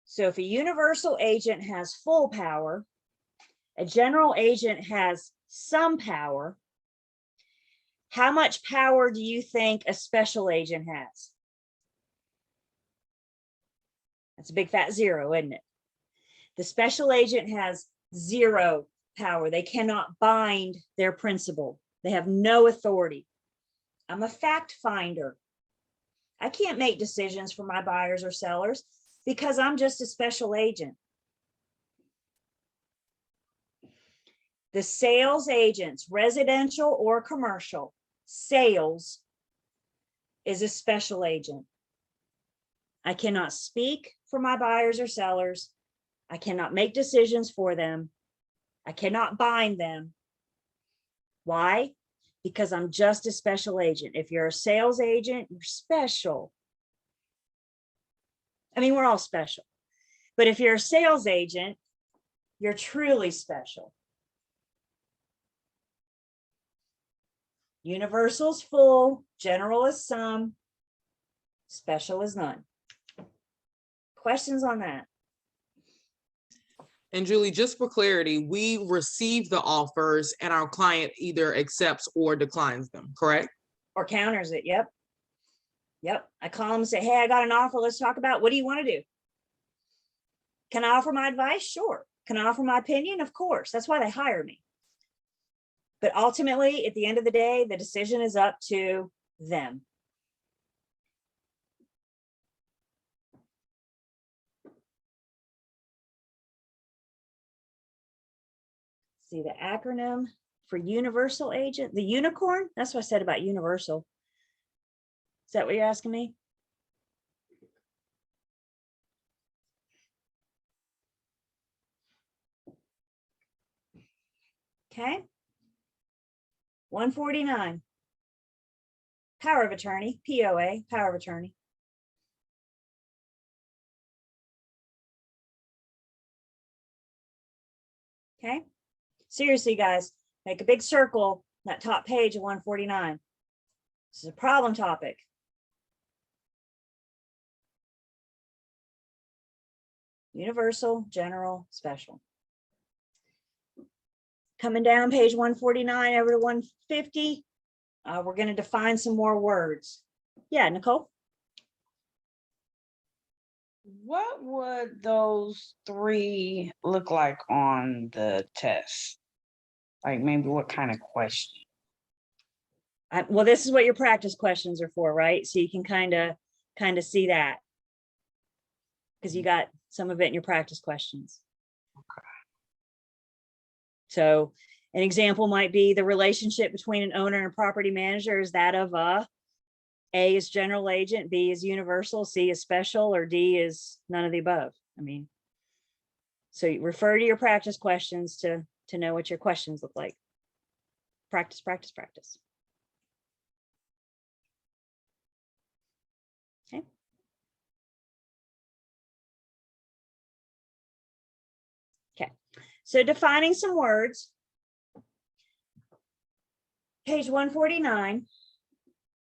So if a universal agent has full power, a general agent has some power, how much power do you think a special agent has? That's a big fat zero, isn't it? The special agent has zero power. They cannot bind their principal. They have no authority. I'm a fact finder. I can't make decisions for my buyers or sellers because I'm just a special agent. The sales agents, residential or commercial, sales is a special agent. I cannot speak for my buyers or sellers. I cannot make decisions for them. I cannot bind them. Why? Because I'm just a special agent. If you're a sales agent, you're special. I mean, we're all special. But if you're a sales agent, you're truly special. Universal is full, general is some, special is none. Questions on that? And Julie, just for clarity, we receive the offers and our client either accepts or declines them, correct? Or counters it. Yep. Yep. I call them and say, hey, I got an offer. Let's talk about, what do you want to do? Can I offer my advice? Sure. Can I offer my opinion? Of course. That's why they hire me. But ultimately, at the end of the day, the decision is up to them. See the acronym for universal agent, the unicorn. That's what I said about universal. Is that what you're asking me? Okay. 149. Power of attorney, POA, power of attorney. Okay. Seriously, guys, make a big circle that top page of 149. This is a problem topic. Universal, general, special. Coming down page 149 over to 150, we're going to define some more words. Yeah, Nicole? What would those three look like on the test? Like maybe what kind of question? Well, this is what your practice questions are for, right? So you can kind of see that, because you got some of it in your practice questions. Okay. So an example might be the relationship between an owner and a property manager is that of A is general agent, B is universal, C is special, or D is none of the above. I mean, so you refer to your practice questions to know what your questions look like. Practice, practice, practice. Okay. Okay, so defining some words. Page 149.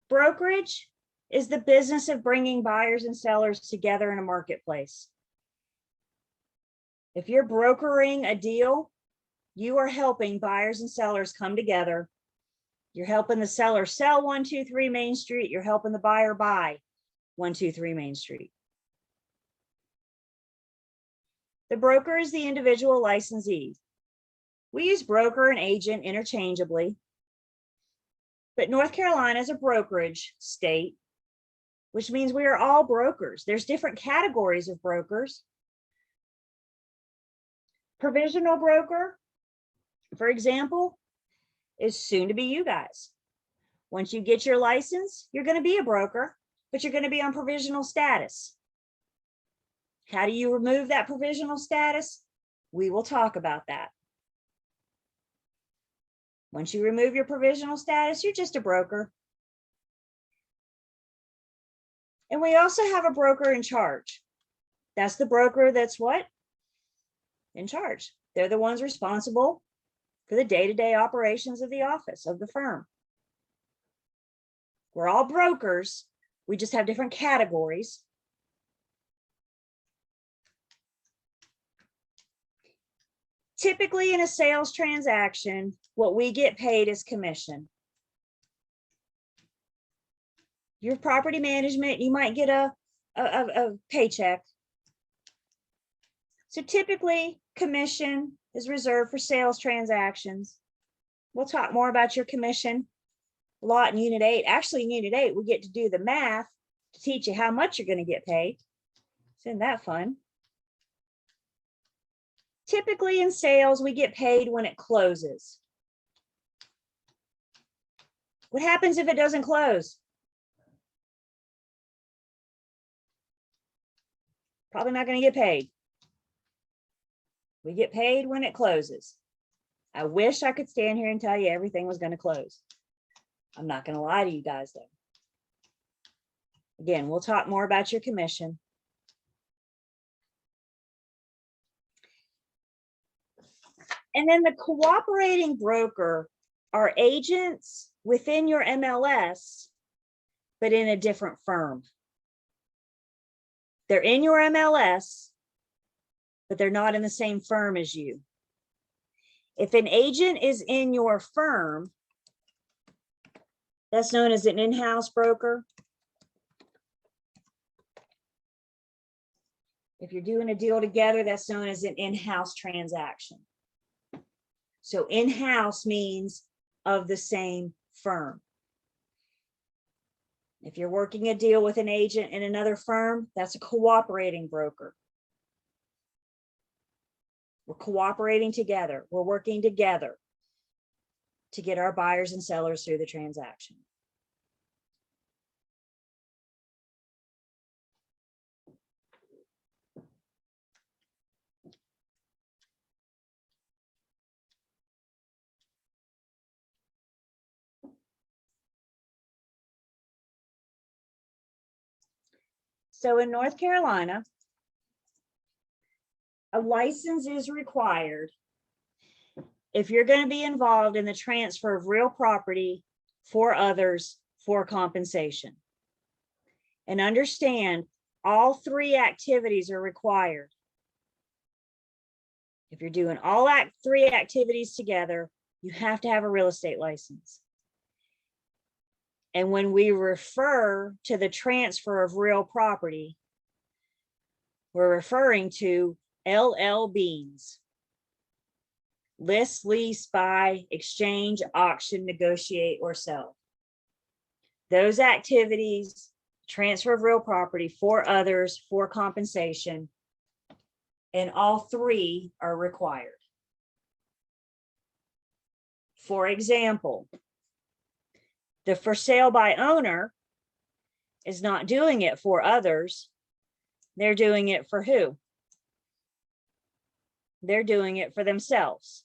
Brokerage is the business of bringing buyers and sellers together in a marketplace. If you're brokering a deal, you are helping buyers and sellers come together. You're helping the seller sell 123 Main Street. You're helping the buyer buy 123 Main Street. The broker is the individual licensee. We use broker and agent interchangeably, but North Carolina is a brokerage state, which means we are all brokers. There's different categories of brokers. Provisional broker, for example, is soon to be you guys. Once you get your license, you're going to be a broker, but you're going to be on provisional status. How do you remove that provisional status? We will talk about that. Once you remove your provisional status, you're just a broker. And we also have a broker in charge. That's the broker that's what? In charge. They're the ones responsible for the day-to-day operations of the office, of the firm. We're all brokers. We just have different categories. Typically in a sales transaction, what we get paid is commission. Your property management, you might get a paycheck. So typically commission is reserved for sales transactions. We'll talk more about your commission a lot in Unit 8. Actually, in Unit 8, we get to do the math to teach you how much you're going to get paid. Isn't that fun? Typically in sales, we get paid when it closes. What happens if it doesn't close? Probably not going to get paid. We get paid when it closes. I wish I could stand here and tell you everything was going to close. I'm not going to lie to you guys though. Again, we'll talk more about your commission. And then the cooperating broker are agents within your MLS, but in a different firm. They're in your MLS, but they're not in the same firm as you. If an agent is in your firm, that's known as an in-house broker. If you're doing a deal together, that's known as an in-house transaction. So in-house means of the same firm. If you're working a deal with an agent in another firm, that's a cooperating broker. We're cooperating together. We're working together to get our buyers and sellers through the transaction. So in North Carolina, a license is required if you're going to be involved in the transfer of real property for others for compensation. And understand, all three activities are required. If you're doing all three activities together, you have to have a real estate license. And when we refer to the transfer of real property, we're referring to LLBs. List, lease, buy, exchange, auction, negotiate, or sell. Those activities, transfer of real property for others for compensation, and all three are required. For example, the for sale by owner is not doing it for others. They're doing it for who? They're doing it for themselves.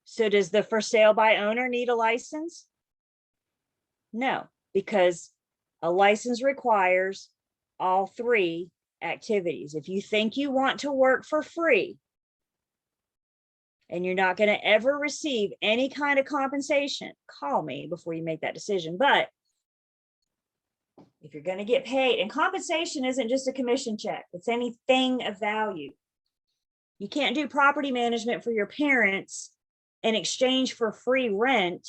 So does the for sale by owner need a license? No, because a license requires all three activities. If you think you want to work for free and you're not going to ever receive any kind of compensation, call me before you make that decision. But if you're going to get paid, and compensation isn't just a commission check, it's anything of value. You can't do property management for your parents in exchange for free rent.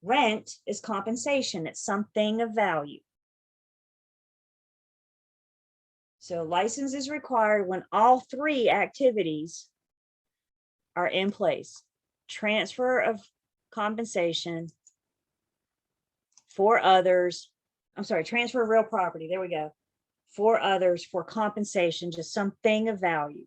Rent is compensation. It's something of value. So license is required when all three activities are in place. Transfer of compensation for others. I'm sorry, transfer of real property. There we go. For others for compensation, just something of value.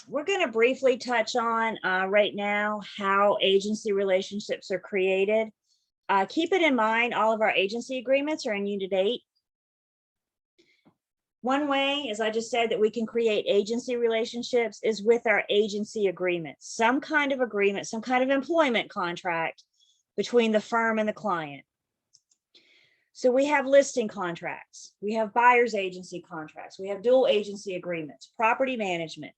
We're going to briefly touch on right now how agency relationships are created. Keep it in mind, all of our agency agreements are in Unit 8. One way, as I just said, that we can create agency relationships is with our agency agreements, some kind of agreement, some kind of employment contract between the firm and the client. So we have listing contracts, we have buyer's agency contracts, we have dual agency agreements, property management.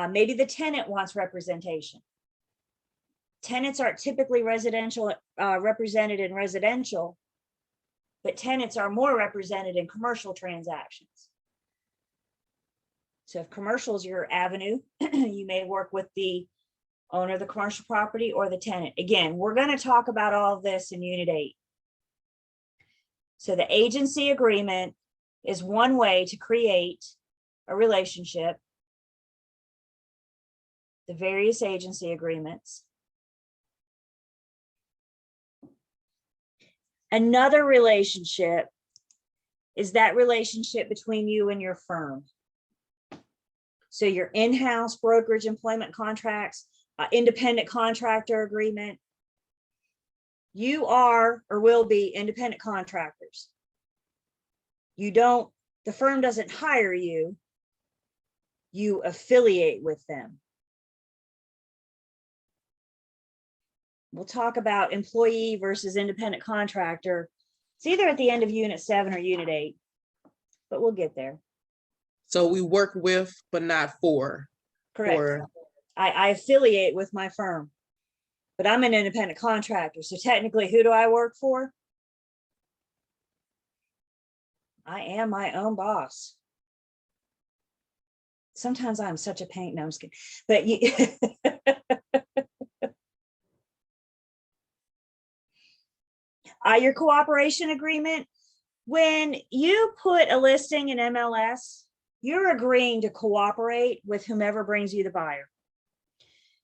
Maybe the tenant wants representation. Tenants aren't typically represented in residential, but tenants are more represented in commercial transactions. So if commercial is your avenue, you may work with the owner of the commercial property or the tenant. Again, we're going to talk about all of this in Unit 8. So the agency agreement is one way to create a relationship. The various agency agreements. Another relationship is that relationship between you and your firm. So your in-house brokerage employment contracts, independent contractor agreement. You are or will be independent contractors. The firm doesn't hire you, you affiliate with them. We'll talk about employee versus independent contractor It's either at the end of Unit 7 or Unit 8, but we'll get there. So we work with, but not for. Correct. Or I affiliate with my firm, but I'm an independent contractor. So technically, who do I work for? I am my own boss. Sometimes I'm such a pain. No, I'm just kidding. But you, your cooperation agreement, when you put a listing in MLS, you're agreeing to cooperate with whomever brings you the buyer.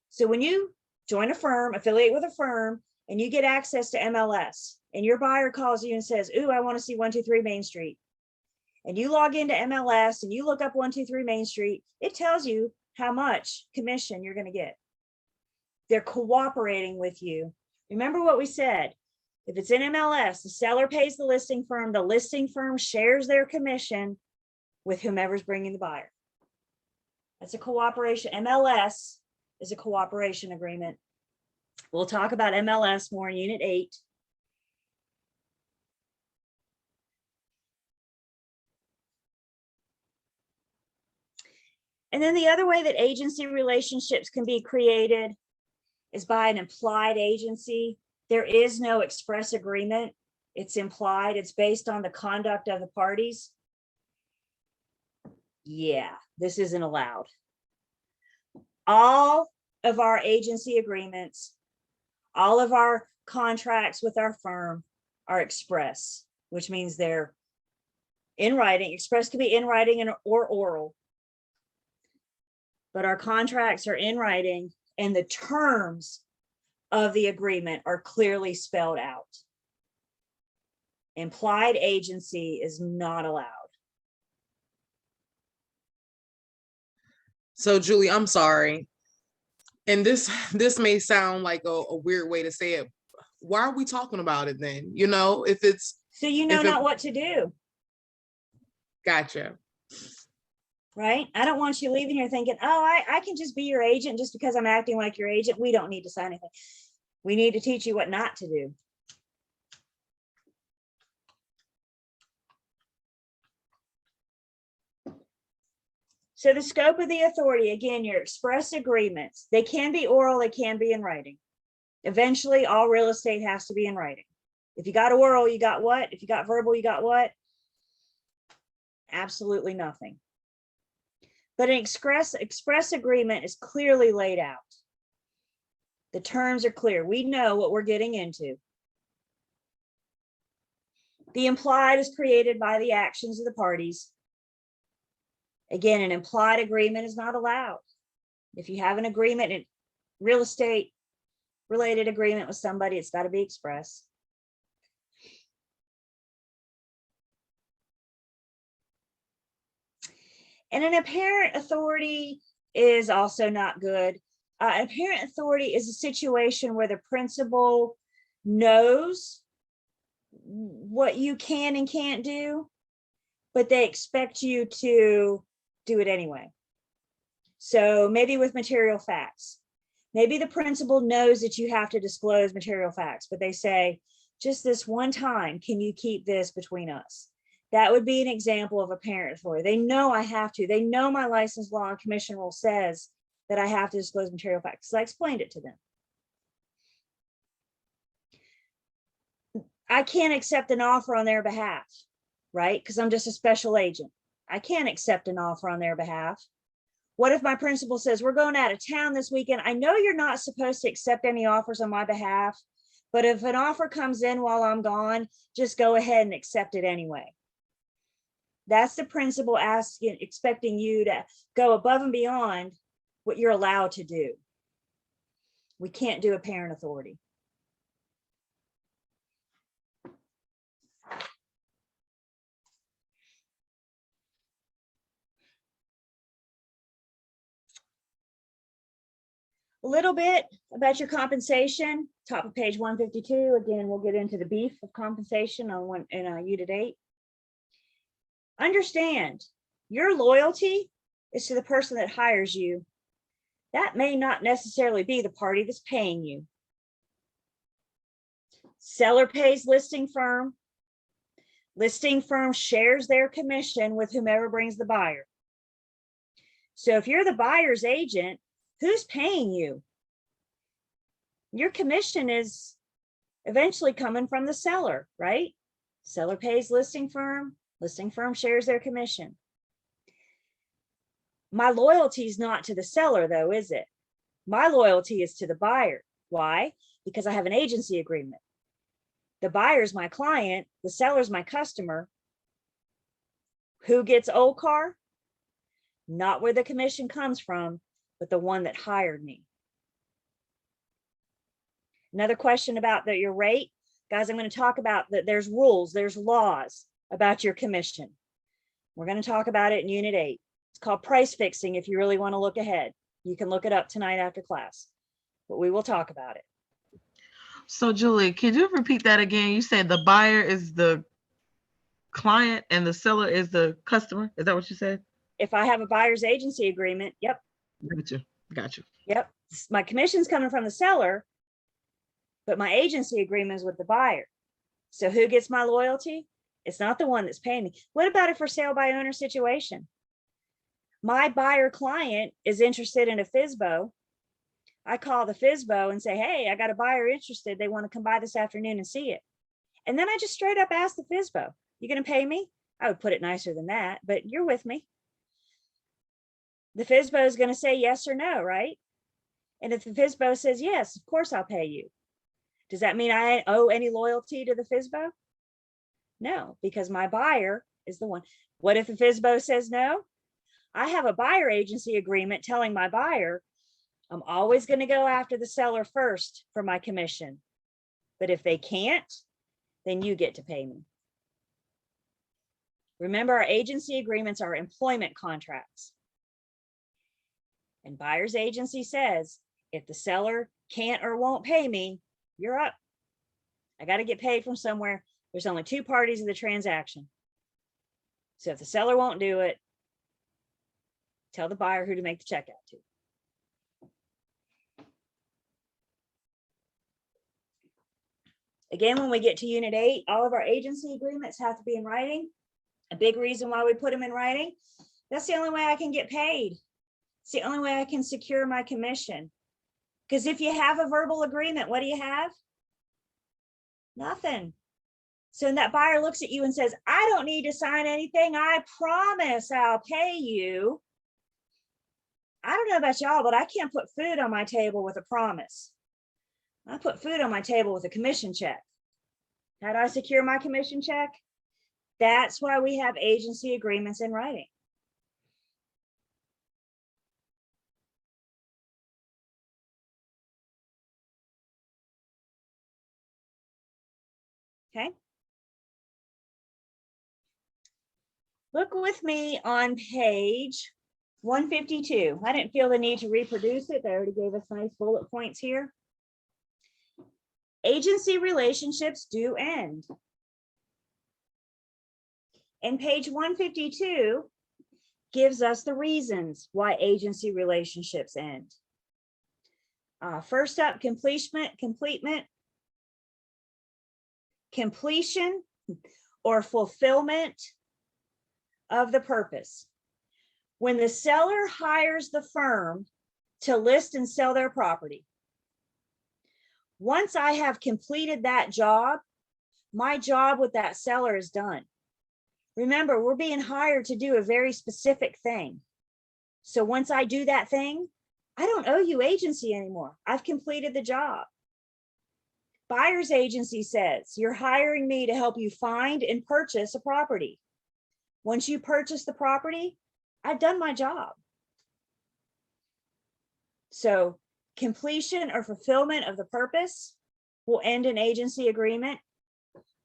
So when you join a firm, affiliate with a firm, and you get access to MLS, and your buyer calls you and says, ooh, I want to see 123 Main Street. And you log into MLS and you look up 123 Main Street, it tells you how much commission you're going to get. They're cooperating with you. Remember what we said. If it's in MLS, the seller pays the listing firm shares their commission with whomever's bringing the buyer. That's a cooperation. MLS is a cooperation agreement. We'll talk about MLS more in Unit 8. And then the other way that agency relationships can be created is by an implied agency. There is no express agreement. It's implied. It's based on the conduct of the parties. Yeah, this isn't allowed. All of our agency agreements, all of our contracts with our firm are express, which means they're in writing. Express can be in writing or oral. But our contracts are in writing and the terms of the agreement are clearly spelled out. Implied agency is not allowed. so Julie, I'm sorry. And this may sound like a weird way to say it. Why are we talking about it then? You know, if it's So you know not what to do. Gotcha. Right? I don't want you leaving here thinking, oh, I can just be your agent just because I'm acting like your agent. We don't need to sign anything. We need to teach you what not to do. So the scope of the authority, again, your express agreements, they can be oral, they can be in writing. Eventually, all real estate has to be in writing. If you got oral, you got what? If you got verbal, you got what? Absolutely nothing. But an express agreement is clearly laid out. The terms are clear. We know what we're getting into. The implied is created by the actions of the parties. Again, an implied agreement is not allowed. If you have an agreement, in real estate related agreement with somebody, it's got to be express. And an apparent authority is also not good. Apparent authority is a situation where the principal knows what you can and can't do, but they expect you to do it anyway. So maybe with material facts, maybe the principal knows that you have to disclose material facts, but they say, just this one time, can you keep this between us? That would be an example of apparent authority. They know I have to. They know my license law and commission rule says that I have to disclose material facts. So I explained it to them. I can't accept an offer on their behalf, right? Because I'm just a special agent. I can't accept an offer on their behalf. What if my principal says, we're going out of town this weekend? I know you're not supposed to accept any offers on my behalf, but if an offer comes in while I'm gone, just go ahead and accept it anyway. That's the principal asking, expecting you to go above and beyond what you're allowed to do. We can't do apparent authority. A little bit about your compensation, top of page 152. Again, we'll get into the beef of compensation on Unit 8. Understand, your loyalty is to the person that hires you. That may not necessarily be the party that's paying you. Seller pays listing firm. Listing firm shares their commission with whomever brings the buyer. So if you're the buyer's agent, who's paying you? Your commission is eventually coming from the seller, right? Seller pays listing firm shares their commission. My loyalty is not to the seller though, is it? My loyalty is to the buyer. Why? Because I have an agency agreement. The buyer's my client, the seller's my customer. Who gets old car? Not where the commission comes from, but the one that hired me. Another question about your rate. Guys, I'm going to talk about that there's rules, there's laws about your commission. We're going to talk about it in Unit 8. It's called price fixing if you really want to look ahead. You can look it up tonight after class, but we will talk about it. So Julie, could you repeat that again? You said the buyer is the client and the seller is the customer. Is that what you said? If I have a buyer's agency agreement, yep. Got you. Yep. My commission's coming from the seller, but my agency agreement is with the buyer. So who gets my loyalty? It's not the one that's paying me. What about a for sale by owner situation? My buyer client is interested in a FSBO. I call the FSBO and say, hey, I got a buyer interested. They want to come by this afternoon and see it. And then I just straight up ask the FSBO, you going to pay me? I would put it nicer than that, but you're with me. The FSBO is going to say yes or no, right? And if the FSBO says yes, of course I'll pay you. Does that mean I owe any loyalty to the FSBO? No, because my buyer is the one. What if the FSBO says no? I have a buyer agency agreement telling my buyer, I'm always going to go after the seller first for my commission. But if they can't, then you get to pay me. Remember, our agency agreements are employment contracts. And buyer's agency says, if the seller can't or won't pay me, you're up. I got to get paid from somewhere. There's only two parties in the transaction. So if the seller won't do it, tell the buyer who to make the check out to. Again, when we get to Unit 8, all of our agency agreements have to be in writing. A big reason why we put them in writing, that's the only way I can get paid. It's the only way I can secure my commission. Because if you have a verbal agreement, what do you have? Nothing. So that buyer looks at you and says, I don't need to sign anything. I promise I'll pay you. I don't know about y'all, but I can't put food on my table with a promise. I put food on my table with a commission check. How do I secure my commission check? That's why we have agency agreements in writing. Okay. Look with me on page 152. I didn't feel the need to reproduce it. They already gave us nice bullet points here. Agency relationships do end. And page 152 gives us the reasons why agency relationships end. First up, completion or fulfillment of the purpose. When the seller hires the firm to list and sell their property, once I have completed that job, my job with that seller is done. Remember, we're being hired to do a very specific thing. So once I do that thing, I don't owe you agency anymore. I've completed the job. Buyer's agency says, you're hiring me to help you find and purchase a property. Once you purchase the property, I've done my job. So completion or fulfillment of the purpose will end an agency agreement.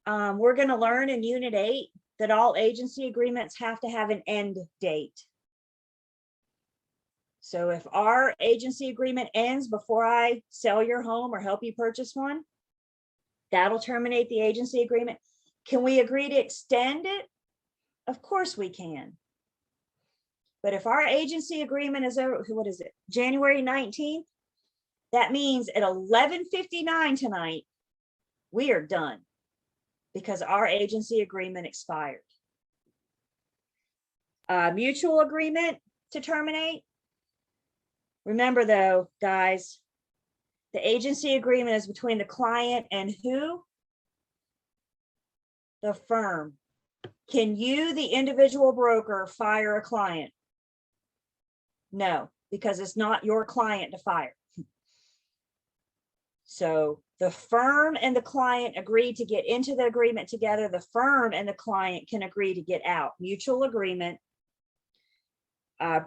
We're going to learn in Unit 8 that all agency agreements have to have an end date. So if our agency agreement ends before I sell your home or help you purchase one, that'll terminate the agency agreement. Can we agree to extend it? Of course we can. But if our agency agreement is over, what is it, January 19th? That means at 11:59 tonight, we are done. because our agency agreement expired. Mutual agreement to terminate. Remember though, guys, the agency agreement is between the client and who? The firm. Can you, the individual broker, fire a client? No, because it's not your client to fire. So the firm and the client agreed to get into the agreement together. The firm and the client can agree to get out. Mutual agreement.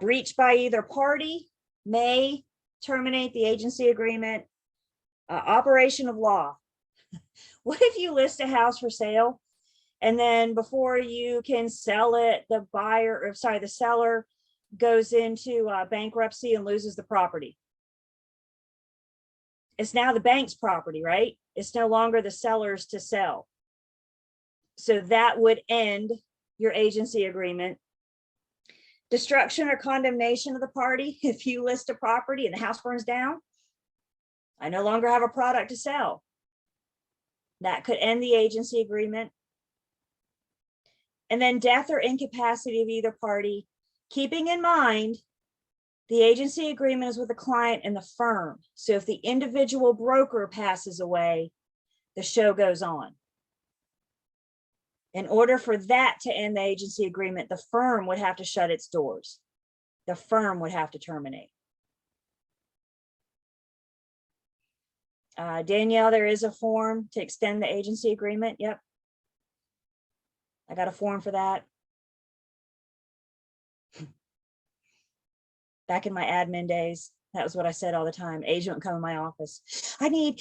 Breach by either party may terminate the agency agreement. Operation of law. What if you list a house for sale and then before you can sell it, the seller goes into bankruptcy and loses the property? It's now the bank's property, right? It's no longer the seller's to sell. So that would end your agency agreement. Destruction or condemnation of the party. If you list a property and the house burns down, I no longer have a product to sell. That could end the agency agreement. And then death or incapacity of either party, keeping in mind the agency agreement is with the client and the firm. So if the individual broker passes away, the show goes on. In order for that to end the agency agreement, the firm would have to shut its doors. The firm would have to terminate. Danielle, there is a form to extend the agency agreement. Yep. I got a form for that. Back in my admin days, that was what I said all the time. Agent would come in my office.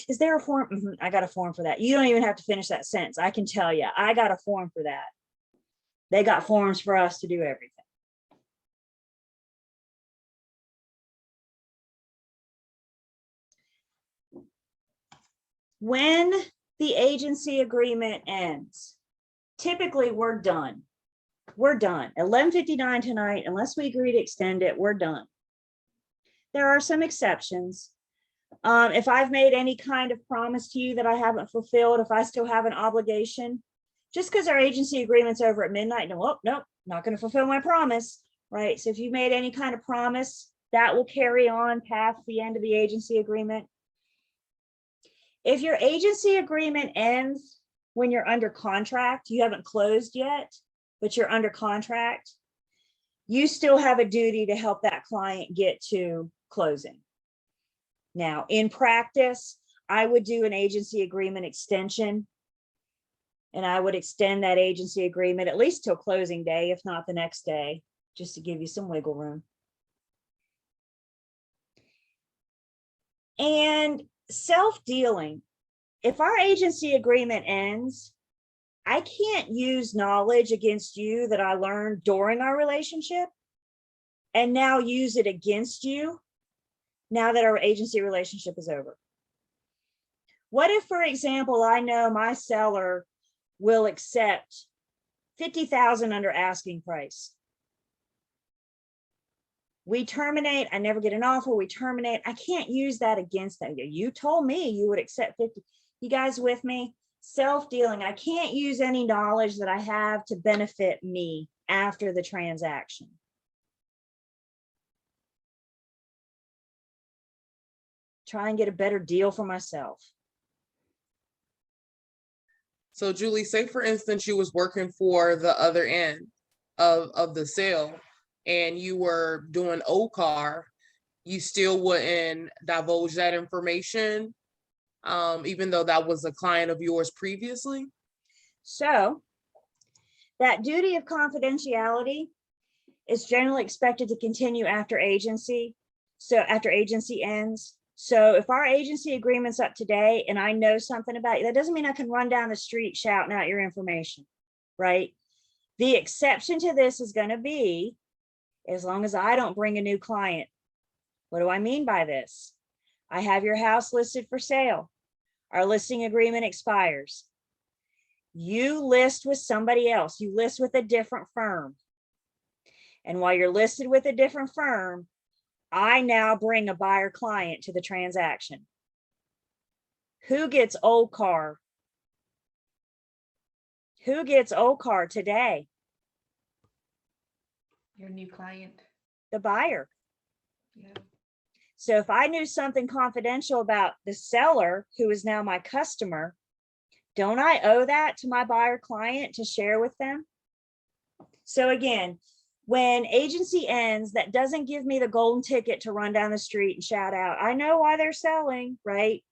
Is there a form? I got a form for that. You don't even have to finish that sentence. I can tell you, I got a form for that. They got forms for us to do everything. When the agency agreement ends, typically we're done. We're done. 11:59 tonight, unless we agree to extend it, we're done. There are some exceptions. If I've made any kind of promise to you that I haven't fulfilled, if I still have an obligation, just because our agency agreement's over at midnight, no, nope, not going to fulfill my promise, right? So if you made any kind of promise, that will carry on past the end of the agency agreement. If your agency agreement ends when you're under contract, you haven't closed yet, but you're under contract, you still have a duty to help that client get to closing. Now, in practice, I would do an agency agreement extension, and I would extend that agency agreement at least till closing day, if not the next day, just to give you some wiggle room. And self-dealing. If our agency agreement ends, I can't use knowledge against you that I learned during our relationship and now use it against you now that our agency relationship is over. What if, for example, I know my seller will accept $50,000 under asking price? We terminate, I never get an offer, we terminate. I can't use that against them. You told me you would accept 50. You guys with me? Self-dealing, I can't use any knowledge that I have to benefit me after the transaction. Try and get a better deal for myself. So Julie, say for instance, you was working for the other end of the sale and you were doing OCAR, you still wouldn't divulge that information, even though that was a client of yours previously? So that duty of confidentiality is generally expected to continue after agency. So after agency ends. So if our agency agreement's up today and I know something about you, that doesn't mean I can run down the street shouting out your information, right? The exception to this is going to be as long as I don't bring a new client. What do I mean by this? I have your house listed for sale. Our listing agreement expires. You list with somebody else. You list with a different firm. And while you're listed with a different firm, I now bring a buyer client to the transaction. Who gets old car? Who gets OCAR today? Your new client. The buyer. Yeah. So if I knew something confidential about the seller, who is now my customer, don't I owe that to my buyer client to share with them? So again, when agency ends, that doesn't give me the golden ticket to run down the street and shout out, I know why they're selling, right?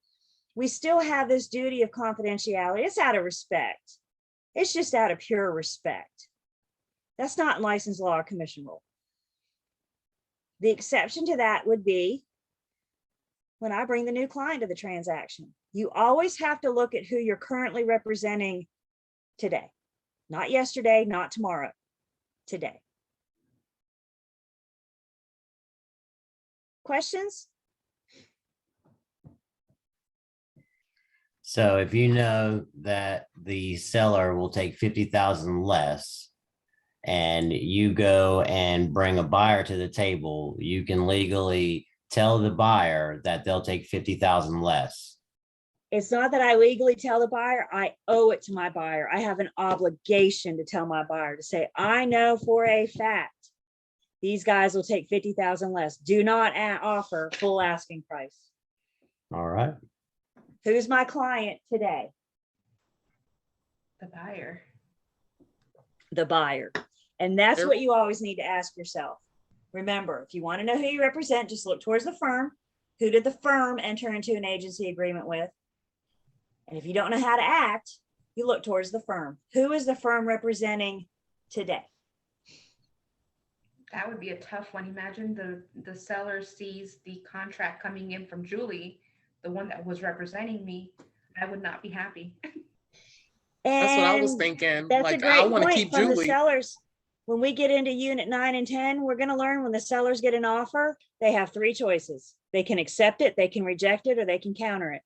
We still have this duty of confidentiality. It's out of respect. It's just out of pure respect. That's not licensed law or commission rule. The exception to that would be when I bring the new client to the transaction. You always have to look at who you're currently representing today, not yesterday, not tomorrow, today. Questions? So if you know that the seller will take 50,000 less and you go and bring a buyer to the table, you can legally tell the buyer that they'll take 50,000 less. It's not that I legally tell the buyer, I owe it to my buyer. I have an obligation to tell my buyer to say, I know for a fact these guys will take 50,000 less. Do not offer full asking price. All right. Who's my client today? The buyer. The buyer. And that's Sure. what you always need to ask yourself. Remember, if you want to know who you represent, just look towards the firm. Who did the firm enter into an agency agreement with? And if you don't know how to act, you look towards the firm. Who is the firm representing today? That would be a tough one. Imagine the seller sees the contract coming in from Julie, the one that was representing me. I would not be happy. That's what I was And thinking. that's Like, a I great want to point keep from the Julie. sellers. When we get into unit 9 and 10, we're going to learn when the sellers get an offer, they have 3 choices. They can accept it, they can reject it, or they can counter it.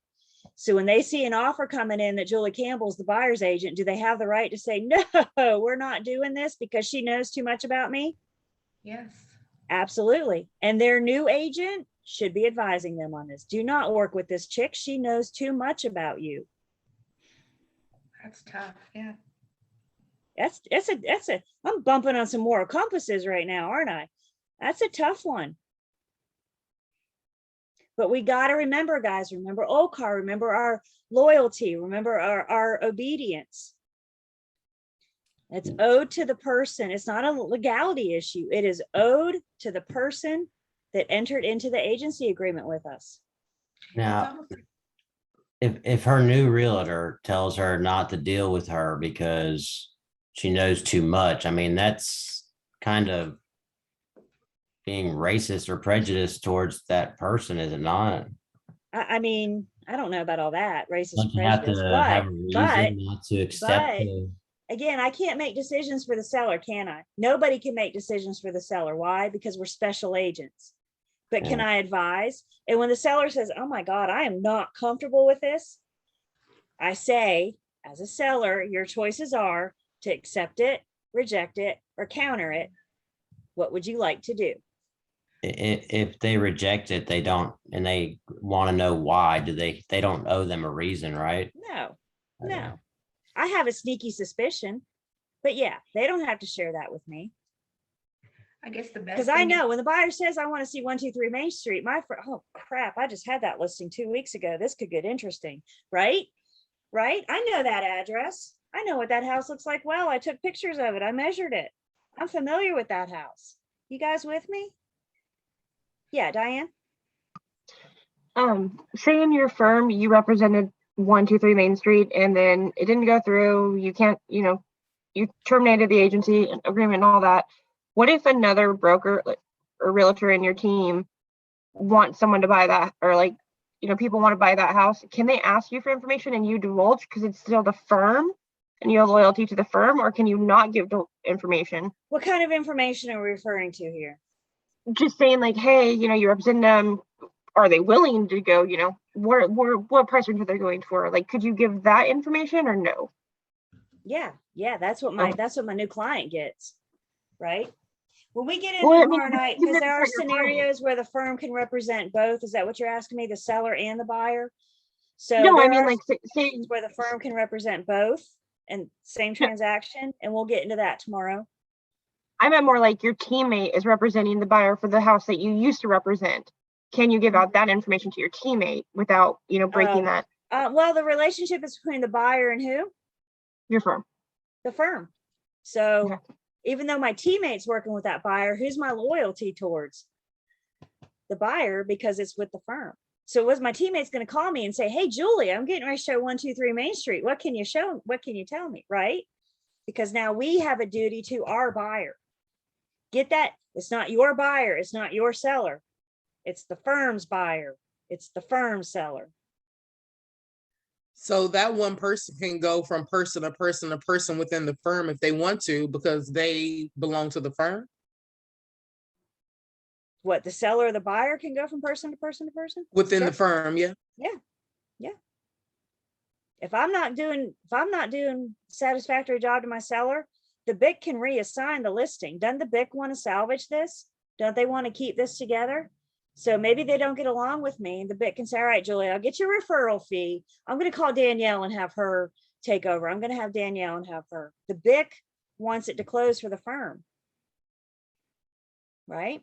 So when they see an offer coming in that Julie Campbell's the buyer's agent, do they have the right to say, no, we're not doing this because she knows too much about me? Yes. Absolutely. And their new agent should be advising them on this. Do not work with this chick. She knows too much about you. That's tough. Yeah. I'm bumping on some moral compasses right now, aren't I? That's a tough one. But we got to remember, guys, remember OCAR, remember our loyalty, remember our obedience. It's owed to the person. It's not a legality issue. It is owed to the person that entered into the agency agreement with us. Now, if her new realtor tells her not to deal with her because she knows too much, I mean, that's kind of being racist or prejudiced towards that person, is it not? I mean, I don't know about all that racist Don't you have prejudice, to have a reason not to accept the again, I can't make decisions for the seller, can I? Nobody can make decisions for the seller. Why? Because we're special agents. But can I advise? And when the seller says, oh my God, I am not comfortable with this, I say, as a seller, your choices are to accept it, reject it, or counter it. What would you like to do? if they reject it, they don't, and they want to know why, they don't owe them a reason, right? No, Okay. no. I have a sneaky suspicion, but yeah, they don't have to share that with me. I guess the best Because I thing is- know when the buyer says, I want to see 123 Main Street, oh crap, I just had that listing 2 weeks ago. This could get interesting, right? Right? I know that address. I know what that house looks like. Well, I took pictures of it. I measured it. I'm familiar with that house. You guys with me? Yeah, Diane? Say in your firm, you represented 123 Main Street and then it didn't go through, you can't, you terminated the agency agreement and all that. What if another broker or realtor in your team wants someone to buy that, or people want to buy that house? Can they ask you for information and you divulge because it's still the firm and you have loyalty to the firm, or can you not give information? What kind of information are we referring to here? Just saying hey, you represent them. Are they willing to go, what price range are they going for? Could you give that information or no? Yeah, that's what my new client gets, right? When we get into Well, I mean, tomorrow night, even because if there are it's not your client. scenarios where the firm can represent both. Is that what you're asking me, the seller and the buyer? So No, I there mean, are say where the firm can represent both. and same transaction, and we'll get into that tomorrow. I meant more like your teammate is representing the buyer for the house that you used to represent. Can you give out that information to your teammate without, breaking that? Well, the relationship is between the buyer and who? Your firm. The firm. So Okay. even though my teammate's working with that buyer, who's my loyalty towards? The buyer, because it's with the firm. So was my teammate's going to call me and say, hey, Julie, I'm getting ready to show 123 Main Street. What can you show? What can you tell me? Right? Because now we have a duty to our buyer. Get that? It's not your buyer. It's not your seller. It's the firm's buyer. It's the firm's seller. So that one person can go from person to person to person within the firm if they want to, because they belong to the firm. What, the seller or the buyer can go from person to person to person? Within Sure. the firm, yeah. Yeah. If I'm not doing satisfactory job to my seller, the BIC can reassign the listing. Doesn't the BIC want to salvage this? Don't they want to keep this together? So maybe they don't get along with me, and the BIC can say, all right, Julie, I'll get your referral fee. I'm going to call Danielle and have her take over. I'm going to have Danielle and have her. The BIC wants it to close for the firm. Right?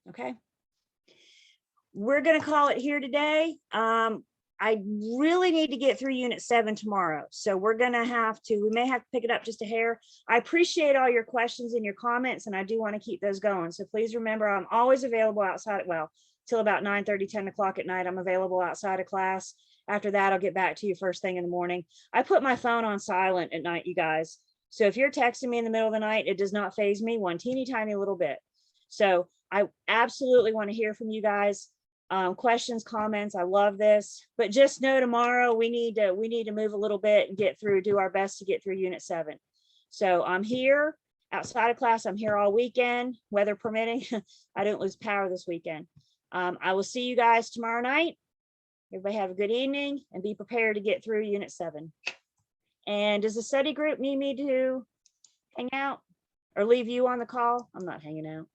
Okay. We're going to call it here today. I really need to get through Unit 7 tomorrow. So we may have to pick it up just a hair. I appreciate all your questions and your comments, and I do want to keep those going. So please remember, I'm always available outside, till about 9:30, 10 o'clock at night. I'm available outside of class. After that, I'll get back to you first thing in the morning. I put my phone on silent at night, you guys. So if you're texting me in the middle of the night, it does not faze me one teeny tiny little bit. So I absolutely want to hear from you guys. Questions, comments. I love this, but just know tomorrow we need to move a little bit and do our best to get through Unit 7. So I'm here outside of class. I'm here all weekend, weather permitting. I didn't lose power this weekend. I will see you guys tomorrow night. Everybody have a good evening and be prepared to get through Unit 7. And does the study group need me to hang out or leave you on the call? I'm not hanging out.